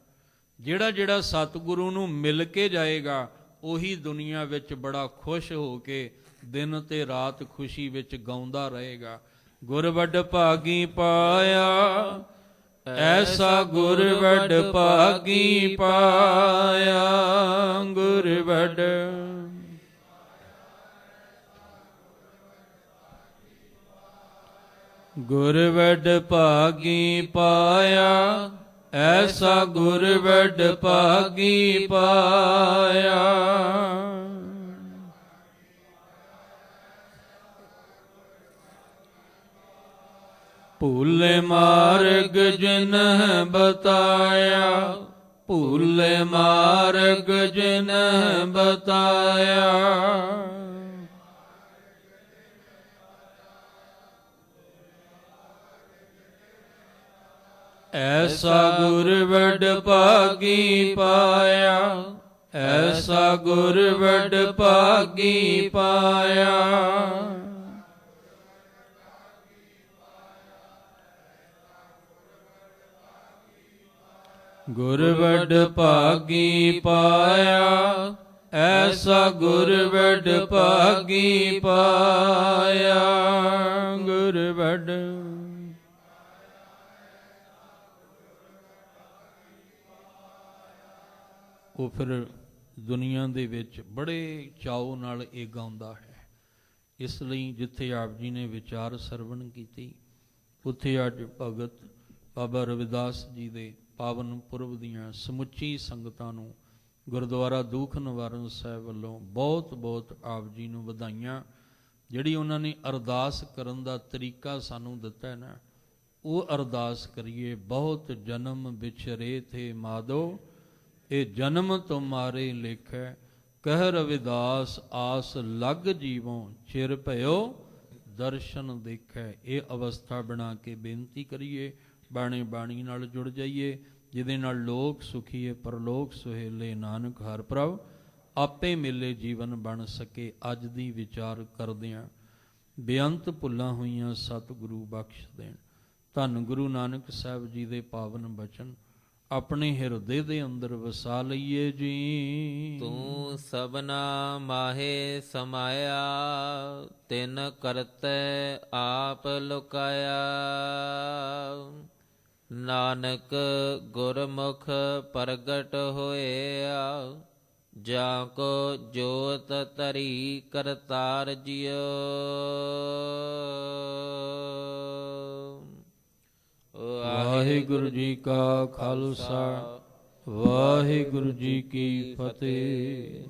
ਜਿਹੜਾ ਸਤਿਗੁਰੂ ਨੂੰ ਮਿਲ ਕੇ ਜਾਏਗਾ, ਉਹੀ ਦੁਨੀਆ ਵਿੱਚ ਬੜਾ ਖੁਸ਼ ਹੋ ਕੇ ਦਿਨ ਤੇ ਰਾਤ ਖੁਸ਼ੀ ਵਿੱਚ ਗਾਉਂਦਾ ਰਹੇਗਾ। ਗੁਰ ਵੱਡ ਭਾਗੀ ਪਾਇਆ, ਐਸਾ ਗੁਰ ਵੱਡ ਭਾਗੀ ਪਾਇਆ। ਗੁਰ ਵੱਡ ਗੁਰ ਵੱਡ ਭਾਗੀ ਪਾਇਆ, ਐਸਾ ਗੁਰ ਵੱਡ ਭਾਗੀ ਪਾਇਆ। ਭੂਲੇ ਮਾਰਗ ਜਿਨ ਬਤਾਇਆ, ਭੂਲੇ ਮਾਰਗ ਜਿਨ ਬਤਾਇਆ। ਐਸਾ ਗੁਰ ਵੱਡ ਭਾਗੀ ਪਾਇਆ, ਐਸਾ ਗੁਰ ਵੱਡ ਭਾਗੀ ਪਾਇਆ। ਗੁਰ ਵੱਡ ਭਾਗੀ ਪਾਇਆ, ਐਸਾ ਗੁਰ ਵੱਡ ਭਾਗੀ ਪਾਇਆ। ਗੁਰ ਵੱਡ ਉਹ ਫਿਰ ਦੁਨੀਆ ਦੇ ਵਿੱਚ ਬੜੇ ਚਾਉ ਨਾਲ ਇਹ ਗਾਉਂਦਾ ਹੈ। ਇਸ ਲਈ ਜਿੱਥੇ ਆਪ ਜੀ ਨੇ ਵਿਚਾਰ ਸਰਵਣ ਕੀਤੀ, ਉੱਥੇ ਅੱਜ ਭਗਤ ਬਾਬਾ ਰਵਿਦਾਸ ਜੀ ਦੇ ਪਾਵਨ ਪੁਰਬ ਦੀਆਂ ਸਮੁੱਚੀ ਸੰਗਤਾਂ ਨੂੰ ਗੁਰਦੁਆਰਾ ਦੂਖ ਨਿਵਾਰਨ ਸਾਹਿਬ ਵੱਲੋਂ ਬਹੁਤ ਬਹੁਤ ਆਪ ਜੀ ਨੂੰ ਵਧਾਈਆਂ। ਜਿਹੜੀ ਉਹਨਾਂ ਨੇ ਅਰਦਾਸ ਕਰਨ ਦਾ ਤਰੀਕਾ ਸਾਨੂੰ ਦਿੱਤਾ ਹੈ ਨਾ, ਉਹ ਅਰਦਾਸ ਕਰੀਏ। ਬਹੁਤ ਜਨਮ ਵਿਛਰੇ ਥੇ ਮਾਧੋ, ਇਹ ਜਨਮ ਤੁਮਾਰੇ ਲੇਖੈ। ਕਹਿ ਰਵਿਦਾਸ ਆਸ ਲੱਗ ਜੀਵੋਂ, ਚਿਰ ਭਇਓ ਦਰਸ਼ਨ ਦੇਖੈ। ਇਹ ਅਵਸਥਾ ਬਣਾ ਕੇ ਬੇਨਤੀ ਕਰੀਏ, ਬਾਣੀ ਬਾਣੀ ਨਾਲ ਜੁੜ ਜਾਈਏ, ਜਿਹਦੇ ਨਾਲ ਲੋਕ ਸੁਖੀਏ ਪਰਲੋਕ ਸੁਹੇਲੇ। ਨਾਨਕ ਹਰਿ ਪ੍ਰਭ ਆਪੇ ਮਿਲੇ ਜੀਵਨ ਬਣ ਸਕੇ। ਅੱਜ ਦੀ ਵਿਚਾਰ ਕਰਦਿਆਂ ਬੇਅੰਤ ਭੁੱਲਾਂ ਹੋਈਆਂ ਸਤਿਗੁਰੂ ਬਖਸ਼ ਦੇਣ। ਧੰਨ ਗੁਰੂ ਨਾਨਕ ਸਾਹਿਬ ਜੀ ਦੇ ਪਾਵਨ ਬਚਨ ਆਪਣੇ ਹਿਰਦੇ ਦੇ ਅੰਦਰ ਵਸਾ ਲਈਏ ਜੀ। ਤੂੰ ਸਭਨਾ ਮਾਹੇ ਸਮਾਇਆ, ਤਿਨ ਕਰਤੈ ਆਪ ਲੁਕਾਇਆ। ਨਾਨਕ ਗੁਰਮੁਖ ਪ੍ਰਗਟ ਹੋਇਆ, ਜਾਂ ਕੋ ਜੋਤ ਧਰੀ ਕਰਤਾਰ ਜਿਉ। ਵਾਹਿਗੁਰੂ ਜੀ ਕਾ ਖਾਲਸਾ, ਵਾਹਿਗੁਰੂ ਜੀ ਕੀ ਫਤਿਹ।